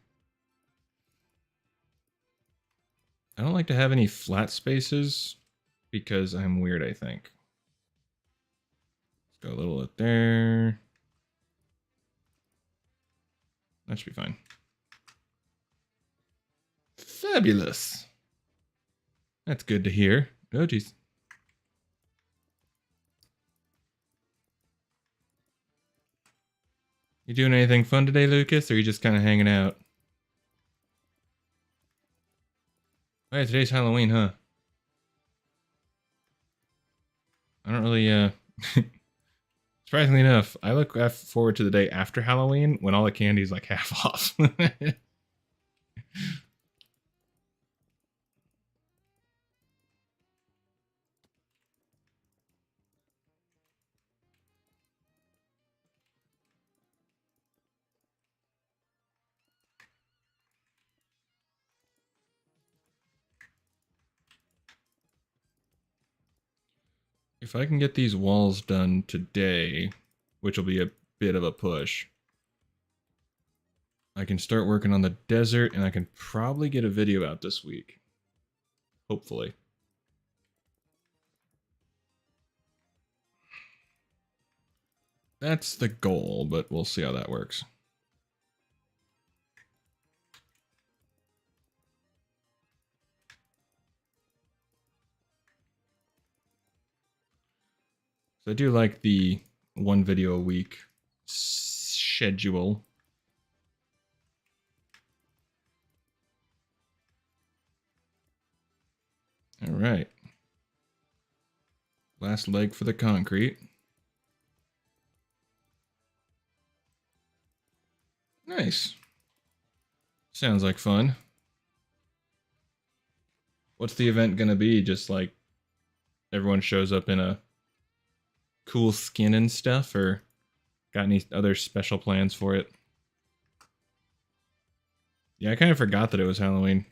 I don't like to have any flat spaces because I'm weird, I think. Let's go a little up there. That should be fine. Fabulous. That's good to hear. Oh, geez. You doing anything fun today, Lucas, or are you just kind of hanging out? Oh, yeah, today's Halloween, huh? I don't really, surprisingly enough, I look forward to the day after Halloween when all the candy's like half off. If I can get these walls done today, which will be a bit of a push. I can start working on the desert, and I can probably get a video out this week. Hopefully. That's the goal, but we'll see how that works. So I do like the one video a week schedule. All right. Last leg for the concrete. Nice. Sounds like fun. What's the event gonna be? Just like everyone shows up in a cool skin and stuff, or got any other special plans for it? Yeah, I kind of forgot that it was Halloween.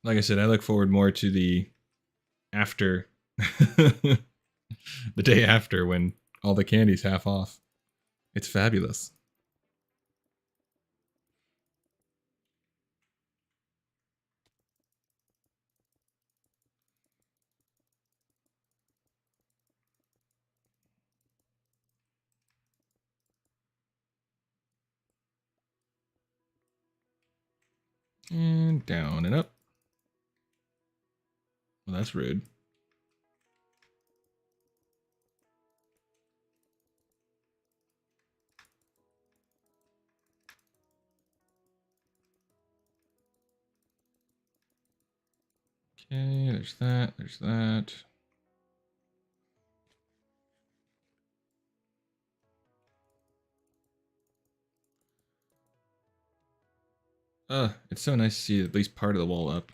Like I said, I look forward more to the after, the day after when all the candy's half off. It's fabulous. And down and up. Well, that's rude. Okay, there's that, there's that. It's so nice to see at least part of the wall up.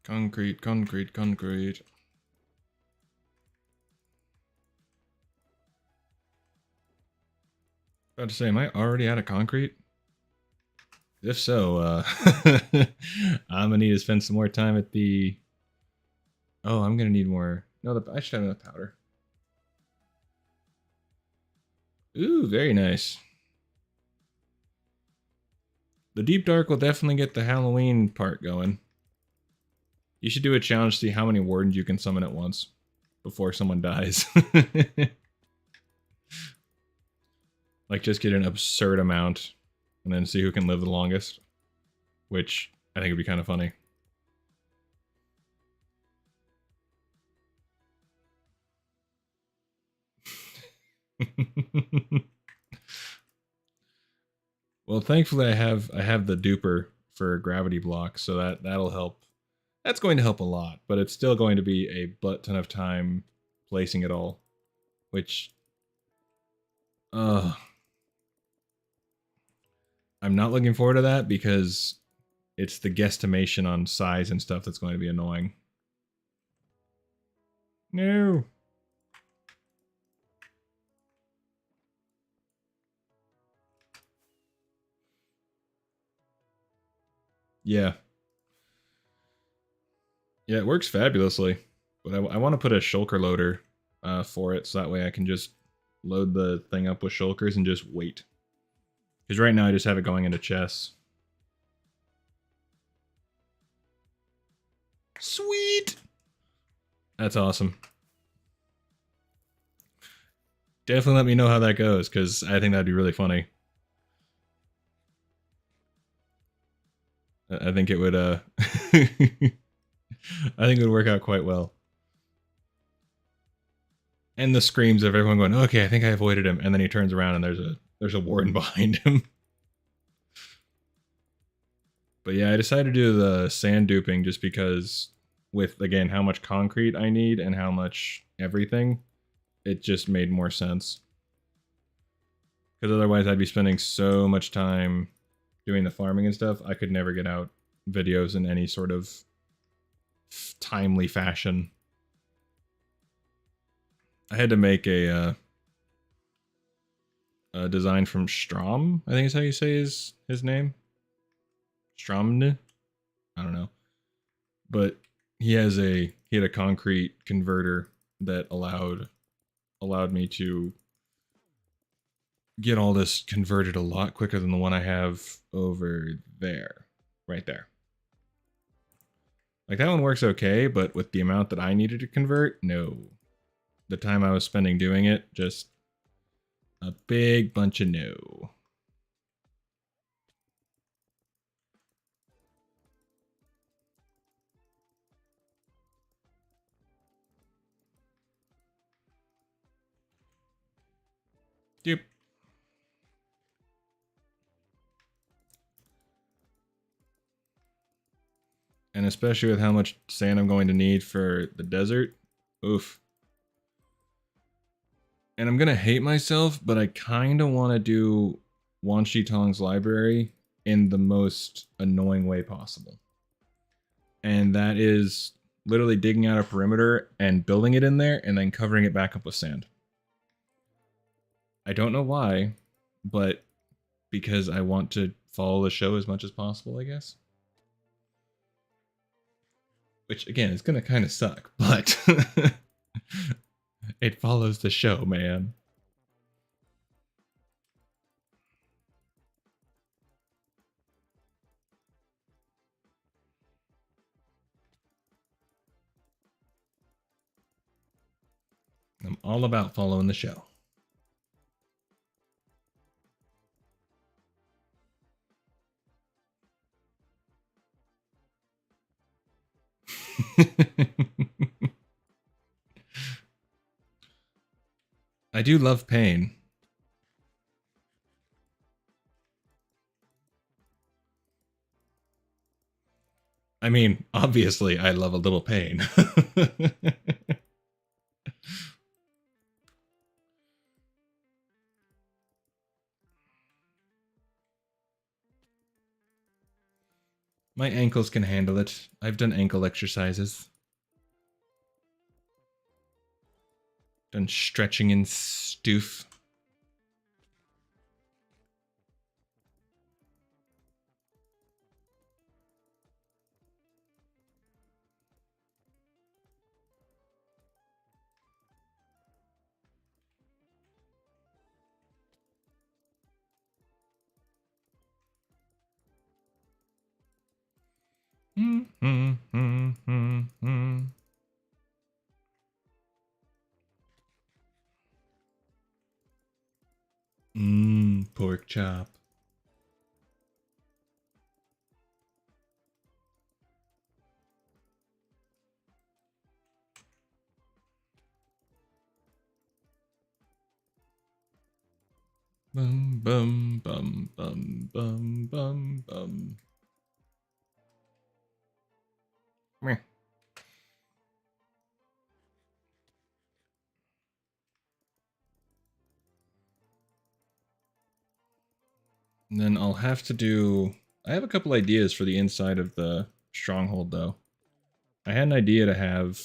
Concrete, concrete, concrete. About to say, am I already out of concrete? If so, I'm gonna need to spend some more time at the... Oh, I'm gonna need more... No, I should have enough powder. Ooh, very nice. The Deep Dark will definitely get the Halloween part going. You should do a challenge to see how many wardens you can summon at once before someone dies. Like, just get an absurd amount and then see who can live the longest. Which I think would be kind of funny. Well, thankfully I have the duper for gravity block, so that'll help. That's going to help a lot, but it's still going to be a butt ton of time placing it all, which I'm not looking forward to that because it's the guesstimation on size and stuff that's going to be annoying. No. Yeah. Yeah, it works fabulously. But I want to put a shulker loader for it, so that way I can just load the thing up with shulkers and just wait. Because right now I just have it going into chests. Sweet! That's awesome. Definitely let me know how that goes, because I think that'd be really funny. I think it would, I think it would work out quite well. And the screams of everyone going, okay, I think I avoided him, and then he turns around and there's a warden behind him. But yeah, I decided to do the sand duping just because with, again, how much concrete I need and how much everything, it just made more sense. Because otherwise I'd be spending so much time doing the farming and stuff, I could never get out videos in any sort of timely fashion. I had to make a design from Strom, I think is how you say his name. Stromne? I don't know. But he had a concrete converter that allowed me to get all this converted a lot quicker than the one I have over there. Right there. Like that one works okay, but with the amount that I needed to convert, no. The time I was spending doing it, just a big bunch of no. Yep. And especially with how much sand I'm going to need for the desert. Oof. And I'm gonna hate myself, but I kind of want to do Wan Shi Tong's library in the most annoying way possible. And that is literally digging out a perimeter and building it in there and then covering it back up with sand. I don't know why, but because I want to follow the show as much as possible, I guess. Which again is gonna kind of suck, but it follows the show, man. I'm all about following the show. I do love pain. I mean, obviously, I love a little pain. My ankles can handle it. I've done ankle exercises. Done stretching and stoof. Pork chop. Bum bum bum bum bum bum bum. Meh. And then I'll have to do. I have a couple ideas for the inside of the stronghold, though. I had an idea to have.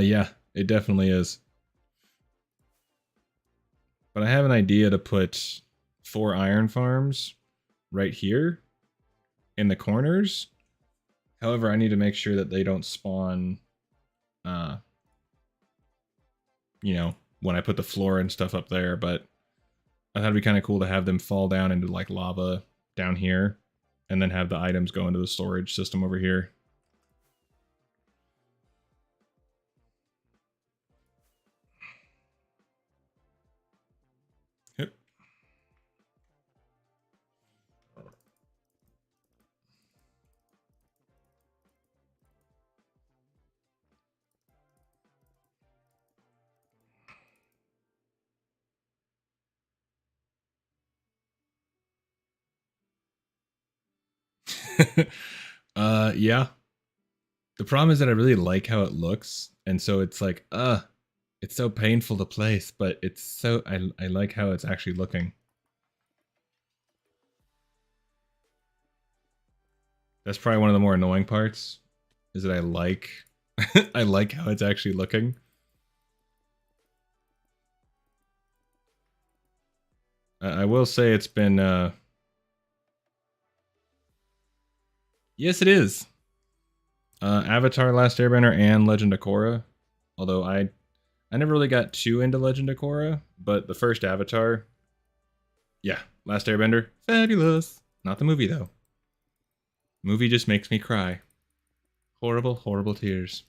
Yeah, it definitely is. But I have an idea to put 4 iron farms right here in the corners. However, I need to make sure that they don't spawn, uh, you know, when I put the floor and stuff up there. But I thought it'd be kind of cool to have them fall down into like lava down here and then have the items go into the storage system over here. Yep. Yeah. The problem is that I really like how it looks, and so it's like, it's so painful to place, but it's so I like how it's actually looking. That's probably one of the more annoying parts, is that I like I like how it's actually looking. I will say it's been yes, it is. Avatar: Last Airbender and Legend of Korra. Although I never really got too into Legend of Korra, but the first Avatar, yeah, Last Airbender, fabulous. Not the movie though. Movie just makes me cry. Horrible, horrible tears.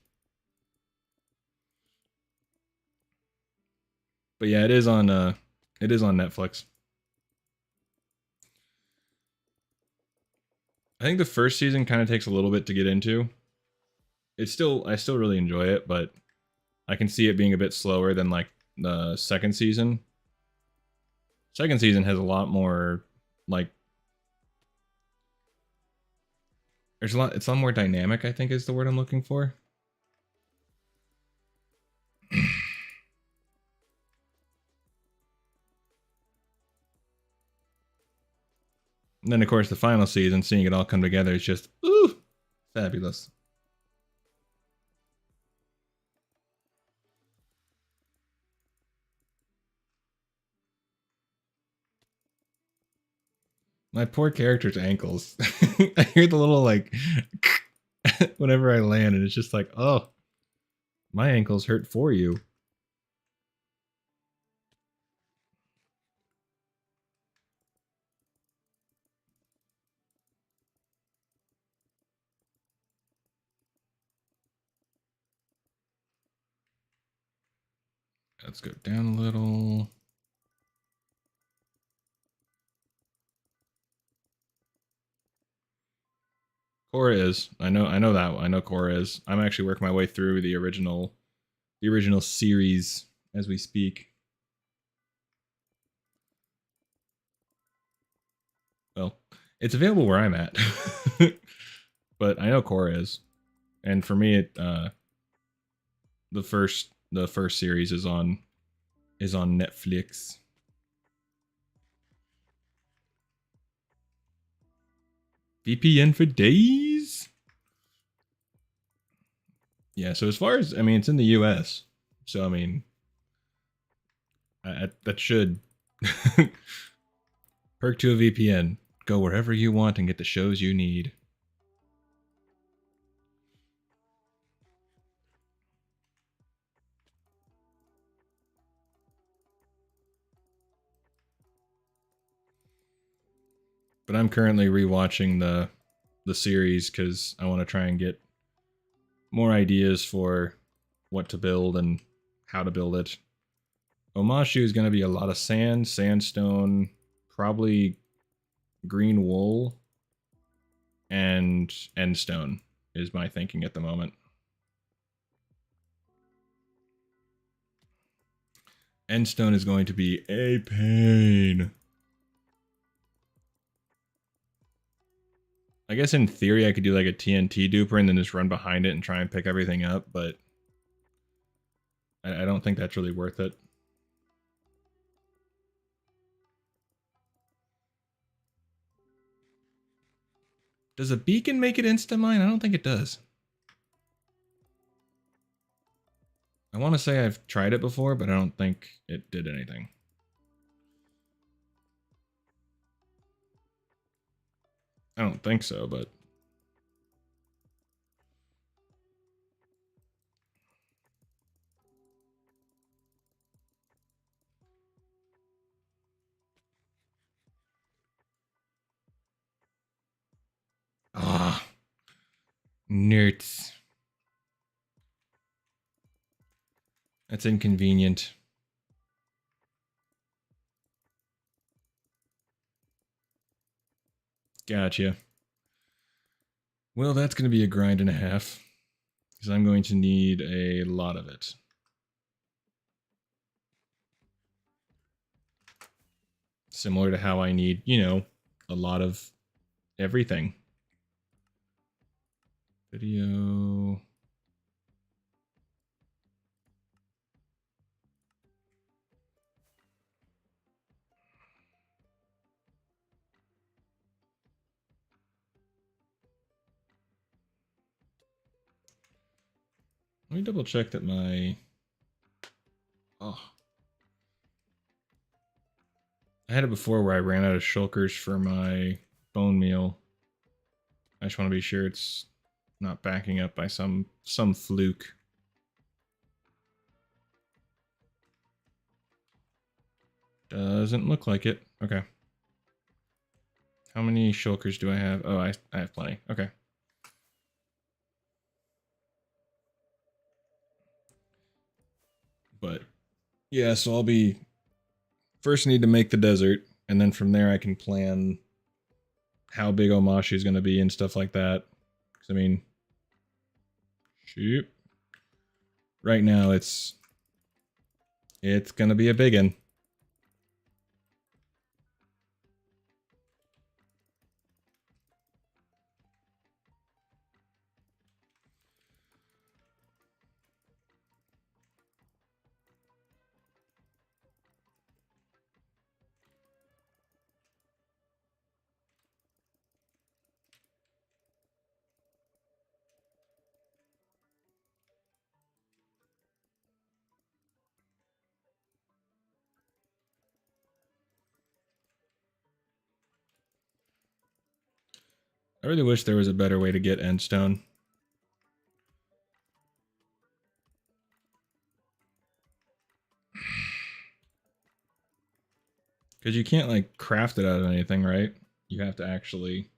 But yeah, it is on Netflix. I think the first season kind of takes a little bit to get into. I still really enjoy it, but I can see it being a bit slower than like the second season. Second season has a lot more like there's a lot it's a lot more dynamic, I think is the word I'm looking for. And then of course the final season, seeing it all come together is just ooh fabulous. My poor character's ankles. I hear the little like whenever I land, and it's just like, oh, my ankles hurt for you. Let's go down a little. Korra is. I know that one. I know Korra is. I'm actually working my way through the original series as we speak. Well, it's available where I'm at. But I know Korra is. And for me it the first series is on Netflix. VPN for days? Yeah, so as far as I mean it's in the US. So I mean that should perk to a VPN. Go wherever you want and get the shows you need. But I'm currently rewatching the series because I want to try and get more ideas for what to build and how to build it. Omashu is going to be a lot of sand, sandstone, probably green wool, and endstone is my thinking at the moment. Endstone is going to be a pain. I guess in theory I could do like a TNT duper and then just run behind it and try and pick everything up, but I don't think that's really worth it. Does a beacon make it insta-mine? I don't think it does. I want to say I've tried it before, but I don't think it did anything. I don't think so, but... Ah, nerds. That's inconvenient. Gotcha. Well, that's going to be a grind and a half, because I'm going to need a lot of it. Similar to how I need, you know, a lot of everything. Video... Let me double check that my... Oh. I had it before where I ran out of shulkers for my bone meal. I just want to be sure it's not backing up by some fluke. Doesn't look like it. Okay. How many shulkers do I have? Oh, I have plenty. Okay. But yeah, so I'll be first need to make the desert, and then from there I can plan how big Omashi is going to be and stuff like that. Because I mean, shoot, right now it's going to be a big one. I really wish there was a better way to get endstone. Because you can't like craft it out of anything, right? You have to actually.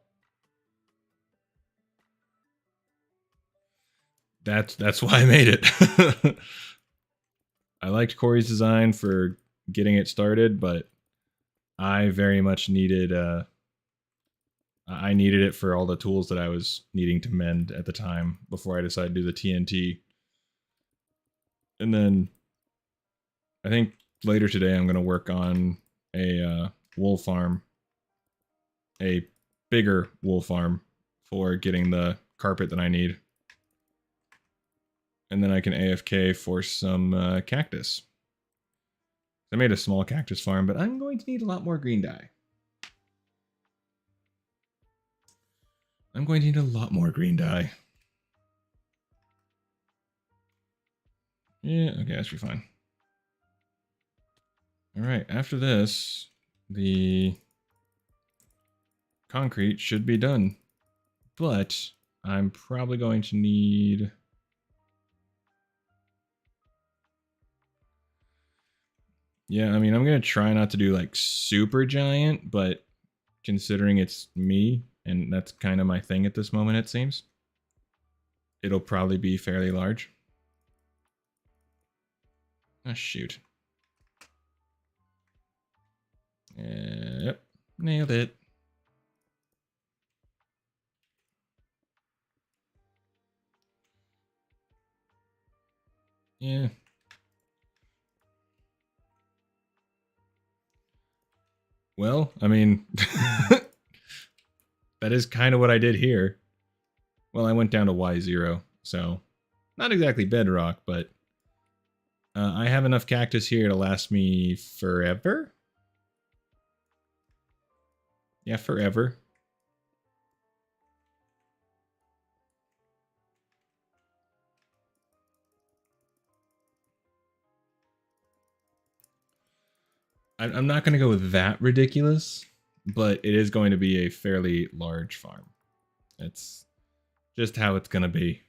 That's why I made it. I liked Corey's design for getting it started, but I very much needed I needed it for all the tools that I was needing to mend at the time before I decided to do the TNT. And then I think later today I'm going to work on a wool farm, a bigger wool farm for getting the carpet that I need. And then I can AFK for some cactus. I made a small cactus farm, but I'm going to need a lot more green dye. I'm going to need a lot more green dye. Yeah, okay, that should be fine. Alright, after this, the concrete should be done. But I'm probably going to need... Yeah, I mean, I'm going to try not to do like super giant, but considering it's me, and that's kind of my thing at this moment, it seems, it'll probably be fairly large. Oh, shoot. Yep, nailed it. Yeah. Well, I mean, that is kind of what I did here. Well, I went down to Y0, so not exactly bedrock, but I have enough cactus here to last me forever. Yeah, forever. I'm not going to go with that ridiculous, but it is going to be a fairly large farm. It's just how it's going to be.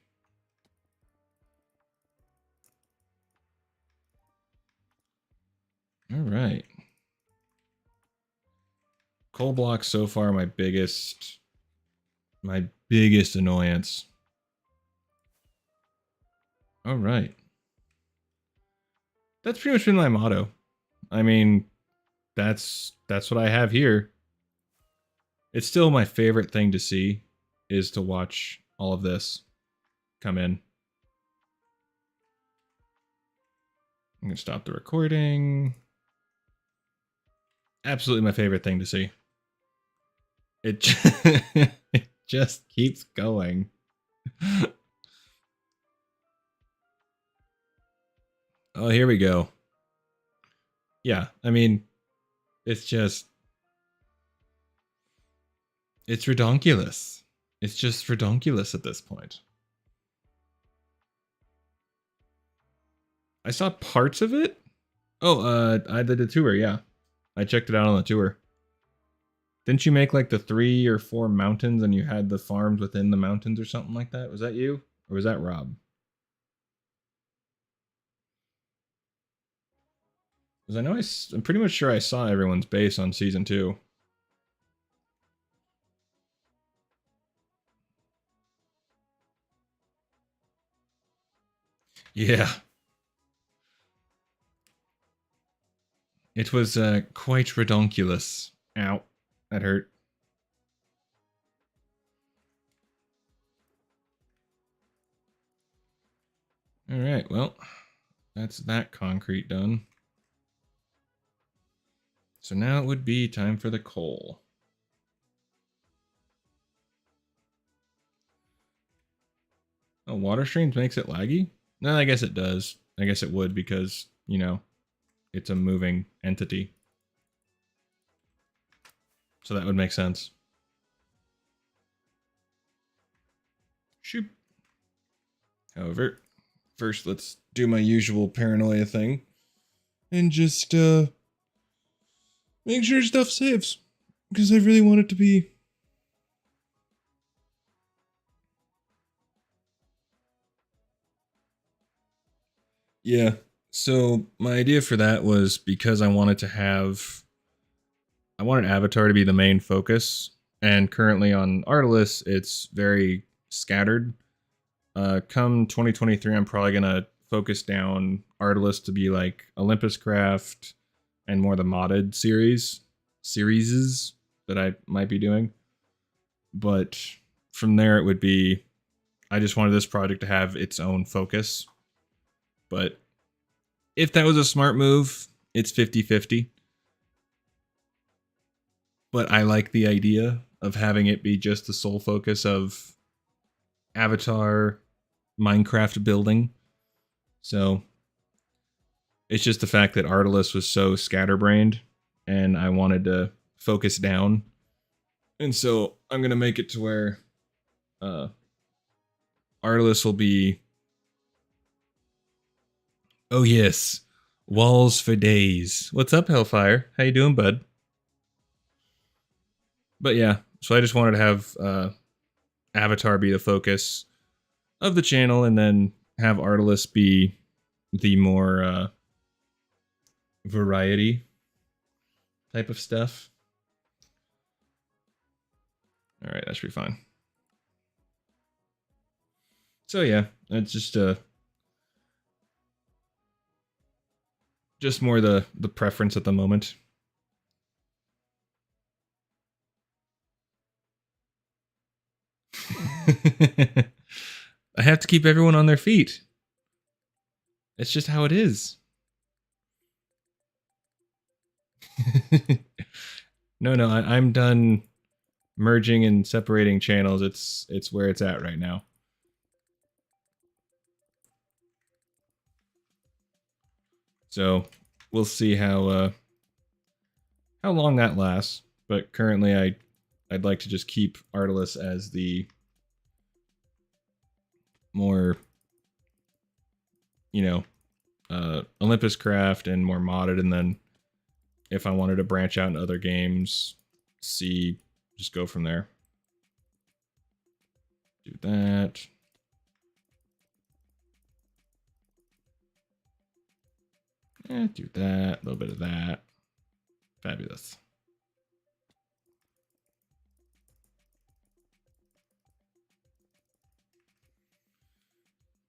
All right. Coal blocks so far my biggest annoyance. All right. That's pretty much been my motto. I mean, that's what I have here. It's still my favorite thing to see is to watch all of this come in. I'm going to stop the recording. Absolutely my favorite thing to see. It it just keeps going. Oh, here we go. Yeah, I mean, it's just... It's redonkulous. It's just redonkulous at this point. I saw parts of it. Oh, I did a tour, yeah. I checked it out on the tour. Didn't you make like the 3 or 4 mountains and you had the farms within the mountains or something like that? Was that you? Or was that Rob? Because I know I'm pretty much sure I saw everyone's base on season 2. Yeah. It was quite redonkulous. Ow. That hurt. Alright, well, that's that concrete done. So now it would be time for the coal. Oh, water streams makes it laggy? No, I guess it does. I guess it would because, you know, it's a moving entity. So that would make sense. Shoop. However, first let's do my usual paranoia thing. And just, make sure stuff saves. Because I really want it to be... Yeah. So my idea for that was because I wanted to have... I wanted Avatar to be the main focus. And currently on Artelis, it's very scattered. Come 2023, I'm probably going to focus down Artelis to be like Olympus Craft and more the modded series that I might be doing. But from there, it would be I just wanted this project to have its own focus. But if that was a smart move, it's 50-50. But I like the idea of having it be just the sole focus of Avatar Minecraft building. So it's just the fact that Artelis was so scatterbrained and I wanted to focus down. And so I'm going to make it to where Artelis will be... Oh yes, walls for days. What's up, Hellfire? How you doing, bud? But yeah, so I just wanted to have Avatar be the focus of the channel and then have Artelis be the more variety type of stuff. All right, that should be fine. So yeah, it's just more the preference at the moment. I have to keep everyone on their feet. It's just how it is. No, I'm done merging and separating channels. It's where it's at right now. So we'll see how long that lasts. But currently, I'd like to just keep Artelis as the more, Olympus Craft and more modded, and then if I wanted to branch out in other games, just go from there. Do that. Do that. A little bit of that. Fabulous.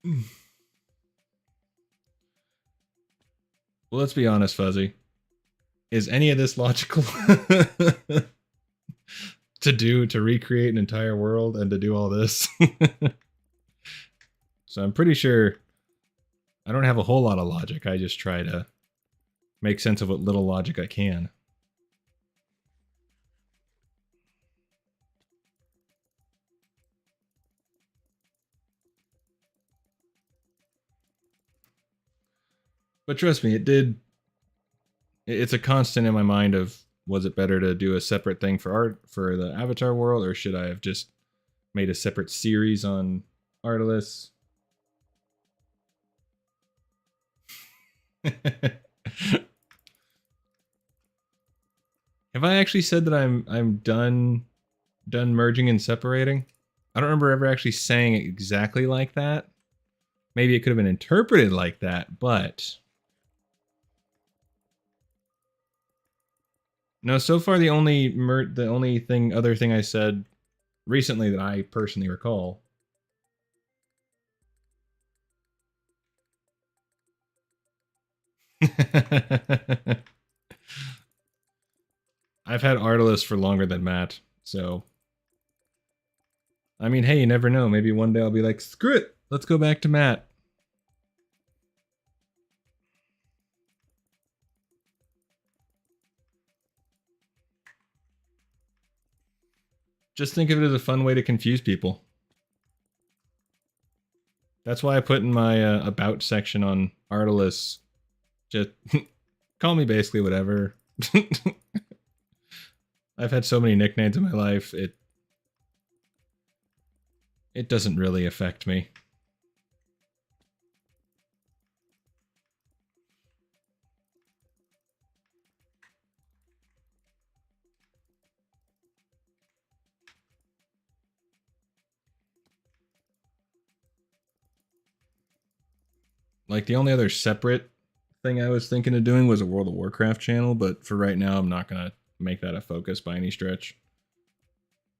Well, let's be honest, Fuzzy. Is any of this logical? to recreate an entire world and to do all this? So I'm pretty sure I don't have a whole lot of logic. I just try to make sense of what little logic I can. But trust me, it's a constant in my mind of, was it better to do a separate thing for the Avatar world, or should I have just made a separate series on Artelis? Have I actually said that I'm done merging and separating? I don't remember ever actually saying it exactly like that. Maybe it could have been interpreted like that, but no. So far, the only other thing I said recently that I personally recall. I've had Artelis for longer than Matt, so I mean, hey, you never know. Maybe one day I'll be like, screw it, let's go back to Matt. Just think of it as a fun way to confuse people. That's why I put in my about section on Artelis. Just call me basically whatever. I've had so many nicknames in my life. It doesn't really affect me. Like the only other separate thing I was thinking of doing was a World of Warcraft channel, but for right now I'm not gonna make that a focus by any stretch.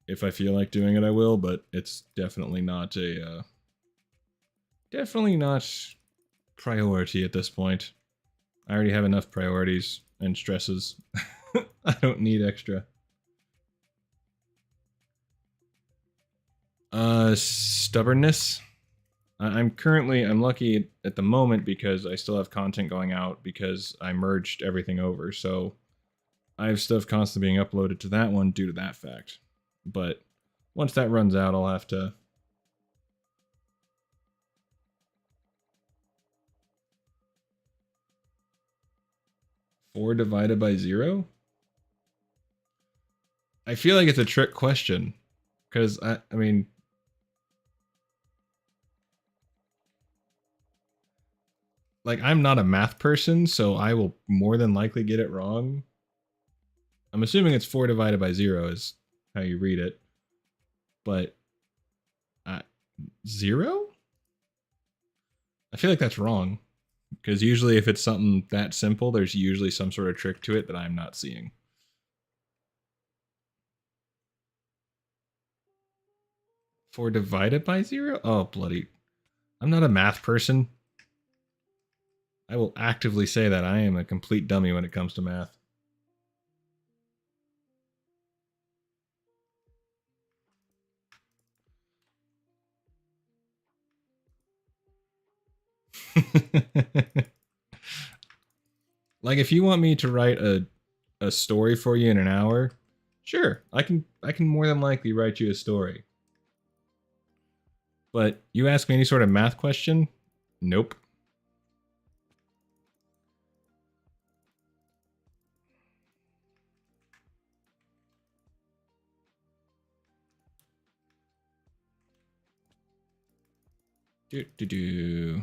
If I feel like doing it, I will, but it's definitely not a definitely not priority at this point. I already have enough priorities and stresses. I don't need extra. Stubbornness. I'm lucky at the moment because I still have content going out because I merged everything over. So I have stuff constantly being uploaded to that one due to that fact. But once that runs out, I'll have to 4 divided by 0? I feel like it's a trick question because I mean, like I'm not a math person, so I will more than likely get it wrong. I'm assuming it's 4 divided by 0 is how you read it. But 0? I feel like that's wrong because usually if it's something that simple, there's usually some sort of trick to it that I'm not seeing. Four divided by 0? Oh, bloody. I'm not a math person. I will actively say that I am a complete dummy when it comes to math. Like if you want me to write a story for you in an hour, sure, I can more than likely write you a story. But you ask me any sort of math question? Nope. Do do do.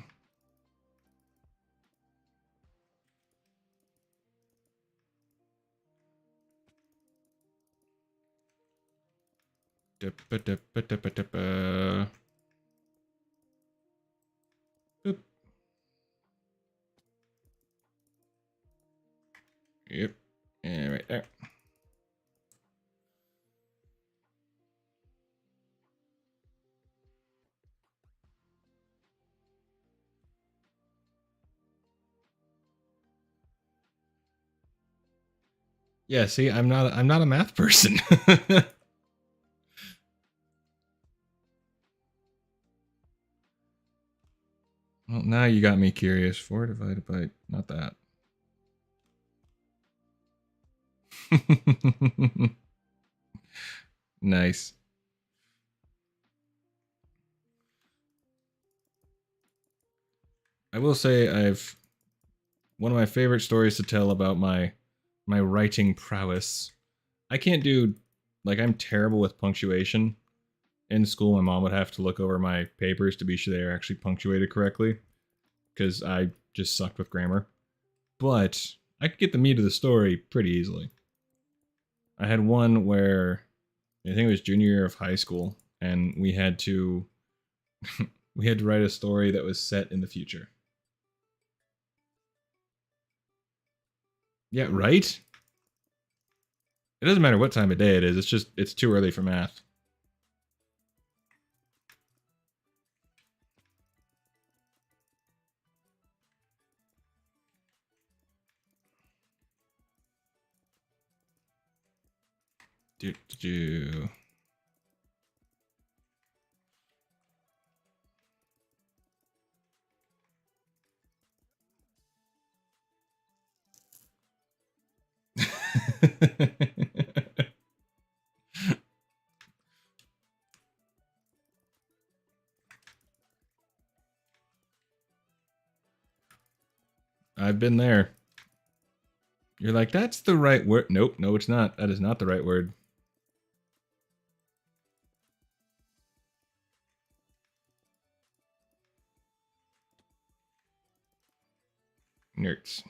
Boop. Yep. And right there. Yeah, see, I'm not a math person. Well, now you got me curious. 4 divided by not that. Nice. I will say I've one of my favorite stories to tell about my writing prowess. I can't do like I'm terrible with punctuation. In school, my mom would have to look over my papers to be sure they are actually punctuated correctly because I just sucked with grammar. but I could get the meat of the story pretty easily. I had one where I think it was junior year of high school, and we had to we had to write a story that was set in the future. Yeah, right? It doesn't matter what time of day it is. It's just it's too early for math. Do do. I've been there. You're like, that's the right word. Nope, no, it's not. That is not the right word. Nerds.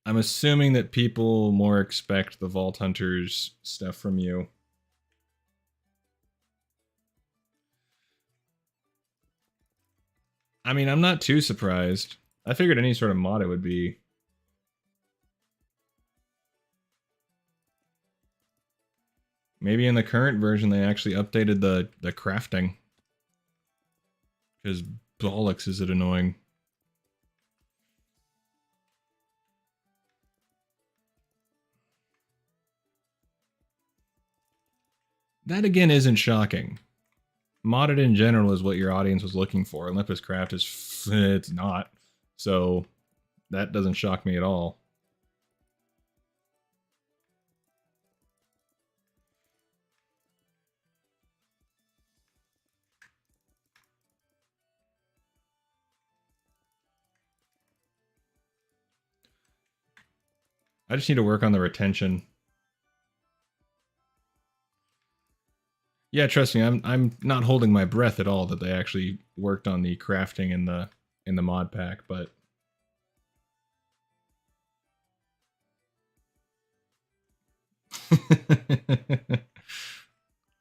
I'm assuming that people more expect the Vault Hunters stuff from you. I mean, I'm not too surprised. I figured any sort of mod it would be. Maybe in the current version they actually updated the crafting. Because bollocks is it annoying. That again isn't shocking. Modded in general is what your audience was looking for. Olympus Craft is it's not. So that doesn't shock me at all. I just need to work on the retention. Yeah, trust me, I'm not holding my breath at all that they actually worked on the crafting in the mod pack, but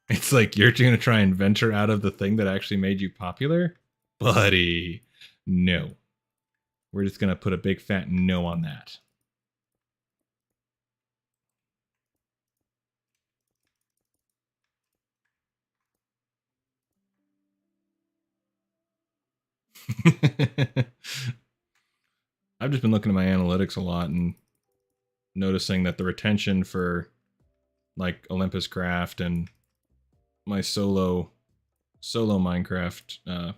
it's like you're going to try and venture out of the thing that actually made you popular? Buddy, no. We're just going to put a big fat no on that. I've just been looking at my analytics a lot and noticing that the retention for like Olympus Craft and my solo Minecraft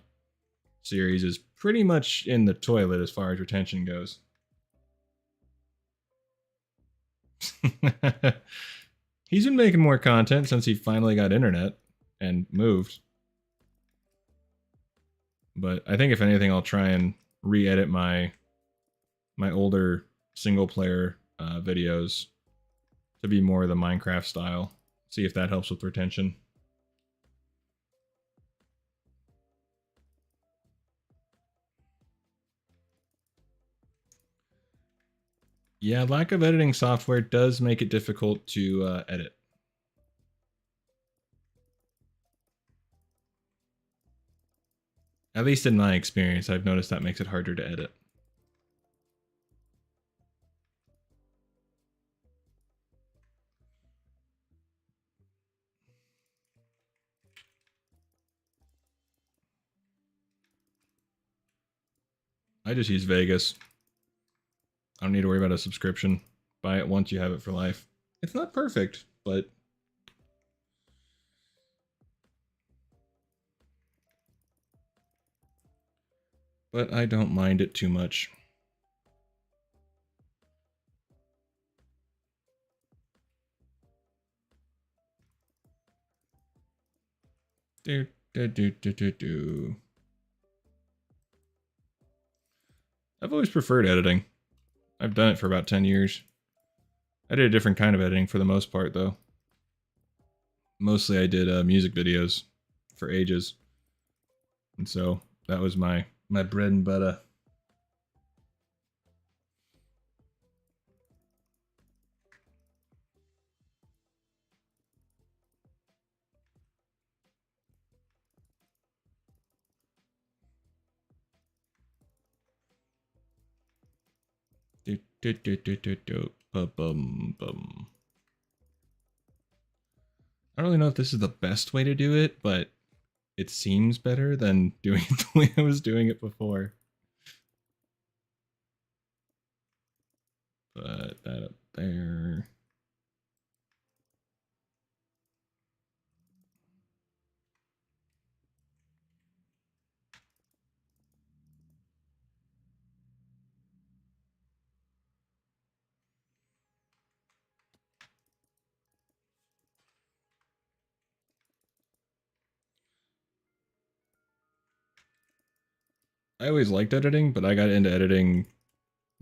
series is pretty much in the toilet as far as retention goes. He's been making more content since he finally got internet and moved. But I think if anything, I'll try and re-edit my older single player videos to be more the Minecraft style. See if that helps with retention. Yeah, lack of editing software does make it difficult to edit. At least in my experience, I've noticed that makes it harder to edit. I just use Vegas. I don't need to worry about a subscription. Buy it once, you have it for life. It's not perfect, but I don't mind it too much. Do, do, do, do, do, do. I've always preferred editing. I've done it for about 10 years. I did a different kind of editing for the most part, though. Mostly I did music videos for ages. And so that was my bread and butter. Do, do, do, do, do, do. Bum, bum. I don't really know if this is the best way to do it, but it seems better than doing it the way I was doing it before. Put that up there. I always liked editing, but I got into editing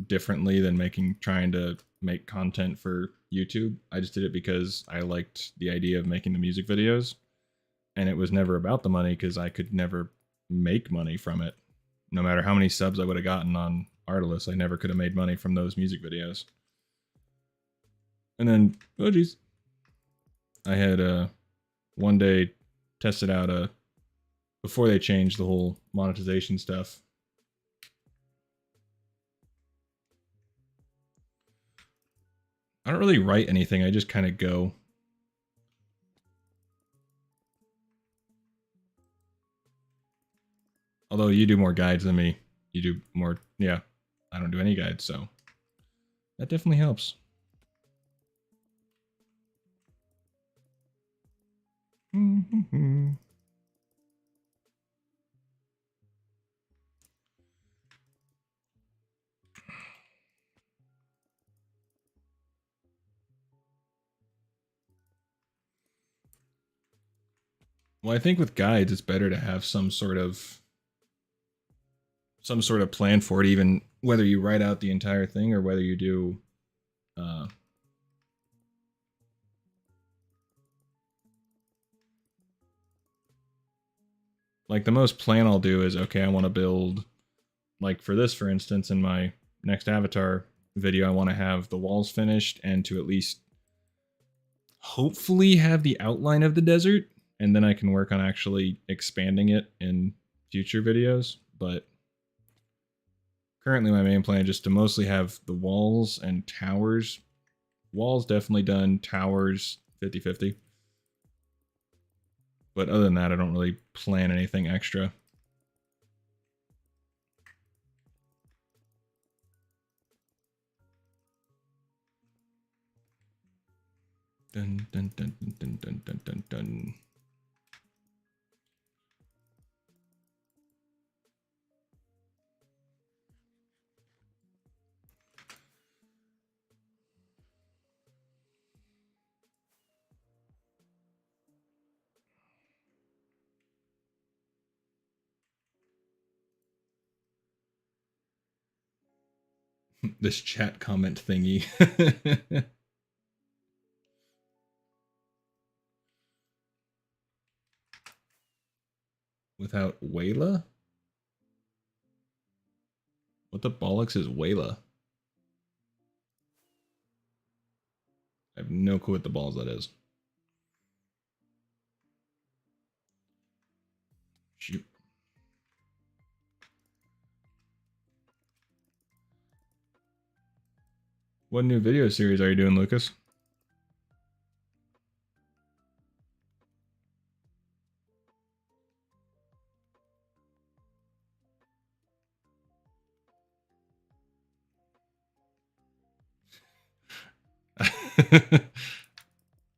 differently than trying to make content for YouTube. I just did it because I liked the idea of making the music videos, and it was never about the money because I could never make money from it. No matter how many subs I would have gotten on Artlist, I never could have made money from those music videos. And then, oh geez, I had one day tested out before they changed the whole monetization stuff. I don't really write anything. I just kind of go. Although you do more guides than me. You do more, yeah. I don't do any guides, so that definitely helps. Well, I think with guides, it's better to have some sort of plan for it, even whether you write out the entire thing or whether you do. Uh, like the most plan I'll do is okay. I want to build, like for this, for instance, in my next avatar video, I want to have the walls finished and to at least hopefully have the outline of the desert, and then I can work on actually expanding it in future videos. But currently my main plan is just to mostly have the walls and towers. Walls definitely done, towers 50-50. But other than that, I don't really plan anything extra. Dun, dun, dun, dun, dun, dun, dun, dun, dun. This chat comment thingy. Without Wayla? What the bollocks is Wayla? I have no clue what the balls that is. Shoot. What new video series are you doing, Lucas?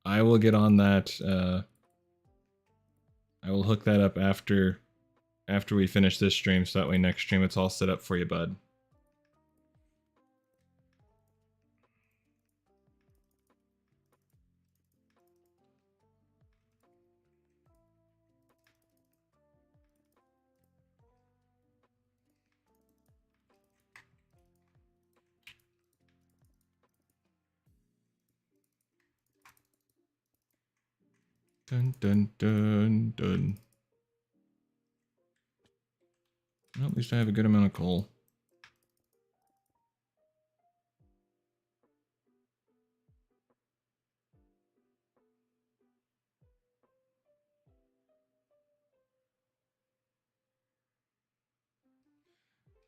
I will get on that. I will hook that up after we finish this stream, so that way next stream it's all set up for you, bud. Dun dun dun dun. Well, at least I have a good amount of coal.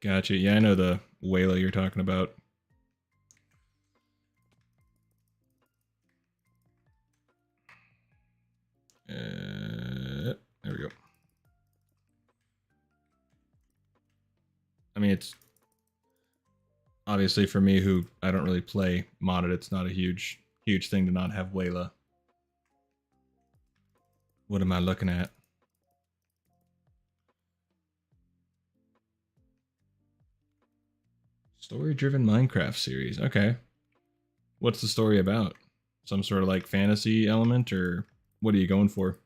Gotcha. Yeah, I know the Wayla you're talking about. There we go. I mean, it's obviously for me who I don't really play modded, it's not a huge thing to not have Wayla. What am I looking at? Story-driven Minecraft series. Okay. What's the story about? Some sort of like fantasy element, or what are you going for?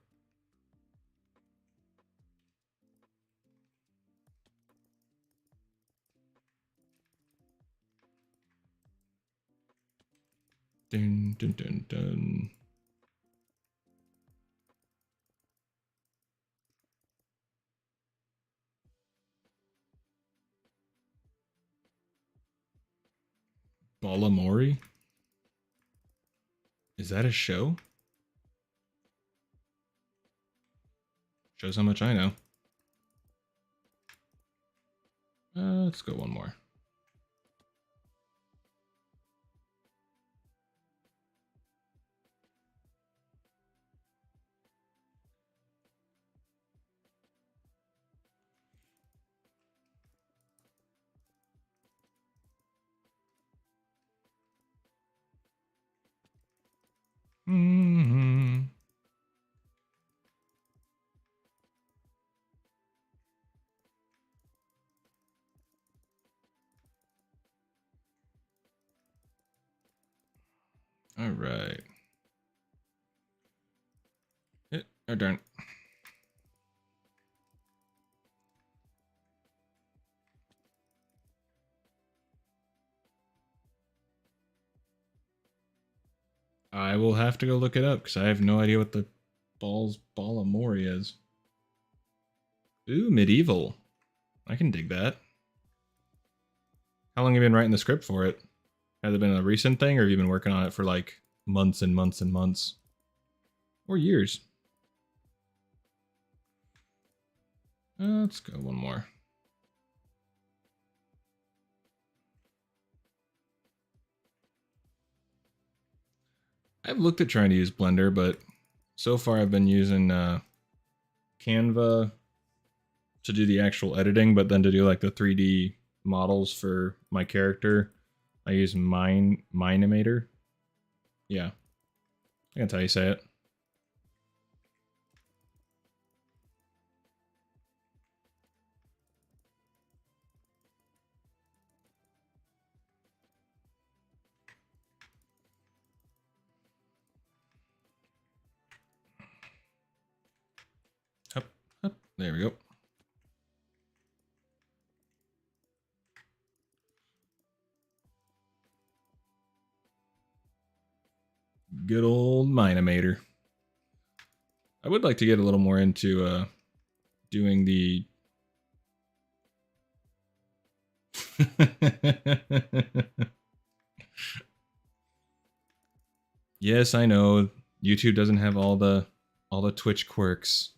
Dun dun dun dun. Balamori? Is that a show? Shows how much I know. Let's go one more. Mm-hmm. All right. Oh darn. I will have to go look it up because I have no idea what the Balamori is. Ooh, medieval. I can dig that. How long have you been writing the script for it? Has it been a recent thing, or have you been working on it for like months and months and months? Or years? Let's go one more. I've looked at trying to use Blender, but so far I've been using Canva to do the actual editing, but then to do like the 3D models for my character, I use Minimator. Yeah, that's how you say it. Up, up. There we go. Good old Minimator. I would like to get a little more into doing the Yes, I know. YouTube doesn't have all the Twitch quirks.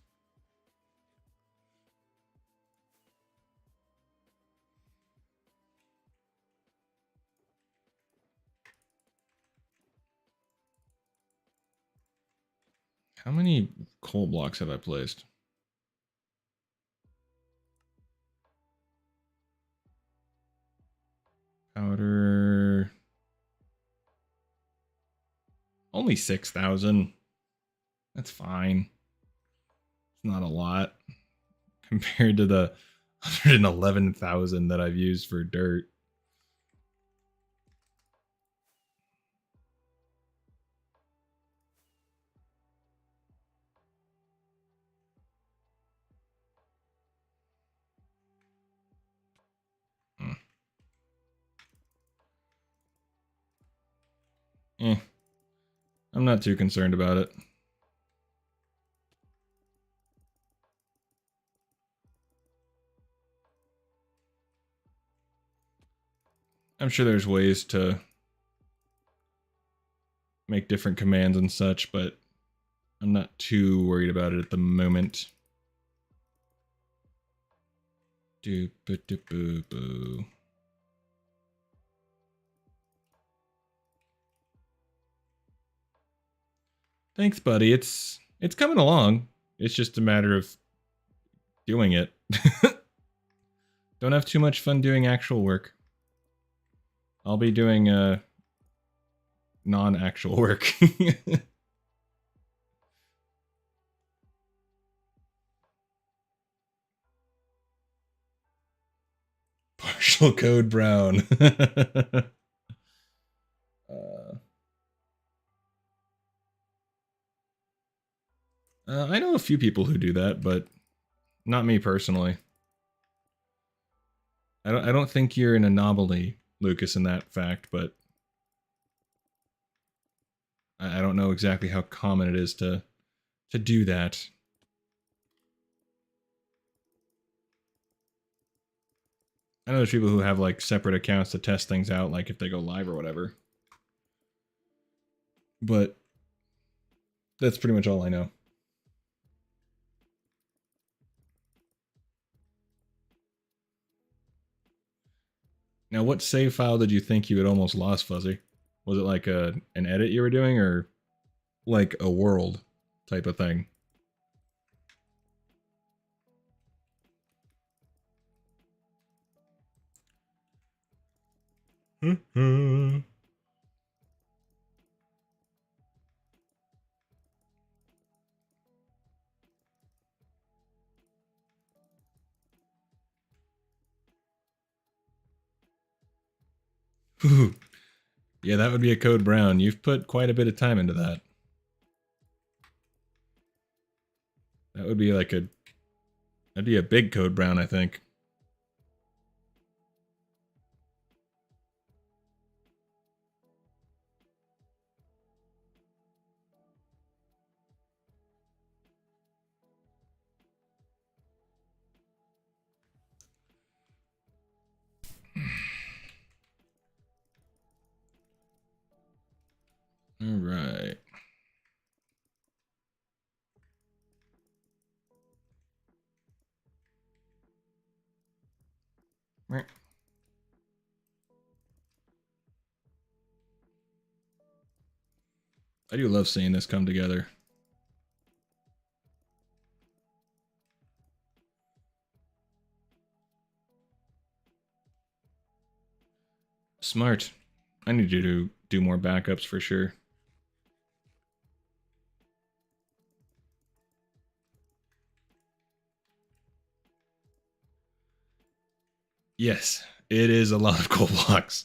How many coal blocks have I placed? Powder. Only 6,000. That's fine. It's not a lot compared to the 111,000 that I've used for dirt. Hmm. I'm not too concerned about it. I'm sure there's ways to make different commands and such, but I'm not too worried about it at the moment. Boo. Thanks, buddy. It's coming along. It's just a matter of doing it. Don't have too much fun doing actual work. I'll be doing non-actual work. Partial code brown. I know a few people who do that, but not me personally. I don't think you're an anomaly, Lucas, in that fact, but I don't know exactly how common it is to do that. I know there's people who have like separate accounts to test things out, like if they go live or whatever. But that's pretty much all I know. Now, what save file did you think you had almost lost, Fuzzy? Was it like an edit you were doing, or like a world type of thing? Yeah, that would be a code brown. You've put quite a bit of time into that. That would be like that'd be a big code brown, I think. All right. I do love seeing this come together. Smart. I need you to do more backups for sure. Yes, it is a lot of coal blocks.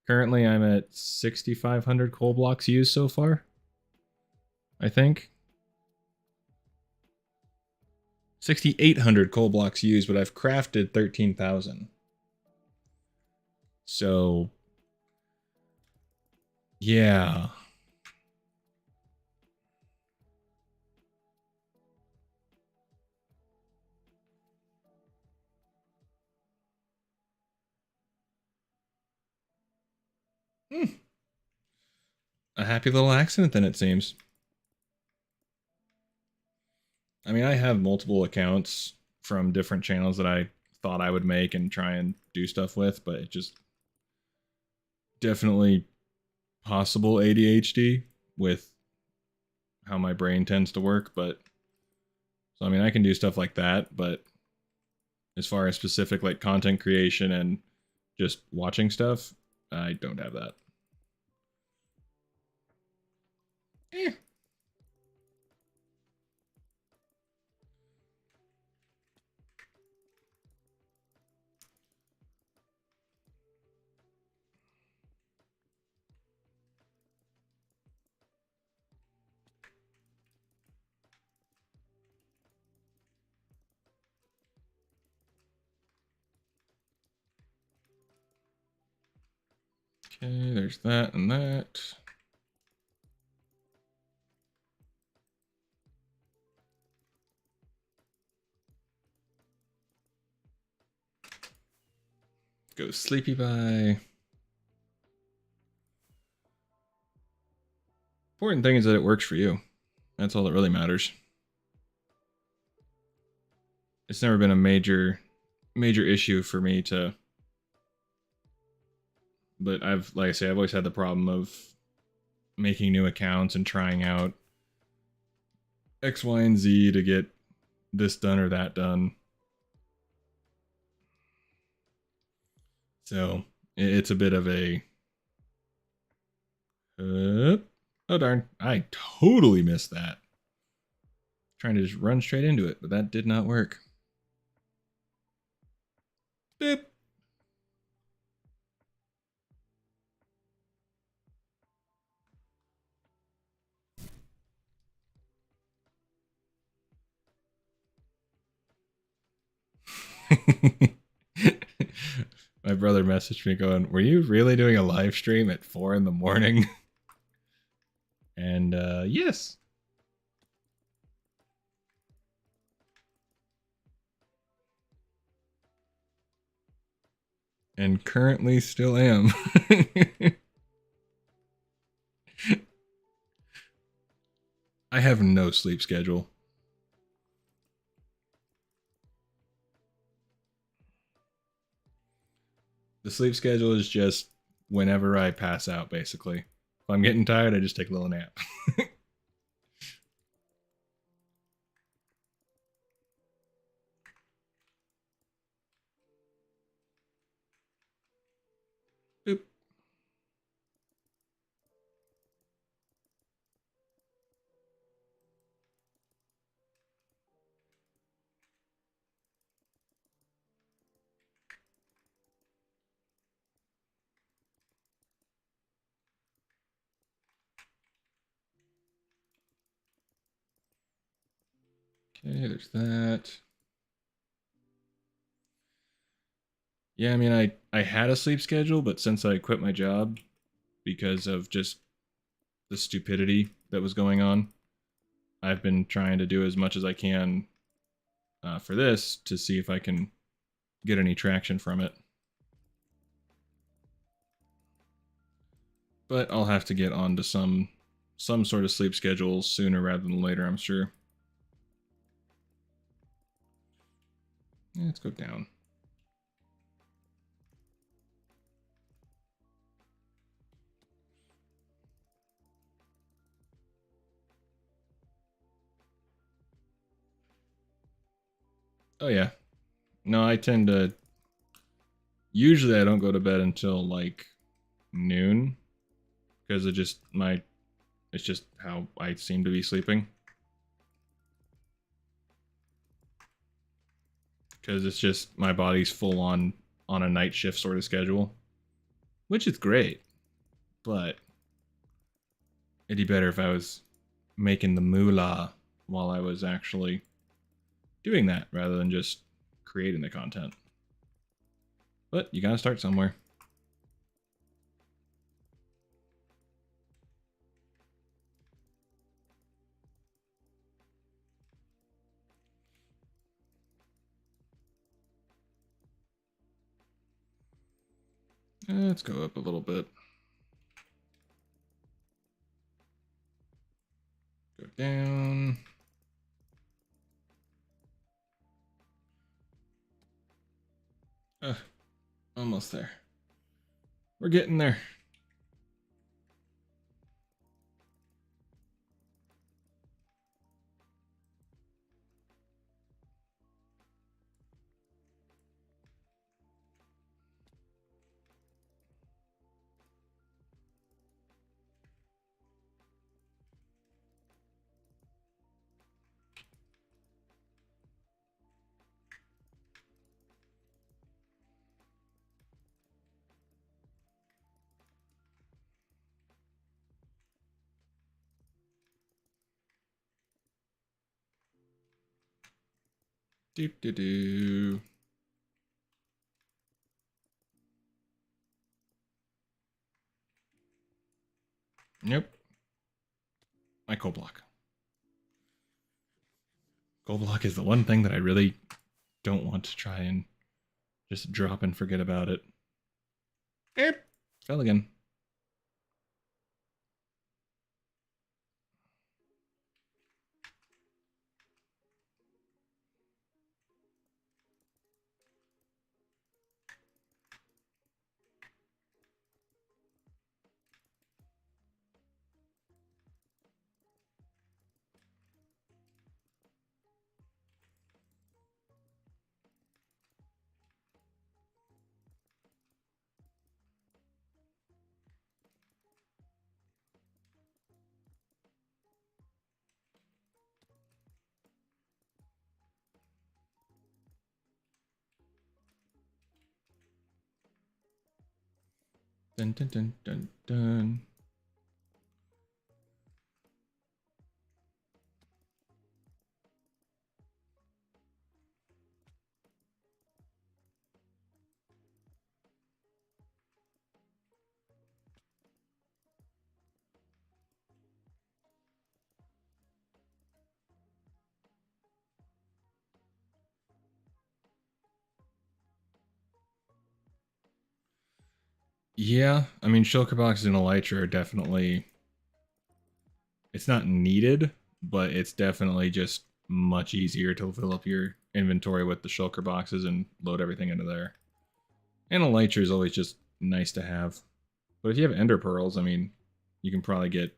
Currently, I'm at 6,500 coal blocks used so far. I think 6,800 coal blocks used, but I've crafted 13,000. So, yeah. A happy little accident, then, it seems. I mean, I have multiple accounts from different channels that I thought I would make and try and do stuff with, but it just definitely possible ADHD with how my brain tends to work. But so, I mean, I can do stuff like that, but as far as specific like content creation and just watching stuff, I don't have that. Eh. Okay, there's that and that. Go sleepy bye. Important thing is that it works for you. That's all that really matters. It's never been a major issue for me to, but like I say, I've always had the problem of making new accounts and trying out X, Y, and Z to get this done or that done. So it's a bit of a oh darn, I totally missed that. Trying to just run straight into it, but that did not work. Boop. My brother messaged me going, "Were you really doing a live stream at 4 in the morning?" And yes. And currently still am. I have no sleep schedule. The sleep schedule is just whenever I pass out, basically. If I'm getting tired, I just take a little nap. Boop. Okay, there's that. Yeah, I mean, I had a sleep schedule, but since I quit my job because of just the stupidity that was going on, I've been trying to do as much as I can for this to see if I can get any traction from it. But I'll have to get onto some sort of sleep schedule sooner rather than later, I'm sure. Yeah, let's go down. Oh yeah. No, I tend to usually I don't go to bed until like noon because it just it's just how I seem to be sleeping. Because it's just my body's full on a night shift sort of schedule, which is great, but it'd be better if I was making the moolah while I was actually doing that rather than just creating the content. But you gotta start somewhere. Let's go up a little bit. Go down. Almost there. We're getting there. Doop doo doo. Yep. My coal block. Coal block is the one thing that I really don't want to try and just drop and forget about it. Fell again. Dun dun dun dun dun. Yeah, I mean, shulker boxes and elytra are definitely. It's not needed, but it's definitely just much easier to fill up your inventory with the shulker boxes and load everything into there. And elytra is always just nice to have. But if you have ender pearls, I mean, you can probably get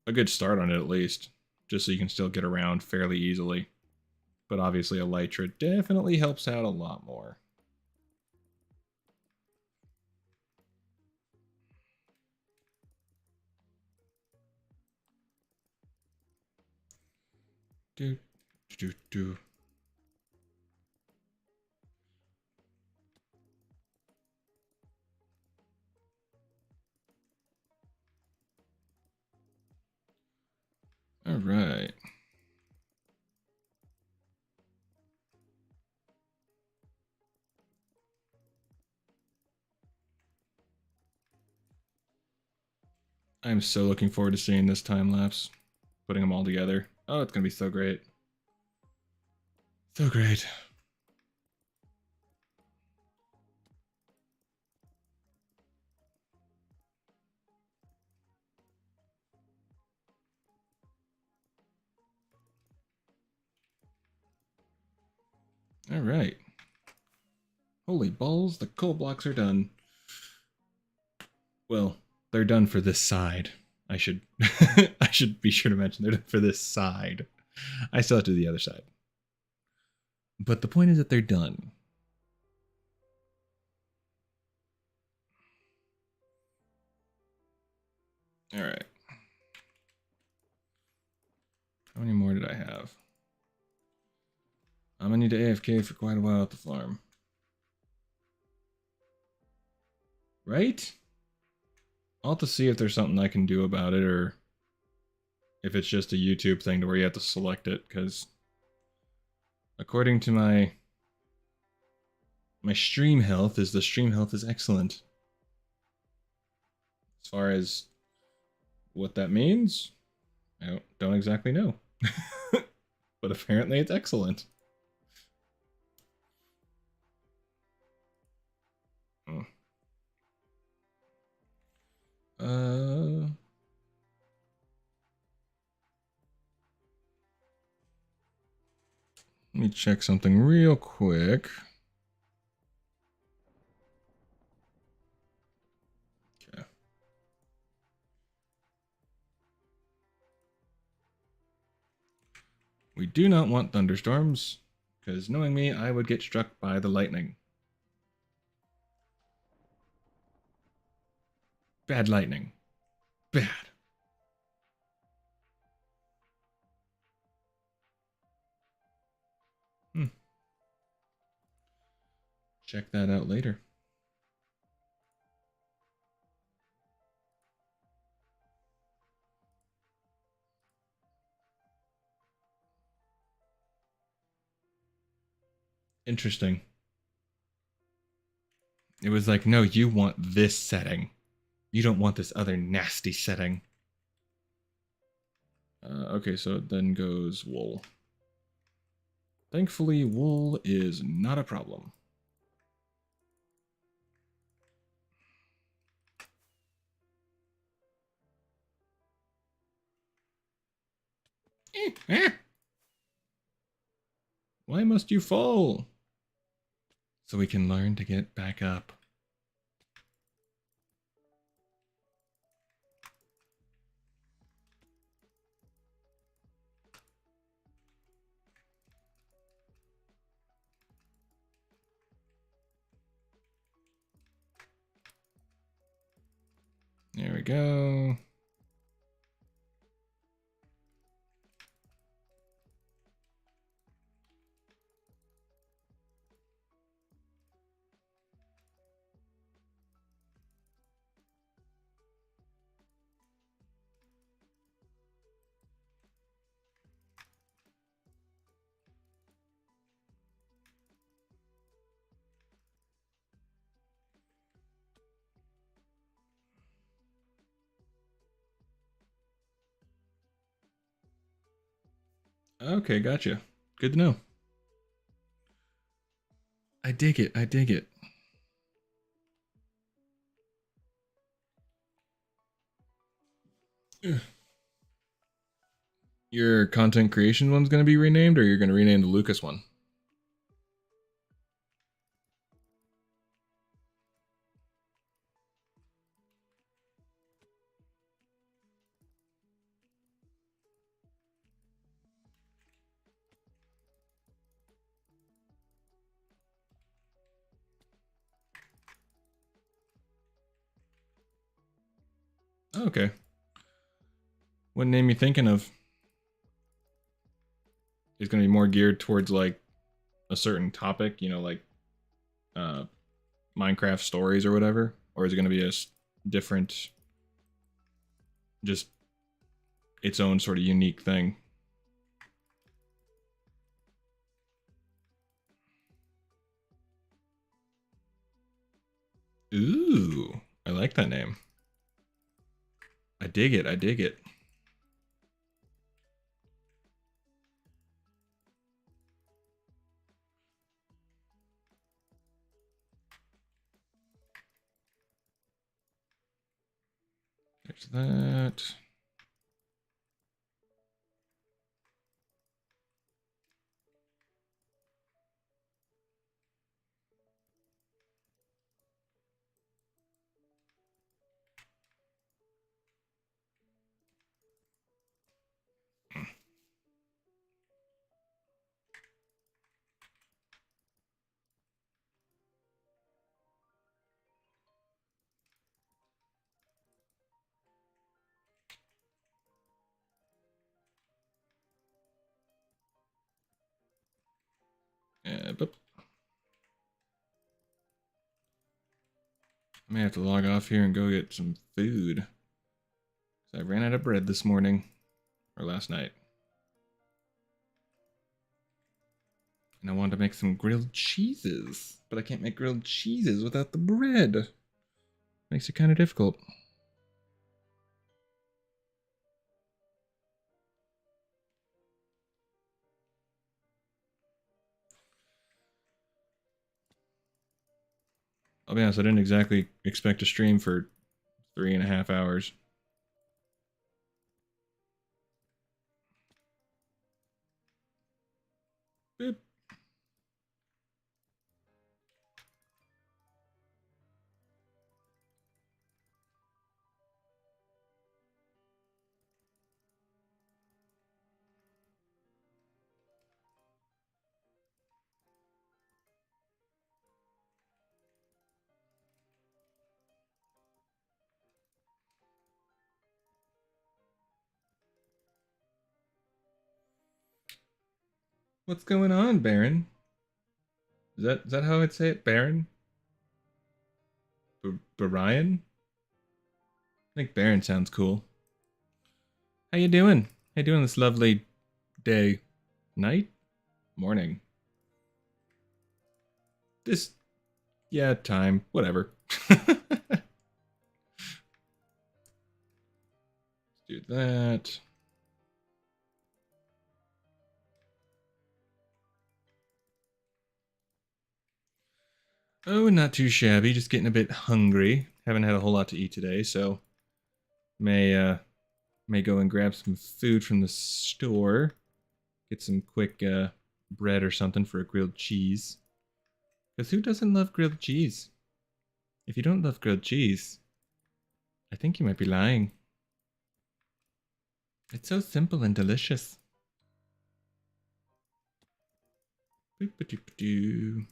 a good start on it at least, just so you can still get around fairly easily. But obviously, elytra definitely helps out a lot more. Do, do, do. All right. I'm so looking forward to seeing this time lapse, putting them all together. Oh, it's gonna be so great. So great. All right. Holy balls, the coal blocks are done. Well, they're done for this side. I should I should be sure to mention they're done for this side. I still have to do the other side. But the point is that they're done. All right. How many more did I have? I'm gonna need to AFK for quite a while at the farm. Right? I'll have to see if there's something I can do about it, or if it's just a YouTube thing to where you have to select it, because according to my stream health, the stream health is excellent. As far as what that means, I don't exactly know. But apparently it's excellent. Oh. Let me check something real quick. Okay. We do not want thunderstorms, because knowing me, I would get struck by the lightning. Bad lightning. Bad. Hmm. Check that out later. Interesting. It was like, no, you want this setting. You don't want this other nasty setting. Okay, so it then goes wool. Thankfully, wool is not a problem. Why must you fall? So we can learn to get back up. There we go. Okay, gotcha. Good to know. I dig it. I dig it. Your content creation one's going to be renamed, or you're going to rename the Lucas one? Okay. What name you thinking of? Is going to be more geared towards like a certain topic, you know, like uh, Minecraft stories or whatever, or is it going to be a different, just its own sort of unique thing? Ooh, I like that name. I dig it. I dig it. There's that. But I may have to log off here and go get some food. I ran out of bread this morning, or last night. And I wanted to make some grilled cheeses, but I can't make grilled cheeses without the bread. Makes it kind of difficult. I'll be honest, I didn't exactly expect to stream for 3.5 hours. Boop. What's going on, Baron? Is that how I'd say it, Baron? Brian? I think Baron sounds cool. How you doing? How you doing this lovely day, night, morning? This, yeah, time, whatever. Let's do that. Oh, not too shabby. Just getting a bit hungry. Haven't had a whole lot to eat today, so may go and grab some food from the store. Get some quick bread or something for a grilled cheese. Because who doesn't love grilled cheese? If you don't love grilled cheese, I think you might be lying. It's so simple and delicious. Boop-a-doop-a-doo.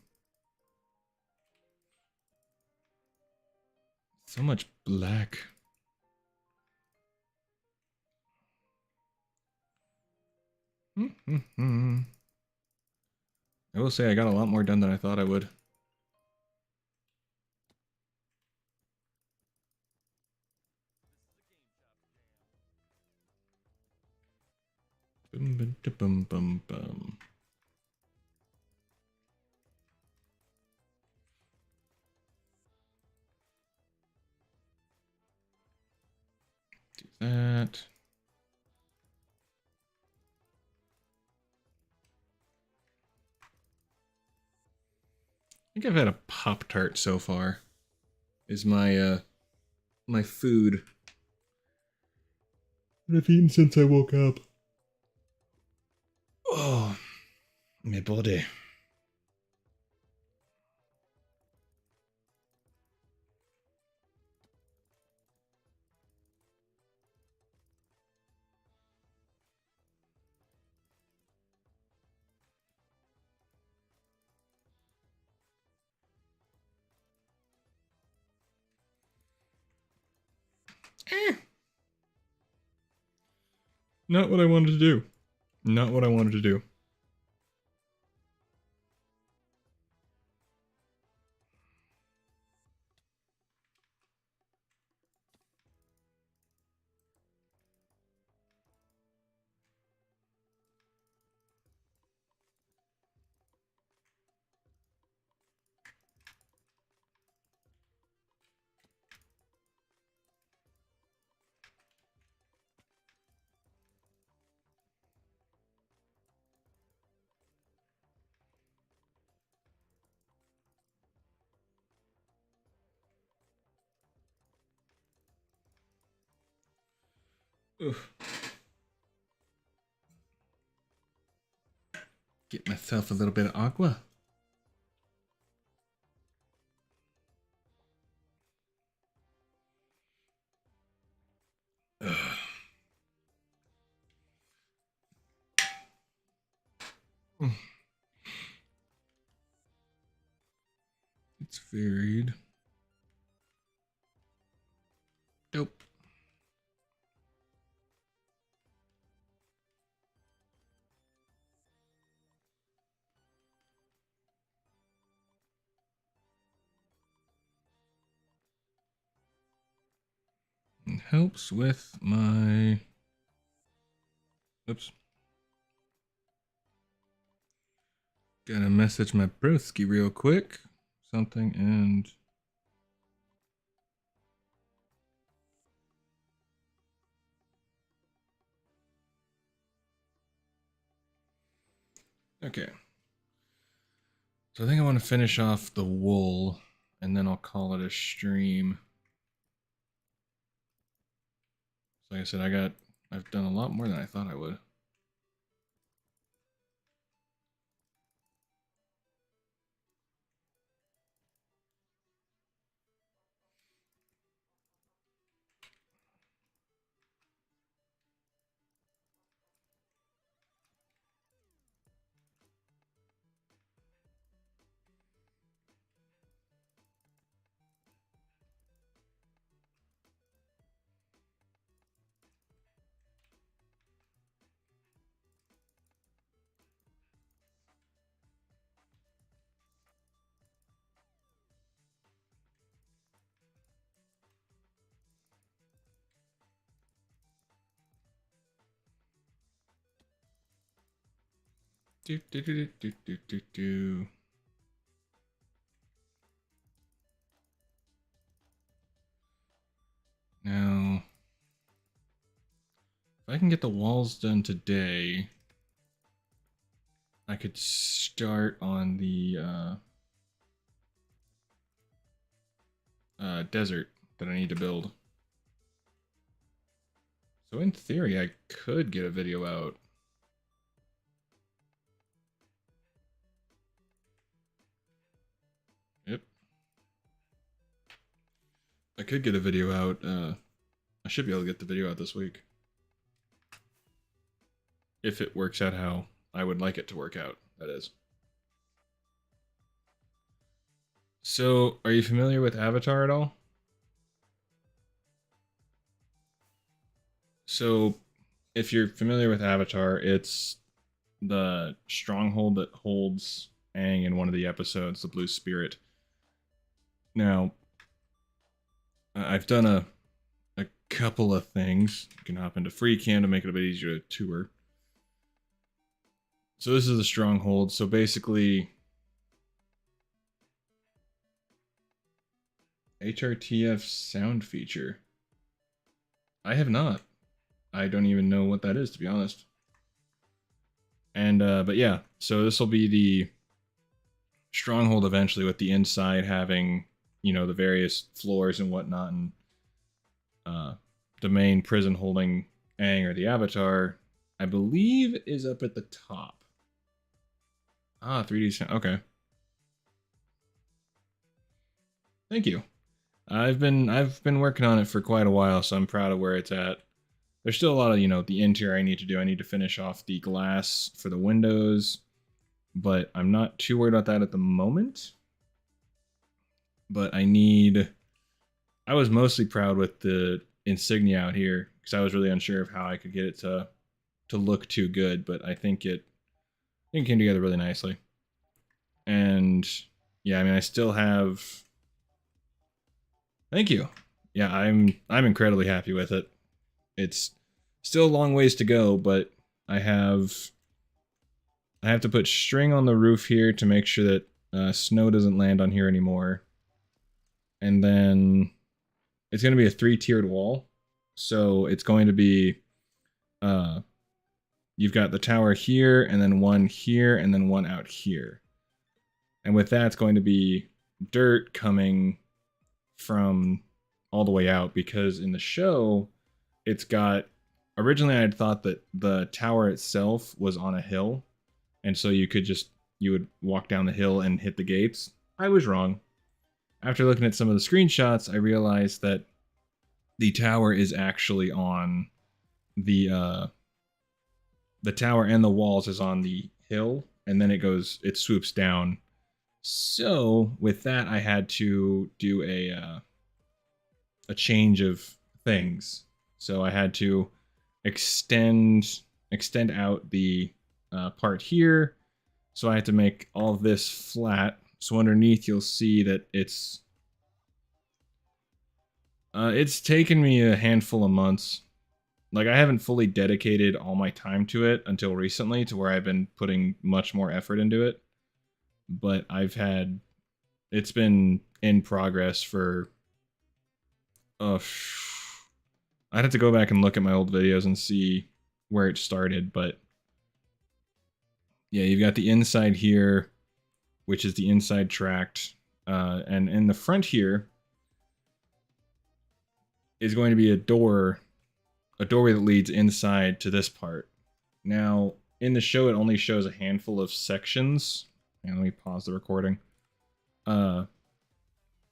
So much black. I will say I got a lot more done than I thought I would. Bum, bum, bum, bum. Do that. think I've had a Pop-Tart so far. Is my food that I've eaten since I woke up. Oh, my body. Eh. Not what I wanted to do. Not what I wanted to do. Oof. Get myself a little bit of aqua. Ugh. It's varied. Dope. It helps with my... Oops. Gotta message my broski real quick. Something and... Okay. So I think I want to finish off the wool, and then I'll call it a stream. So like I said, I've done a lot more than I thought I would. Do, do, do, do, do, do, do. Now, if I can get the walls done today, I could start on the desert that I need to build. So in theory, I could get a video out. Yep. I could get a video out. I should be able to get the video out this week. If it works out how I would like it to work out, that is. So, are you familiar with Avatar at all? So, if you're familiar with Avatar, it's the stronghold that holds Aang in one of the episodes, the Blue Spirit. Now, I've done a couple of things. You can hop into FreeCam to make it a bit easier to tour. So this is the Stronghold. So basically, HRTF sound feature. I have not. I don't even know what that is, to be honest. And but yeah, so this will be Stronghold eventually, with the inside having, you know, the various floors and whatnot, and uh, the main prison holding Aang or the Avatar, I believe, is up at the top. Ah, 3D sound. Okay, thank you. I've been working on it for quite a while, so I'm proud of where it's at. There's still a lot of, you know, the interior I need to do. I need to finish off the glass for the windows, but I'm not too worried about that at the moment. But I was mostly proud with the insignia out here because I was really unsure of how I could get it to look too good, but I think it came together really nicely. And yeah, I mean, I still have. Thank you. Yeah, I'm incredibly happy with it. It's still a long ways to go, but I have I have to put string on the roof here to make sure that snow doesn't land on here anymore. And then it's going to be a 3-tiered wall. So it's going to be uh, you've got the tower here, and then one here, and then one out here. And with that, it's going to be dirt coming from all the way out, because in the show, it's got. Originally, I had thought that the tower itself was on a hill, and so you would walk down the hill and hit the gates. I was wrong. After looking at some of the screenshots, I realized that the tower is actually on the tower, and the walls is on the hill, and then it swoops down. So with that, I had to do a change of things. So I had to extend out the part here. So I had to make all of this flat. So underneath, you'll see that it's taken me a handful of months. Like, I haven't fully dedicated all my time to it until recently, to where I've been putting much more effort into it. But it's been in progress for uh I'd have to go back and look at my old videos and see where it started, but yeah, you've got the inside here, which is the inside tract, and in the front here is going to be a doorway that leads inside to this part. Now, in the show, it only shows a handful of sections. And let me pause the recording.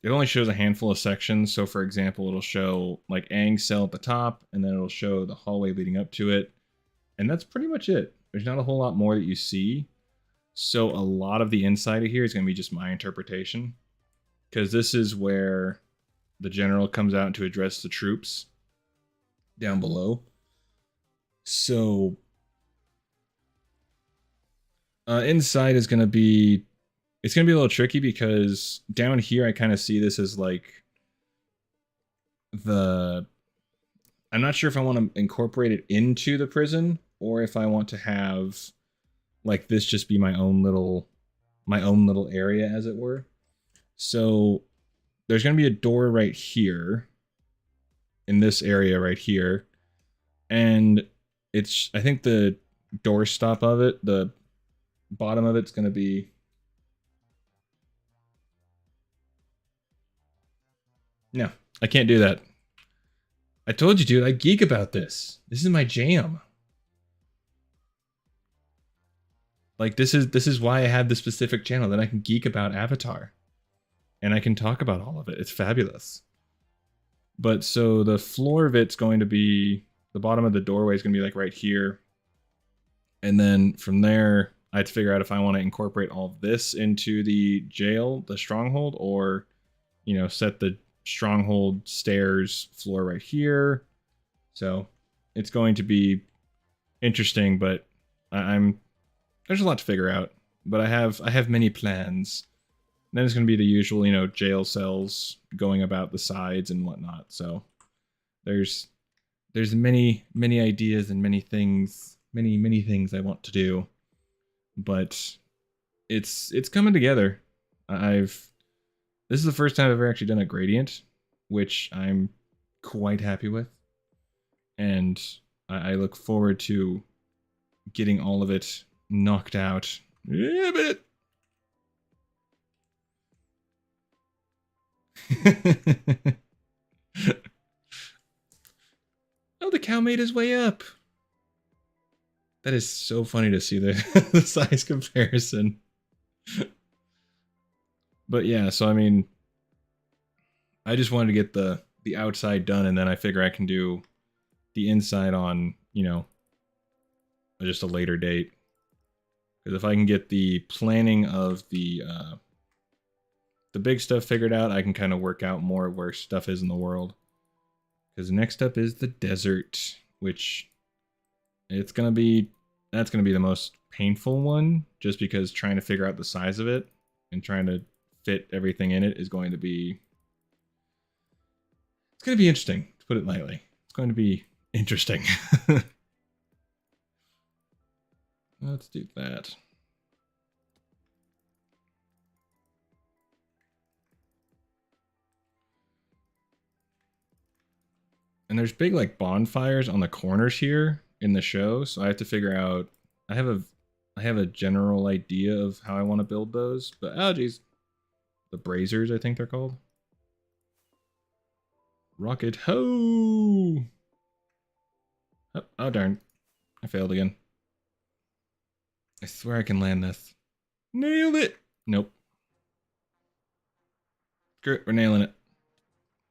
It only shows a handful of sections. So, for example, it'll show like Aang's cell at the top, and then it'll show the hallway leading up to it. And that's pretty much it. There's not a whole lot more that you see. So, a lot of the inside of here is going to be just my interpretation. Because this is where the general comes out to address the troops down below. So, inside is going to be. It's going to be a little tricky because down here I kind of see this as like the. I'm not sure if I want to incorporate it into the prison or if I want to have like this just be my own little area, as it were. So there's going to be a door right here in this area right here. And I think the doorstop of it, the bottom of it's going to be. No, I can't do that. I told you, dude, I geek about this. This is my jam. Like, this is why I have this specific channel, that I can geek about Avatar. And I can talk about all of it. It's fabulous. But so the floor of it's going to be, the bottom of the doorway is going to be like right here. And then from there, I had to figure out if I want to incorporate all of this into the jail, the stronghold, or, you know, set the stronghold stairs floor right here. So it's going to be interesting, but there's a lot to figure out. But I have many plans. And then it's going to be the usual, you know, jail cells going about the sides and whatnot. So there's many ideas and many things I want to do, but it's coming together. This is the first time I've ever actually done a gradient, which I'm quite happy with, and I look forward to getting all of it knocked out. Yeah, but Oh, the cow made his way up. That is so funny to see the, the size comparison. But yeah, so I mean, I just wanted to get the outside done, and then I figure I can do the inside on, you know, just a later date. Because if I can get the planning of the big stuff figured out, I can kind of work out more where stuff is in the world. Because next up is the desert, which it's gonna be that's gonna be the most painful one, just because trying to figure out the size of it and trying to fit everything in it is going to be it's going to be interesting, to put it lightly. It's going to be interesting. Let's do that. And there's big like bonfires on the corners here in the show, so I have to figure out I have a I have a general idea of how I want to build those, but oh geez. The braziers, I think they're called. Rocket ho! Oh, oh darn. I failed again. I swear I can land this. Nailed it! Nope. Screw it, we're nailing it.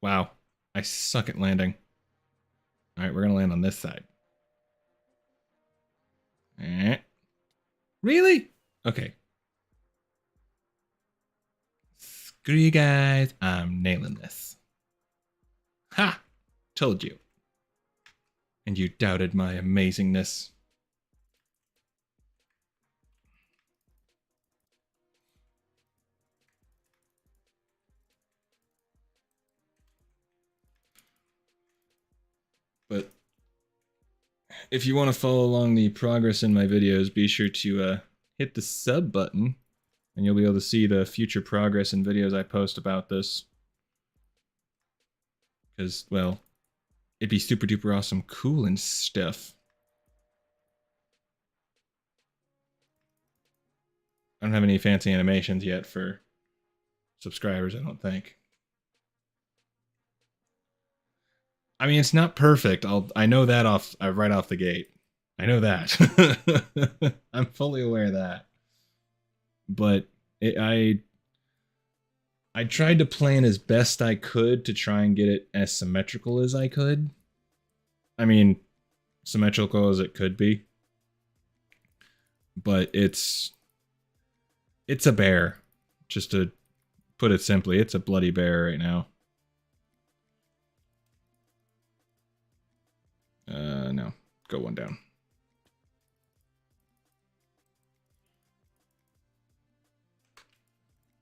Wow. I suck at landing. Alright, we're gonna land on this side. Really? Okay. Screw you guys. I'm nailing this. Ha! Told you. And you doubted my amazingness. But if you want to follow along the progress in my videos, be sure to hit the sub button, and you'll be able to see the future progress in videos I post about this. Because, well, it'd be super duper awesome cool and stuff. I don't have any fancy animations yet for subscribers, I don't think. I mean, it's not perfect. I know that off right off the gate. I know that. I'm fully aware of that. But I tried to plan as best I could to try and get it as symmetrical as I could. I mean, symmetrical as it could be. But it's a bear. Just to put it simply, it's a bloody bear right now. No. Go one down.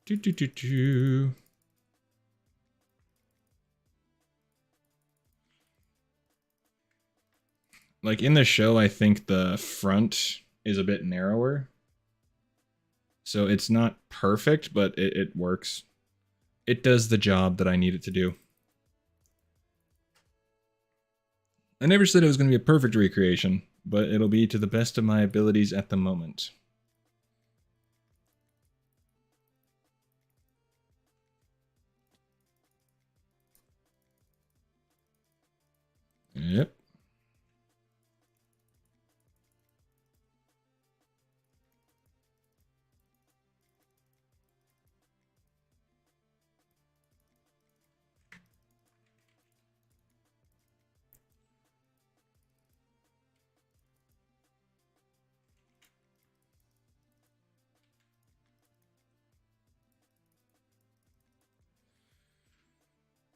Do. Like in the show, I think the front is a bit narrower. So it's not perfect, but it works. It does the job that I need it to do. I never said it was going to be a perfect recreation, but it'll be to the best of my abilities at the moment. Yep.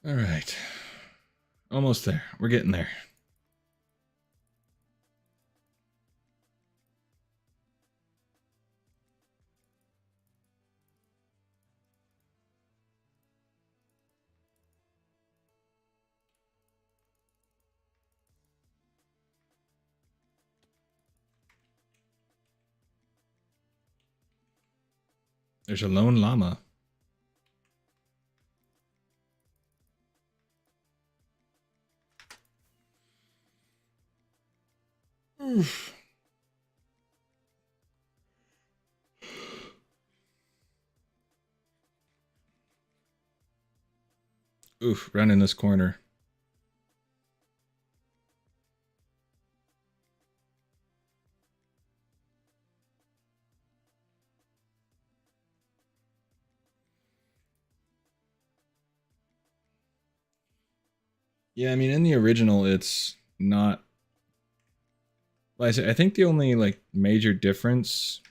All right. Almost there. We're getting there. There's a lone llama. Oof. Oof, run in this corner. Yeah, I mean, in the original, it's not. Like I say, I think the only like major difference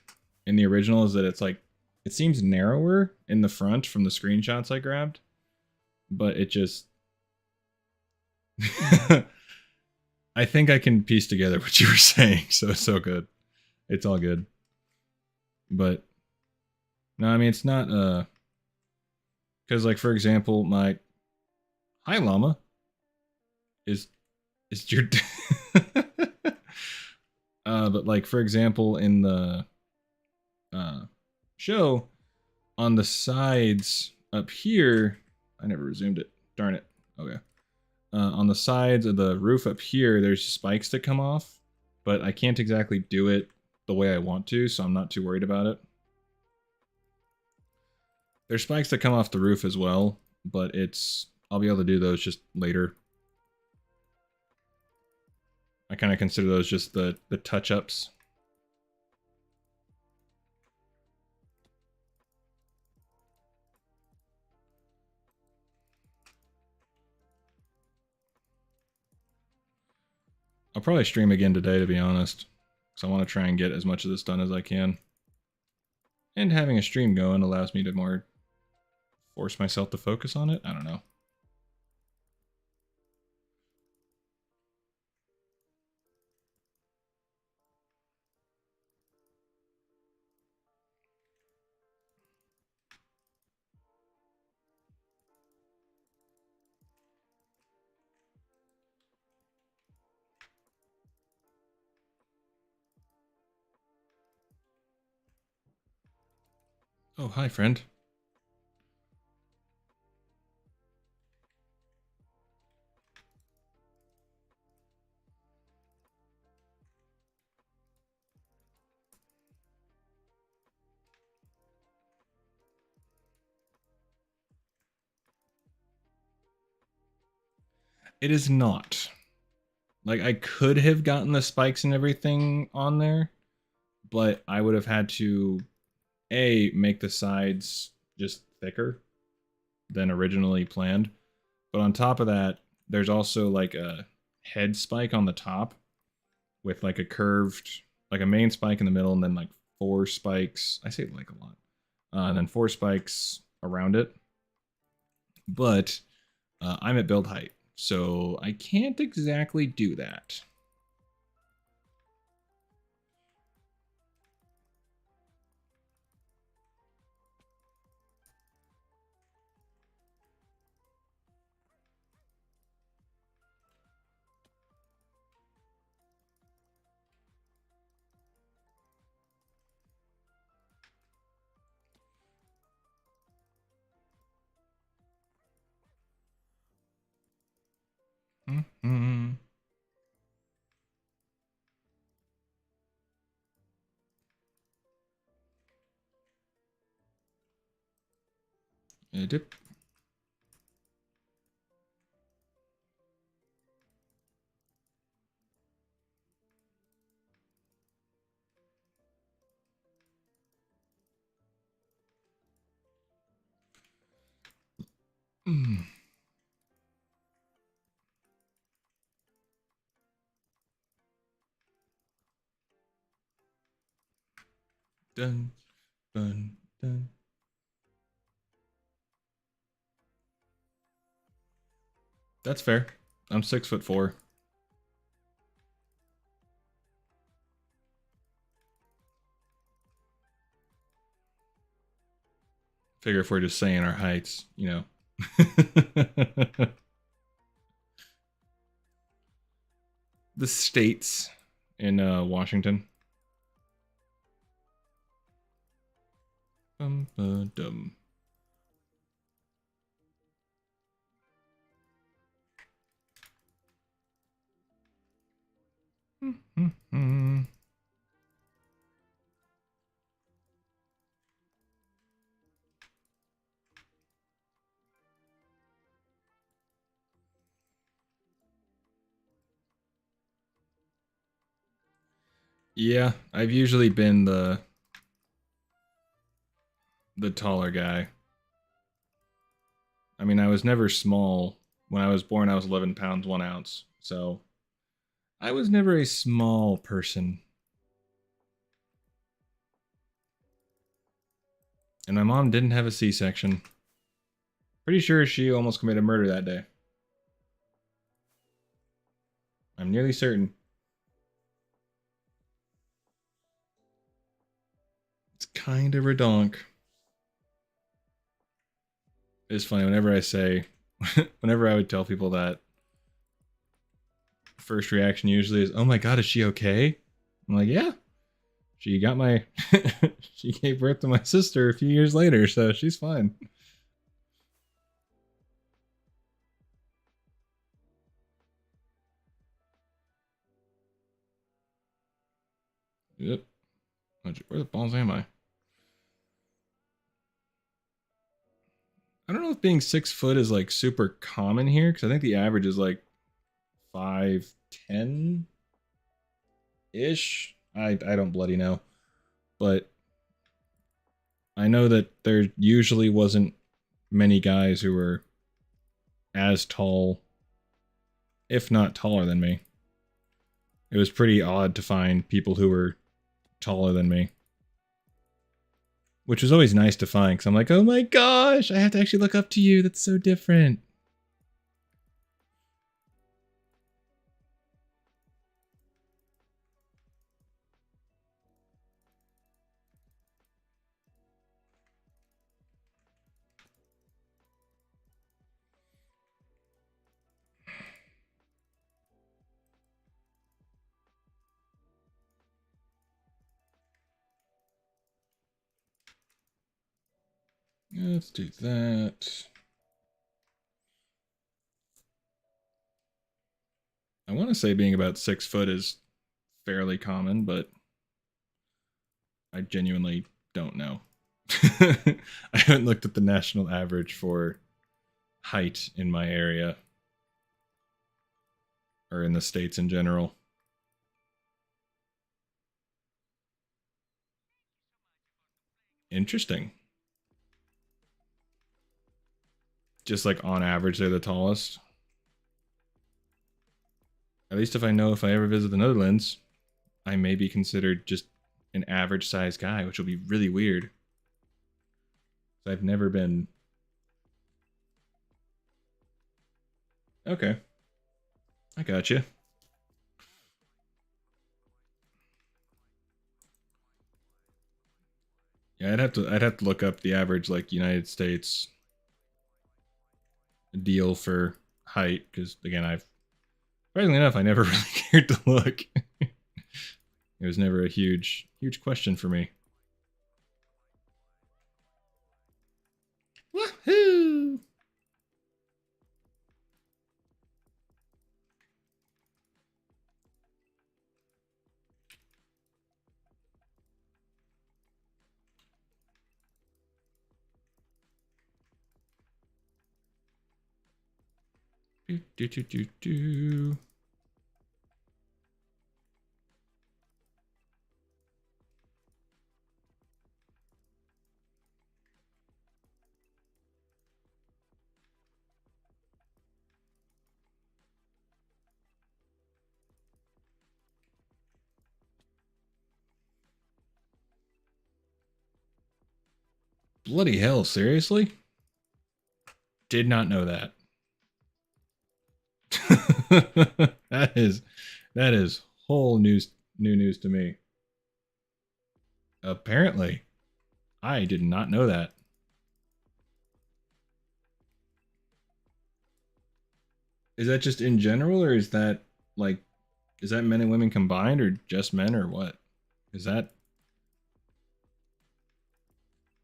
in the original is that it's like it seems narrower in the front from the screenshots I grabbed, but it just. I think I can piece together what you were saying, so it's so good. It's all good, but no, I mean it's not. Because like for example, my hi llama is your. But like for example, in the uh, show, on the sides up here, I never resumed it. Darn it. Okay. On the sides of the roof up here, there's spikes that come off, but I can't exactly do it the way I want to, so I'm not too worried about it. There's spikes that come off the roof as well, but I'll be able to do those just later. I kind of consider those just the touch-ups. I'll probably stream again today, to be honest, because I want to try and get as much of this done as I can. And having a stream going allows me to more force myself to focus on it. I don't know. Oh, hi, friend. It is not. Like, I could have gotten the spikes and everything on there, but I would have had to, A, make the sides just thicker than originally planned. But on top of that, there's also like a head spike on the top with like a curved, like a main spike in the middle, and then like 4 spikes. I say like a lot. And then 4 spikes around it. But I'm at build height, so I can't exactly do that. Mm-hmm. Dip. Mm. Dun, dun, dun. That's fair. I'm 6'4". Figure if we're just saying our heights, you know. The states in Washington. Dum. Yeah, I've usually been the taller guy. I mean, I was never small. When I was born, I was 11 pounds 1 ounce. So I was never a small person. And my mom didn't have a C-section. Pretty sure she almost committed murder that day. I'm nearly certain. It's kind of redonk. It's funny whenever I say, whenever I would tell people that, first reaction usually is, "Oh my god, is she okay?" I'm like, "Yeah, she got my, she gave birth to my sister a few years later, so she's fine." Yep. Where the balls am I? I don't know if being 6 foot is like super common here because I think the average is like 5'10" ish. I don't bloody know, but I know that there usually wasn't many guys who were as tall, if not taller than me. It was pretty odd to find people who were taller than me, which was always nice to find because I'm like, oh my gosh, I have to actually look up to you. That's so different. Let's do that. I want to say being about 6 foot is fairly common, but I genuinely don't know. I haven't looked at the national average for height in my area or in the states in general. Interesting. Just like on average, they're the tallest. At least if I know if I ever visit the Netherlands, I may be considered just an average sized guy, which will be really weird. I've never been. Okay, I got you. Yeah, I'd have to look up the average like United States deal for height because again, I've surprisingly enough, I never really cared to look. It was never a huge question for me. Woohoo! Do, do, do, do, do. Bloody hell, seriously? Did not know that. that is whole new news to me. Apparently, I did not know that. Is that just in general, or is that men and women combined, or just men, or what? Is that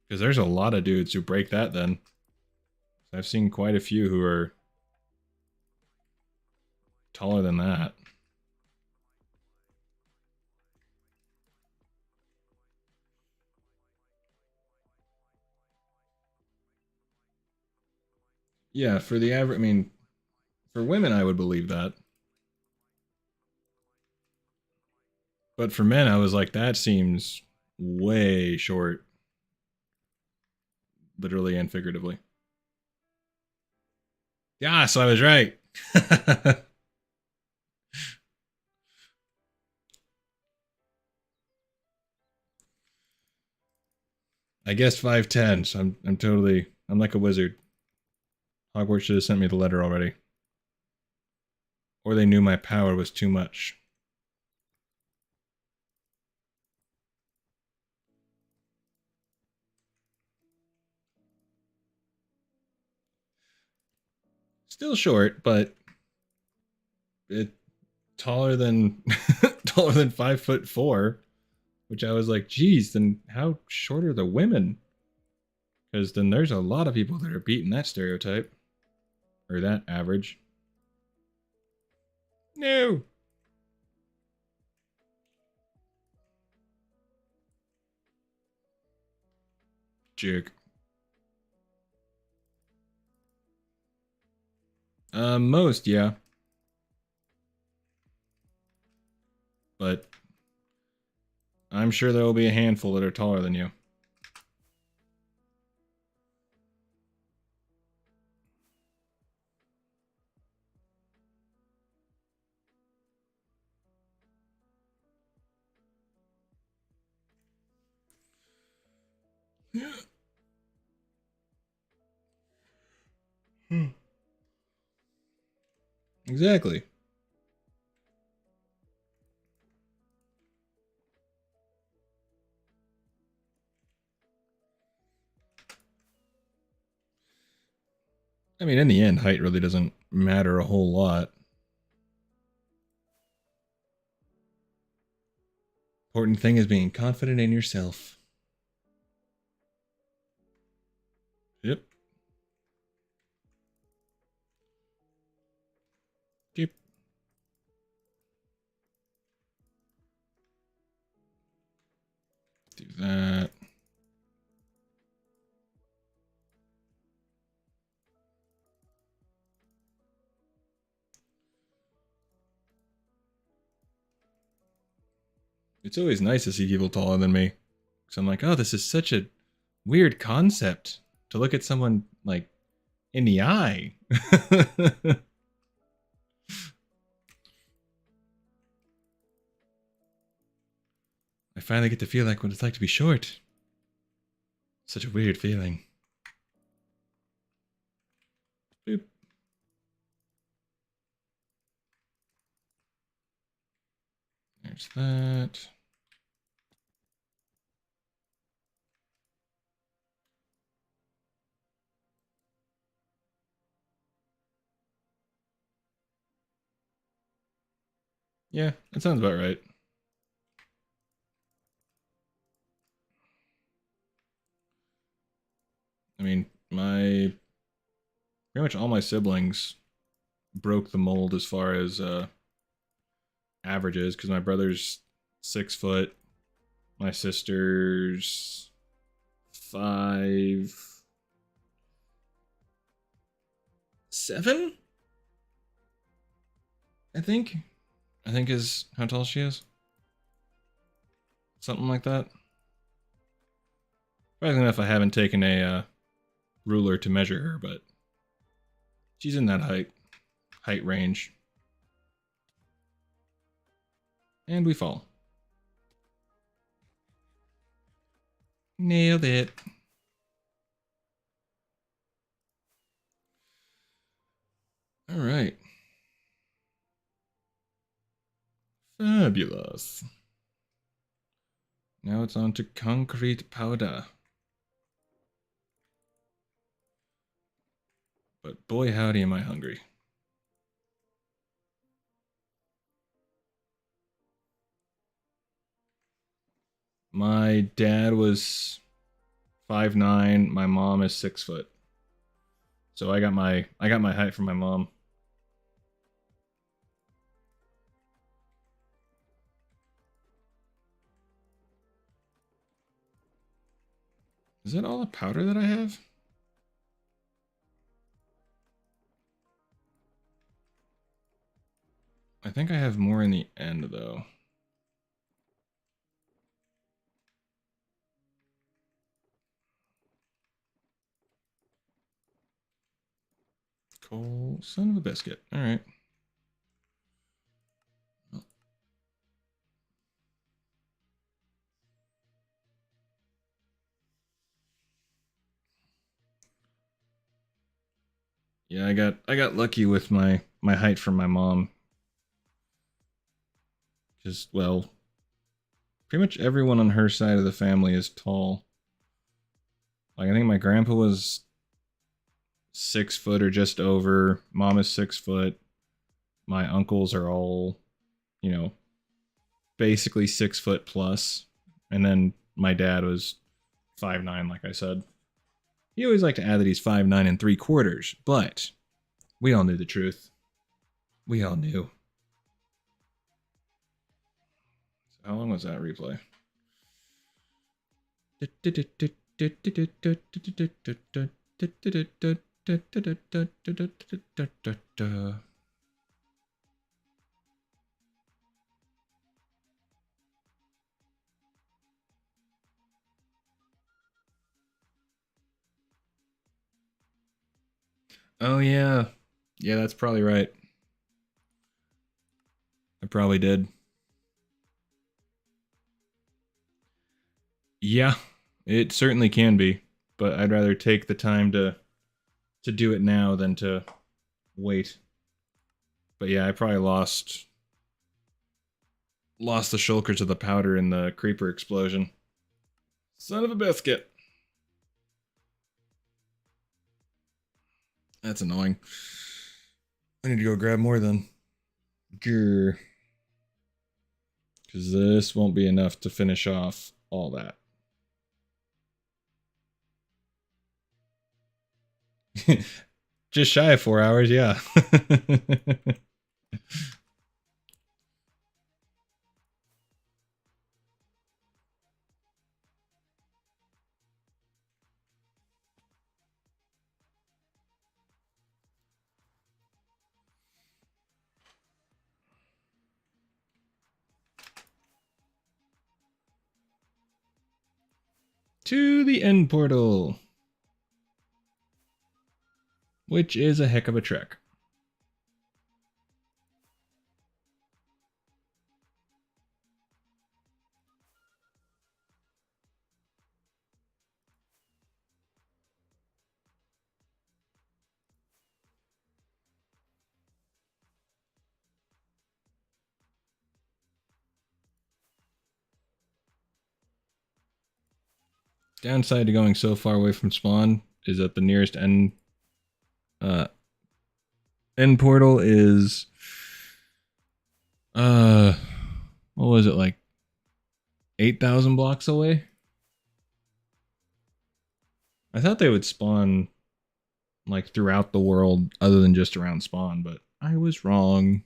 because there's a lot of dudes who break that then. I've seen quite a few who are taller than that. Yeah, for the average, I mean, for women, I would believe that. But for men, I was like, that seems way short, literally and figuratively. Yeah, so I was right. I guess 5'10", so I'm like a wizard. Hogwarts should have sent me the letter already. Or they knew my power was too much. Still short, but it taller than taller than 5'4", which I was like, geez, then how short are the women? Because then there's a lot of people that are beating that stereotype. Or that average. No. Jerk. Most, yeah. But I'm sure there will be a handful that are taller than you. Yeah. Exactly. I mean, in the end, height really doesn't matter a whole lot. Important thing is being confident in yourself. Yep. Yep. Do that. It's always nice to see people taller than me. Because I'm like, oh, this is such a weird concept to look at someone like in the eye. I finally get to feel like what it's like to be short. Such a weird feeling. Boop. There's that. Yeah, that sounds about right. I mean, my pretty much all my siblings broke the mold as far as averages because my brother's 6 foot, my sister's 5'7", I think. I think is how tall she is. Something like that. Surprisingly enough, I haven't taken a ruler to measure her, but she's in that height range. And we fall. Nailed it. All right. Fabulous. Now it's on to concrete powder. But boy, howdy, am I hungry. My dad was 5'9". My mom is 6 foot. So I got my height from my mom. Is that all the powder that I have? I think I have more in the end though. Coal, son of a biscuit. All right. Yeah, I got lucky with my height from my mom. Just well, pretty much everyone on her side of the family is tall. Like I think my grandpa was 6 foot or just over. Mom is 6 foot. My uncles are all, you know, basically 6 foot plus. And then my dad was 5'9", like I said. He always liked to add that he's 5'9 3/4, but we all knew the truth. We all knew. So how long was that replay? Oh yeah. Yeah, that's probably right. I probably did. Yeah, it certainly can be, but I'd rather take the time to do it now than to wait. But yeah, I probably lost the shulkers of the powder in the creeper explosion. Son of a biscuit. That's annoying. I need to go grab more then. Grr. Because this won't be enough to finish off all that. Just shy of 4 hours, yeah. To the end portal, which is a heck of a trek. Downside to going so far away from spawn is that the nearest uh, end portal is what was it, like 8,000 blocks away? I thought they would spawn like throughout the world other than just around spawn, but I was wrong.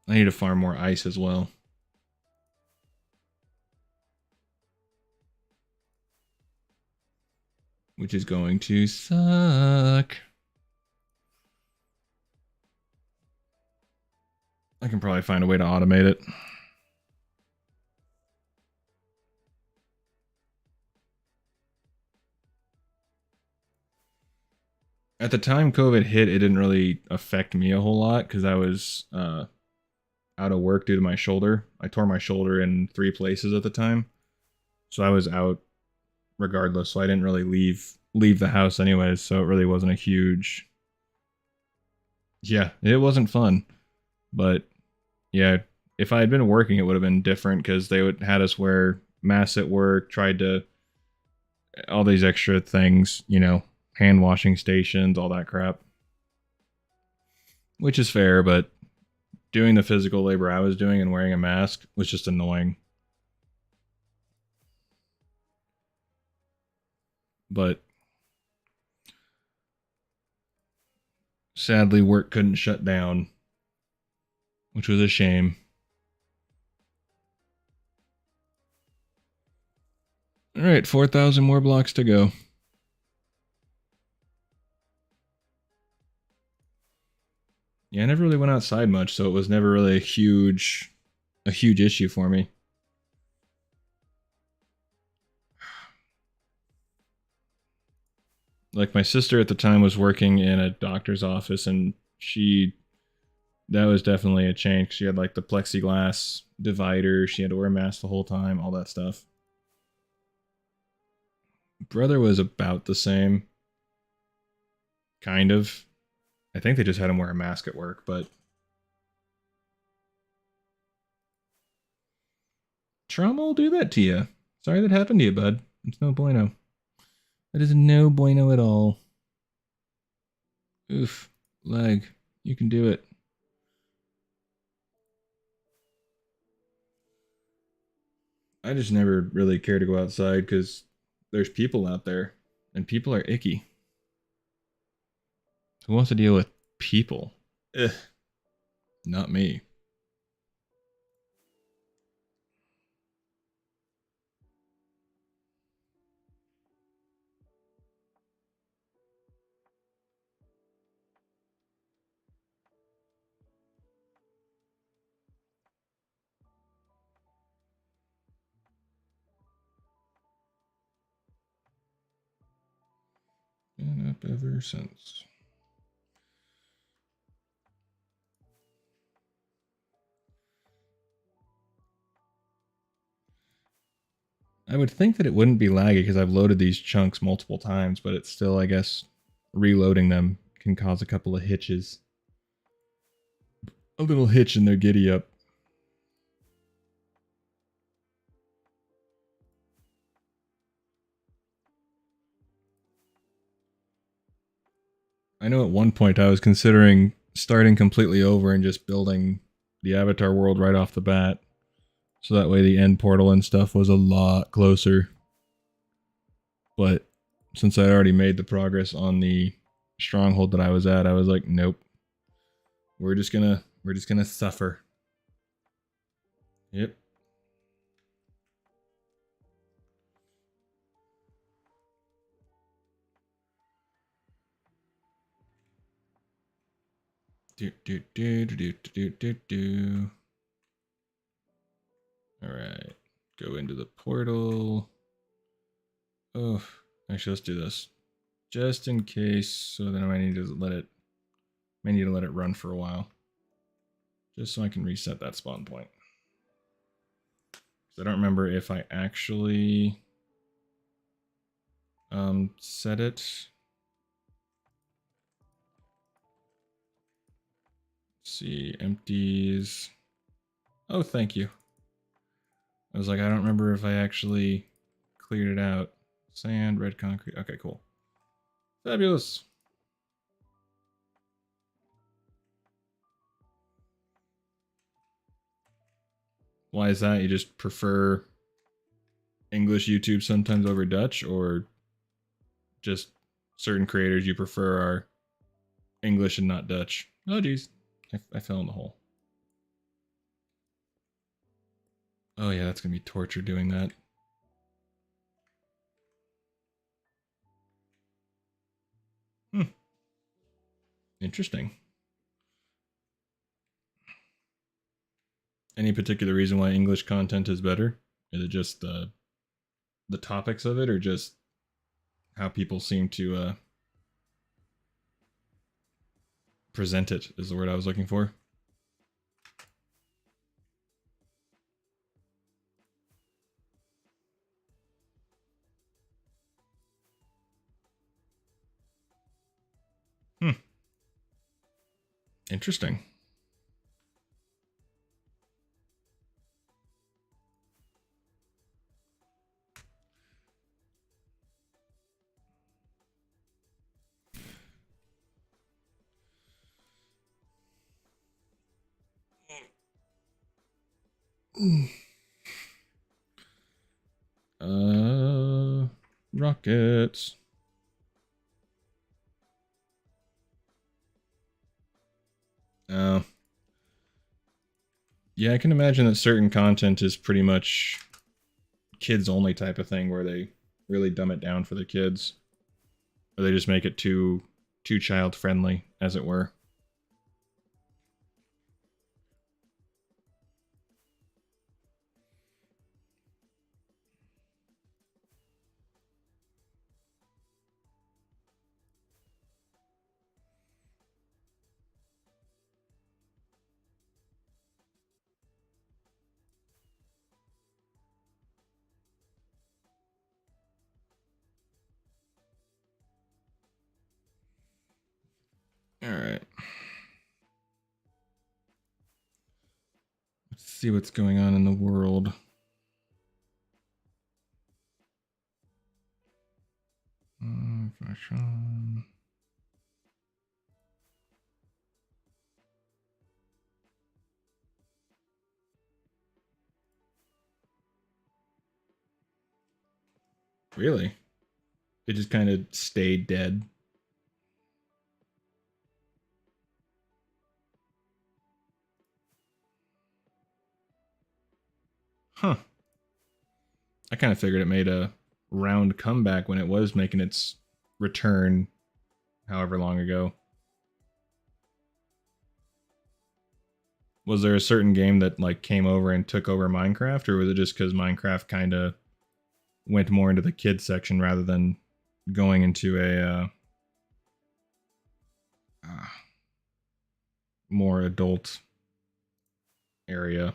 I need to farm more ice as well. Which is going to suck. I can probably find a way to automate it. At the time COVID hit, it didn't really affect me a whole lot because I was out of work due to my shoulder. I tore my shoulder in 3 places at the time. So I was out regardless, so I didn't really leave the house anyways, so it really wasn't a huge. Yeah, it wasn't fun. But yeah, if I had been working, it would have been different because they would had us wear masks at work, tried to all these extra things, hand washing stations, all that crap. Which is fair, but doing the physical labor I was doing and wearing a mask was just annoying. But sadly, work couldn't shut down, which was a shame. All right, 4,000 more blocks to go. Yeah, I never really went outside much, so it was never really a huge issue for me. Like my sister at the time was working in a doctor's office, and that was definitely a change. She had like the plexiglass divider. She had to wear a mask the whole time, all that stuff. Brother was about the same, kind of. I think they just had him wear a mask at work, but trauma will do that to you. Sorry that happened to you, bud. It's no bueno. That is no bueno at all. Oof. Leg. You can do it. I just never really care to go outside because there's people out there, and people are icky. Who wants to deal with people? Ugh. Not me. Been up ever since. I would think that it wouldn't be laggy because I've loaded these chunks multiple times, but it's still, I guess, reloading them can cause a couple of hitches. A little hitch in their giddy up. I know at one point I was considering starting completely over and just building the Avatar world right off the bat. So that way the end portal and stuff was a lot closer. But since I already made the progress on the stronghold that I was at, I was like, nope. We're just gonna suffer. Yep. Do do do do do do do do. All right. Go into the portal. Oh, actually, let's do this just in case. So then I might need to let it run for a while, just so I can reset that spawn point. I don't remember if I actually set it. Let's see, empties. Oh, thank you. I was like, I don't remember if I actually cleared it out. Sand, red concrete. Okay, cool. Fabulous. Why is that? You just prefer English YouTube sometimes over Dutch, or just certain creators you prefer are English and not Dutch? Oh, geez. I fell in the hole. Oh, yeah, that's going to be torture doing that. Interesting. Any particular reason why English content is better? Is it just the topics of it, or just how people seem to present it? Is the word I was looking for. Interesting. Rockets. Oh. Yeah, I can imagine that certain content is pretty much kids only type of thing where they really dumb it down for the kids. Or they just make it too child friendly, as it were. All right. Let's see what's going on in the world. Fashion. Really? It just kind of stayed dead. Huh. I kind of figured it made a round comeback when it was making its return however long ago. Was there a certain game that like came over and took over Minecraft, or was it just because Minecraft kind of went more into the kids section rather than going into a uh, more adult area?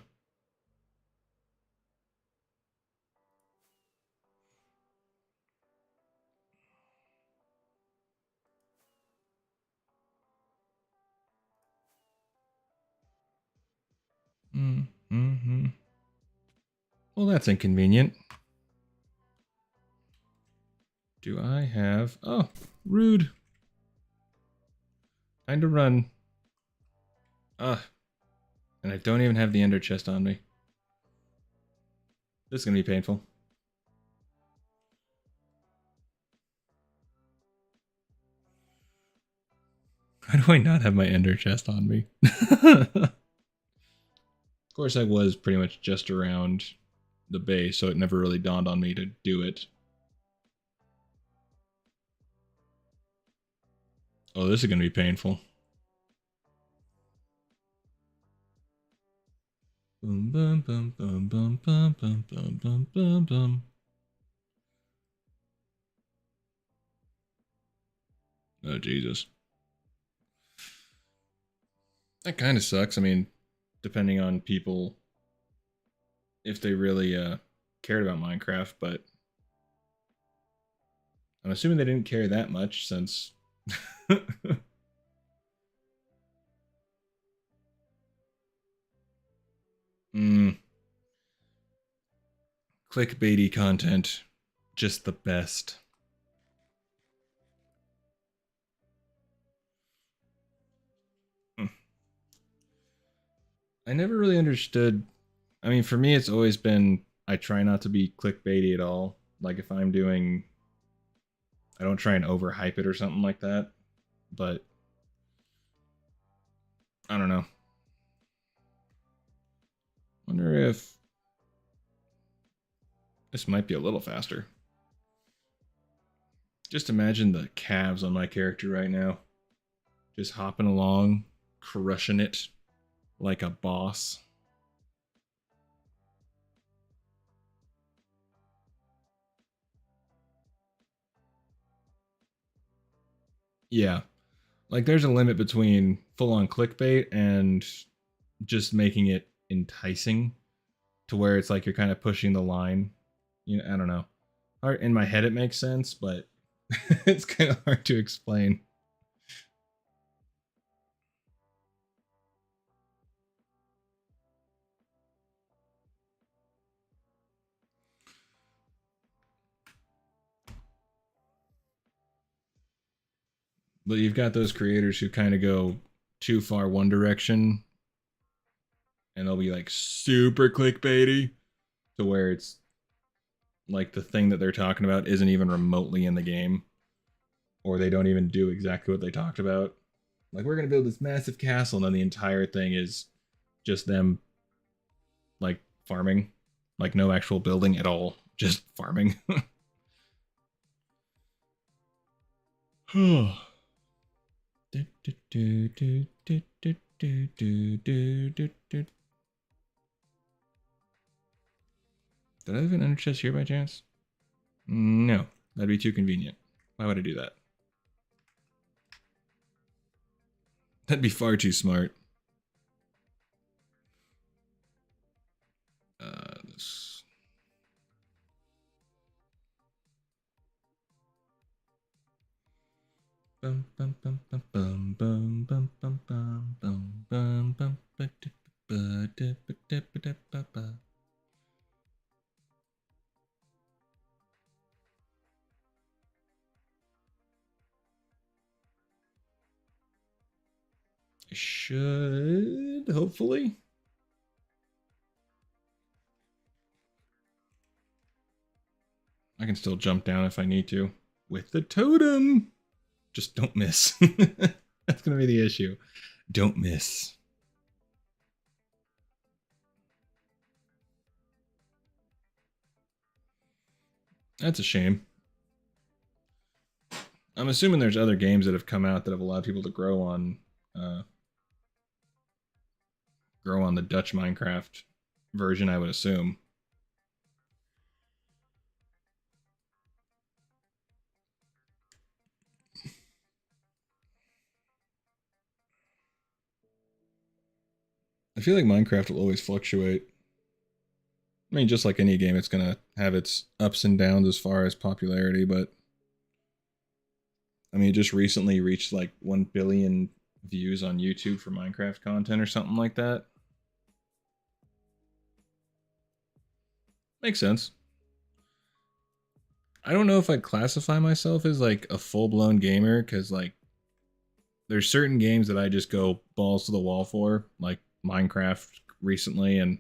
Mm-hmm. Well, that's inconvenient. Do I have... Oh, rude. Time to run. Ugh. And I don't even have the ender chest on me. This is going to be painful. Why do I not have my ender chest on me? Of course, I was pretty much just around the base, so it never really dawned on me to do it. Oh, this is going to be painful. Boom, boom, boom, boom, boom, boom, boom, boom, boom, boom, boom. Oh, Jesus. That kind of sucks. I mean, depending on people, if they really cared about Minecraft, but I'm assuming they didn't care that much since... mm, clickbaity content. Just the best. I never really understood. I mean, for me, it's always been I try not to be clickbaity at all. Like if I'm doing, I don't try and overhype it or something like that. But I don't know. Wonder if this might be a little faster. Just imagine the calves on my character right now, just hopping along, crushing it like a boss. Yeah, like there's a limit between full on clickbait and just making it enticing to where it's like you're kind of pushing the line. You know, I don't know. In my head, it makes sense, but it's kind of hard to explain. But you've got those creators who kind of go too far one direction, and they'll be like super clickbaity to where it's like the thing that they're talking about isn't even remotely in the game, or they don't even do exactly what they talked about. Like we're gonna build this massive castle, and then the entire thing is just them like farming, like no actual building at all, just farming. Did I have an ender chest here by chance? No, that'd be too convenient. Why would I do that? That'd be far too smart. This. Bum, bum, bum, bum, bum, bum, bum, bum, bum, bum, bum, bum, ba, da, ba, da, ba, da, ba, da, ba, ba. Should hopefully. I can still jump down if I need to with the totem. Just don't miss. That's gonna be the issue. Don't miss. That's a shame. I'm assuming there's other games that have come out that have allowed people to grow on the Dutch Minecraft version. I would assume. I feel like Minecraft will always fluctuate. I mean, just like any game, it's gonna have its ups and downs as far as popularity. But I mean, it just recently reached like 1 billion views on YouTube for Minecraft content or something like that. Makes sense. I don't know if I'd classify myself as like a full blown gamer because like there's certain games that I just go balls to the wall for, like Minecraft recently and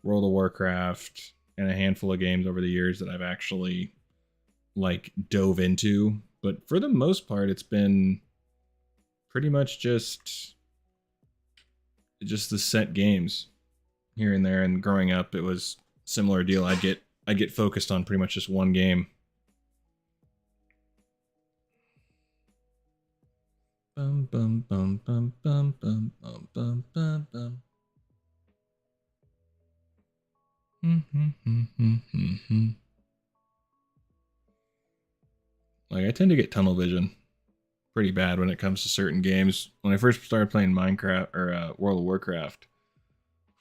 World of Warcraft and a handful of games over the years that I've actually like dove into. But for the most part, it's been pretty much just the set games here and there. And growing up, it was similar deal. I'd get focused on pretty much just one game. Bum bum bum bum bum bum bum bum bum bum. Like I tend to get tunnel vision pretty bad when it comes to certain games. When I first started playing Minecraft or World of Warcraft,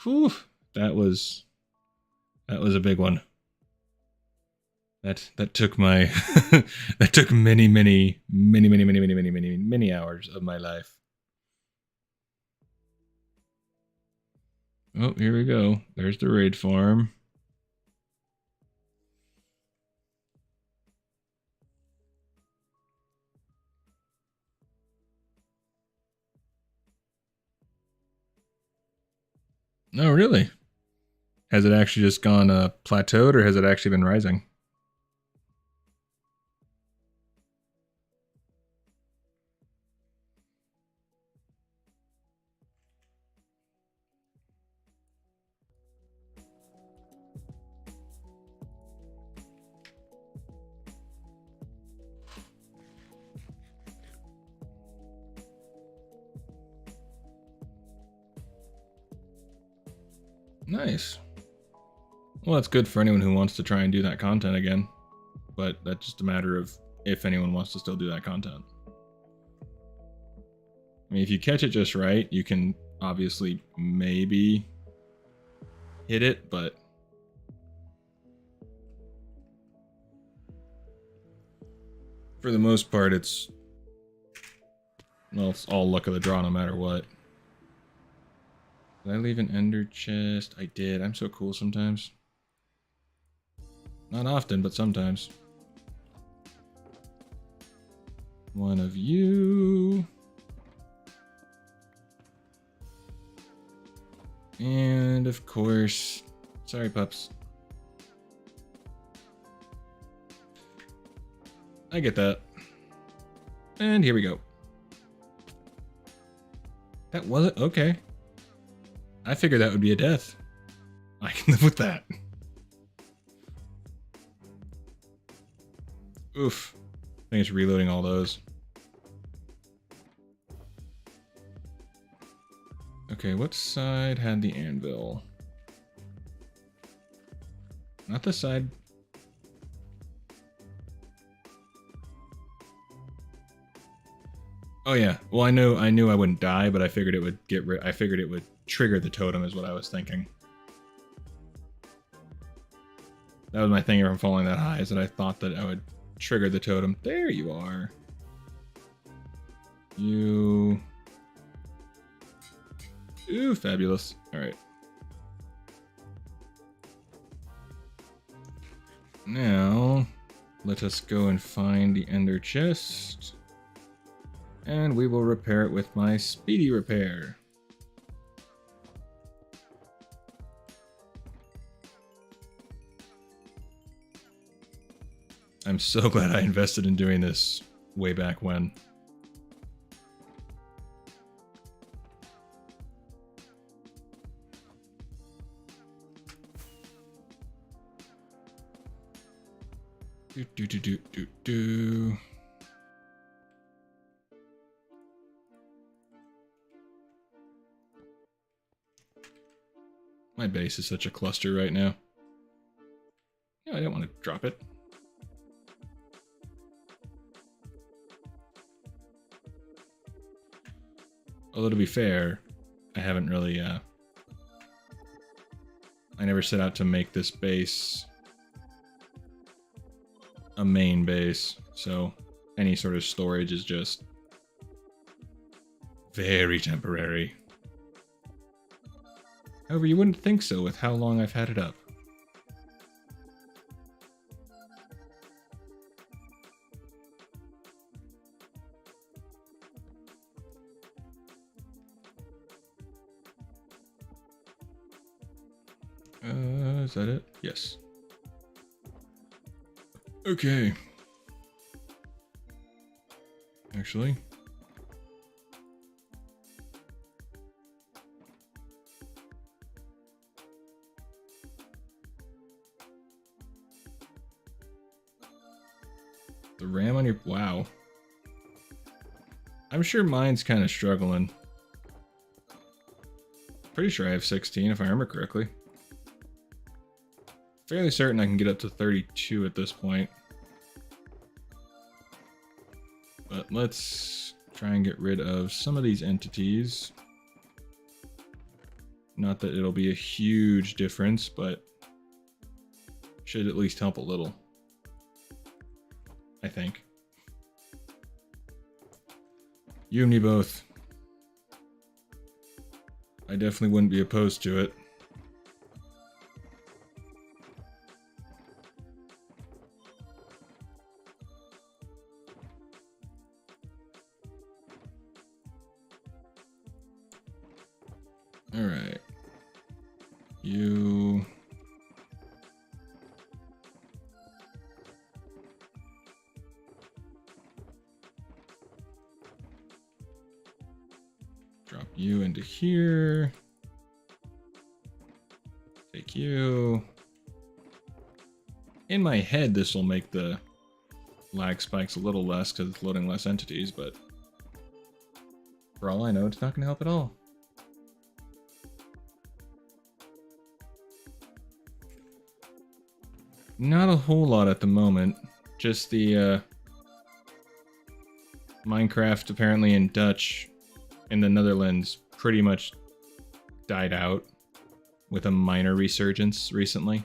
whew, that was that was a big one. That took my that took many hours of my life. Oh, here we go. There's the raid farm. Oh, really? Has it actually just gone plateaued, or has it actually been rising? Nice. Well, that's good for anyone who wants to try and do that content again. But that's just a matter of if anyone wants to still do that content. I mean, if you catch it just right, you can obviously maybe hit it, but for the most part, it's all luck of the draw no matter what. Did I leave an ender chest? I did. I'm so cool sometimes. Not often, but sometimes. One of you. And of course, sorry pups. I get that. And here we go. That wasn't okay. I figured that would be a death. I can live with that. Oof. I think it's reloading all those. Okay, what side had the anvil? Not this side. Oh yeah. Well, I knew I wouldn't die, but I figured it would I figured it would trigger the totem is what I was thinking. That was my thinking from falling that high, is that I thought that I would trigger the totem. There you are. You. Ooh, fabulous. All right. Now, let us go and find the ender chest. And we will repair it with my speedy repair. I'm so glad I invested in doing this way back when. Do. My base is such a cluster right now. Yeah, I don't want to drop it. Although to be fair, I haven't really, I never set out to make this base a main base, so any sort of storage is just very temporary. However, you wouldn't think so with how long I've had it up. Is that it? Yes. Okay. Actually. The RAM on your... Wow. I'm sure mine's kind of struggling. Pretty sure I have 16 if I remember correctly. Fairly certain I can get up to 32 at this point. But let's try and get rid of some of these entities. Not that it'll be a huge difference, but should at least help a little. I think. You and me both. I definitely wouldn't be opposed to it. Alright. You... Drop you into here. Take you. In my head, this will make the lag spikes a little less because it's loading less entities, but for all I know, it's not going to help at all. Not a whole lot at the moment. Just the Minecraft apparently in Dutch in the Netherlands pretty much died out with a minor resurgence recently.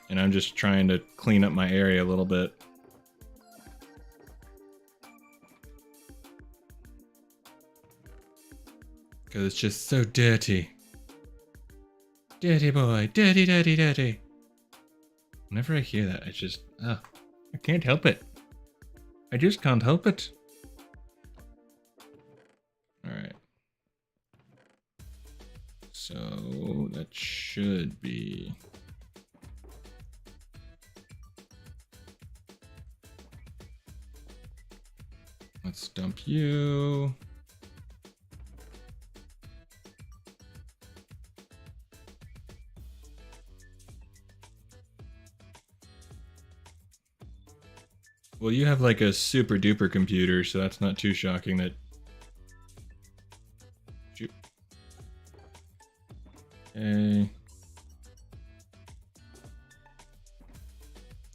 And I'm just trying to clean up my area a little bit. Because it's just so dirty. Dirty boy, dirty, dirty, dirty. Whenever I hear that, I just, I can't help it. I just can't help it. Alright. So, that should be... Let's dump you. Well, you have like a super duper computer, so that's not too shocking that... Shoot. Okay.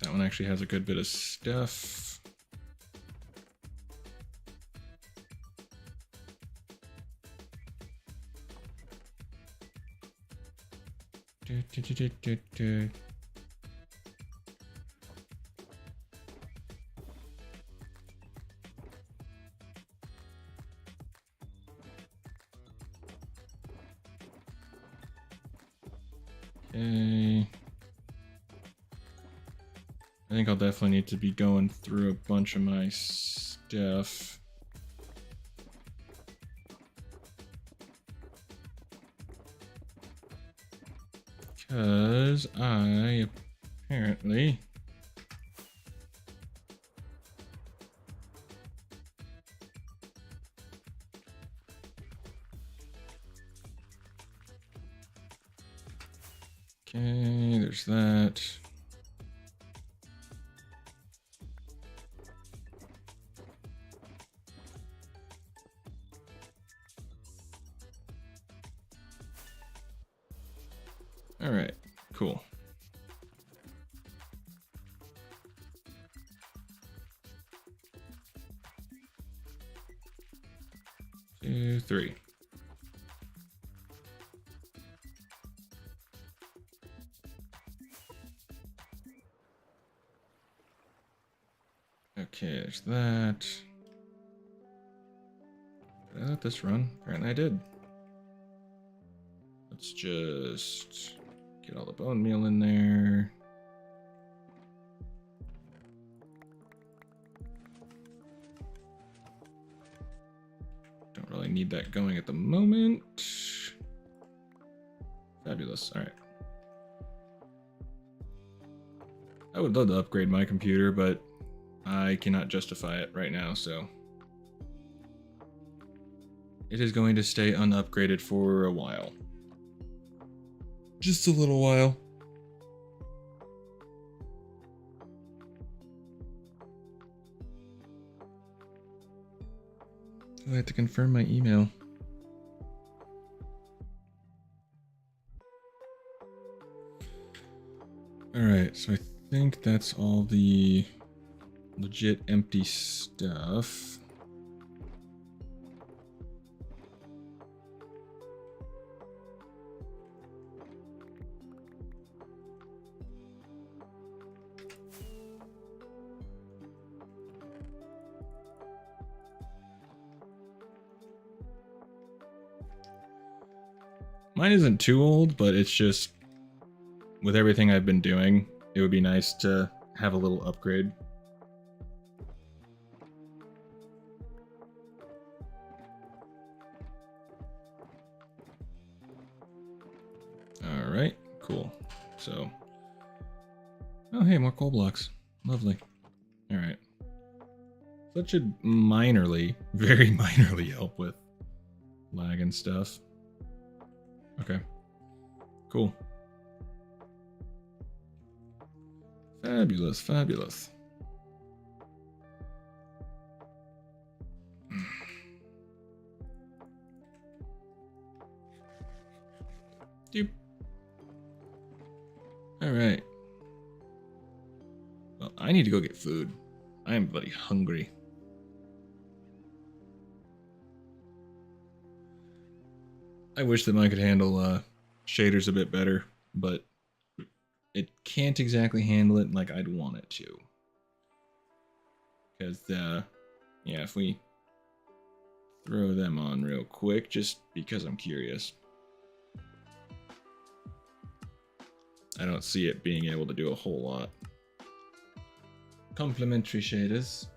That one actually has a good bit of stuff. Okay. I think I'll definitely need to be going through a bunch of my stuff. Because I apparently... Okay, there's that. All right, cool. Two, three. Okay, there's that. Did I let this run? Apparently I did. Let's just get all the bone meal in there. Don't really need that going at the moment. Fabulous. All right. I would love to upgrade my computer, but I cannot justify it right now, so it is going to stay unupgraded for a while. Just a little while. I have to confirm my email. Alright, so I think that's all the legit empty stuff. Mine isn't too old, but it's just, with everything I've been doing, it would be nice to have a little upgrade. Alright, cool. So, oh hey, more coal blocks. Lovely. Alright. So that should minorly, very minorly help with lag and stuff. Okay. Cool. Fabulous, fabulous. Doop. Alright. Well, I need to go get food. I am bloody hungry. I wish that mine could handle shaders a bit better, but it can't exactly handle it like I'd want it to. Because, yeah, if we throw them on real quick, just because I'm curious. I don't see it being able to do a whole lot. Complementary shaders.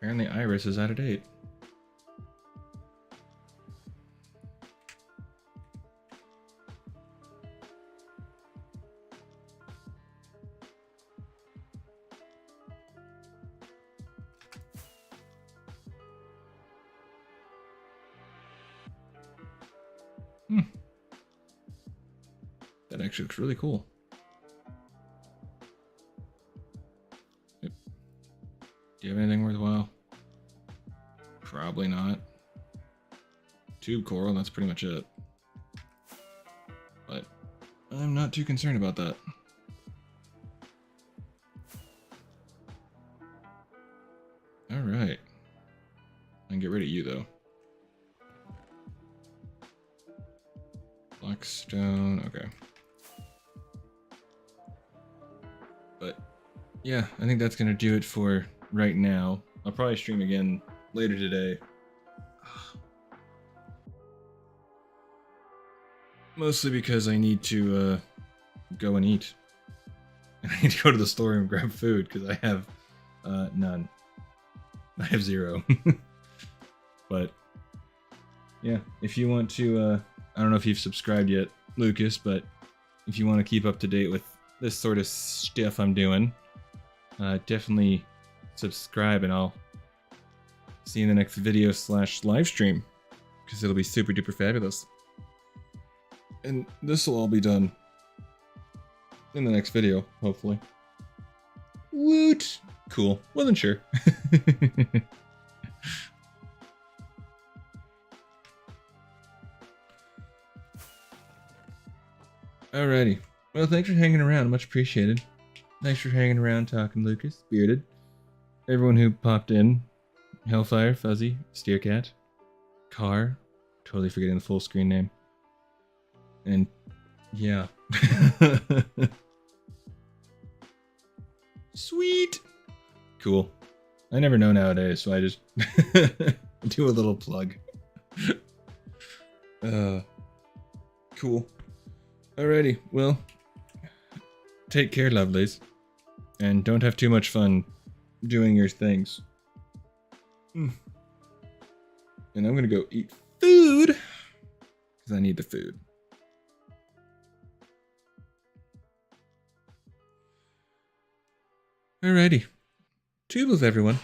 Apparently Iris is out of date. That actually looks really cool. Yep. Do you have anything worthwhile? Probably not. Tube coral, that's pretty much it. But I'm not too concerned about that. Alright. I can get rid of you though. Blackstone, okay. But yeah, I think that's gonna do it for right now. I'll probably stream again later today. Mostly because I need to go and eat. I need to go to the store and grab food because I have none. I have 0. But yeah, if you want to, I don't know if you've subscribed yet, Lucas, but if you want to keep up to date with this sort of stuff I'm doing, definitely subscribe and I'll see you in the next video / live stream because it'll be super duper fabulous. And this will all be done in the next video, hopefully. Woot! Cool. Wasn't sure. Alrighty. Well, thanks for hanging around. Much appreciated. Thanks for hanging around, talking Lucas, Bearded, everyone who popped in, Hellfire, Fuzzy, Steercat, Car, totally forgetting the full screen name. And yeah. Sweet. Cool. I never know nowadays, so I just do a little plug. Cool. Alrighty, well, take care, lovelies, and don't have too much fun doing your things. And I'm gonna go eat food, because I need the food. Alrighty. Toodles, everyone.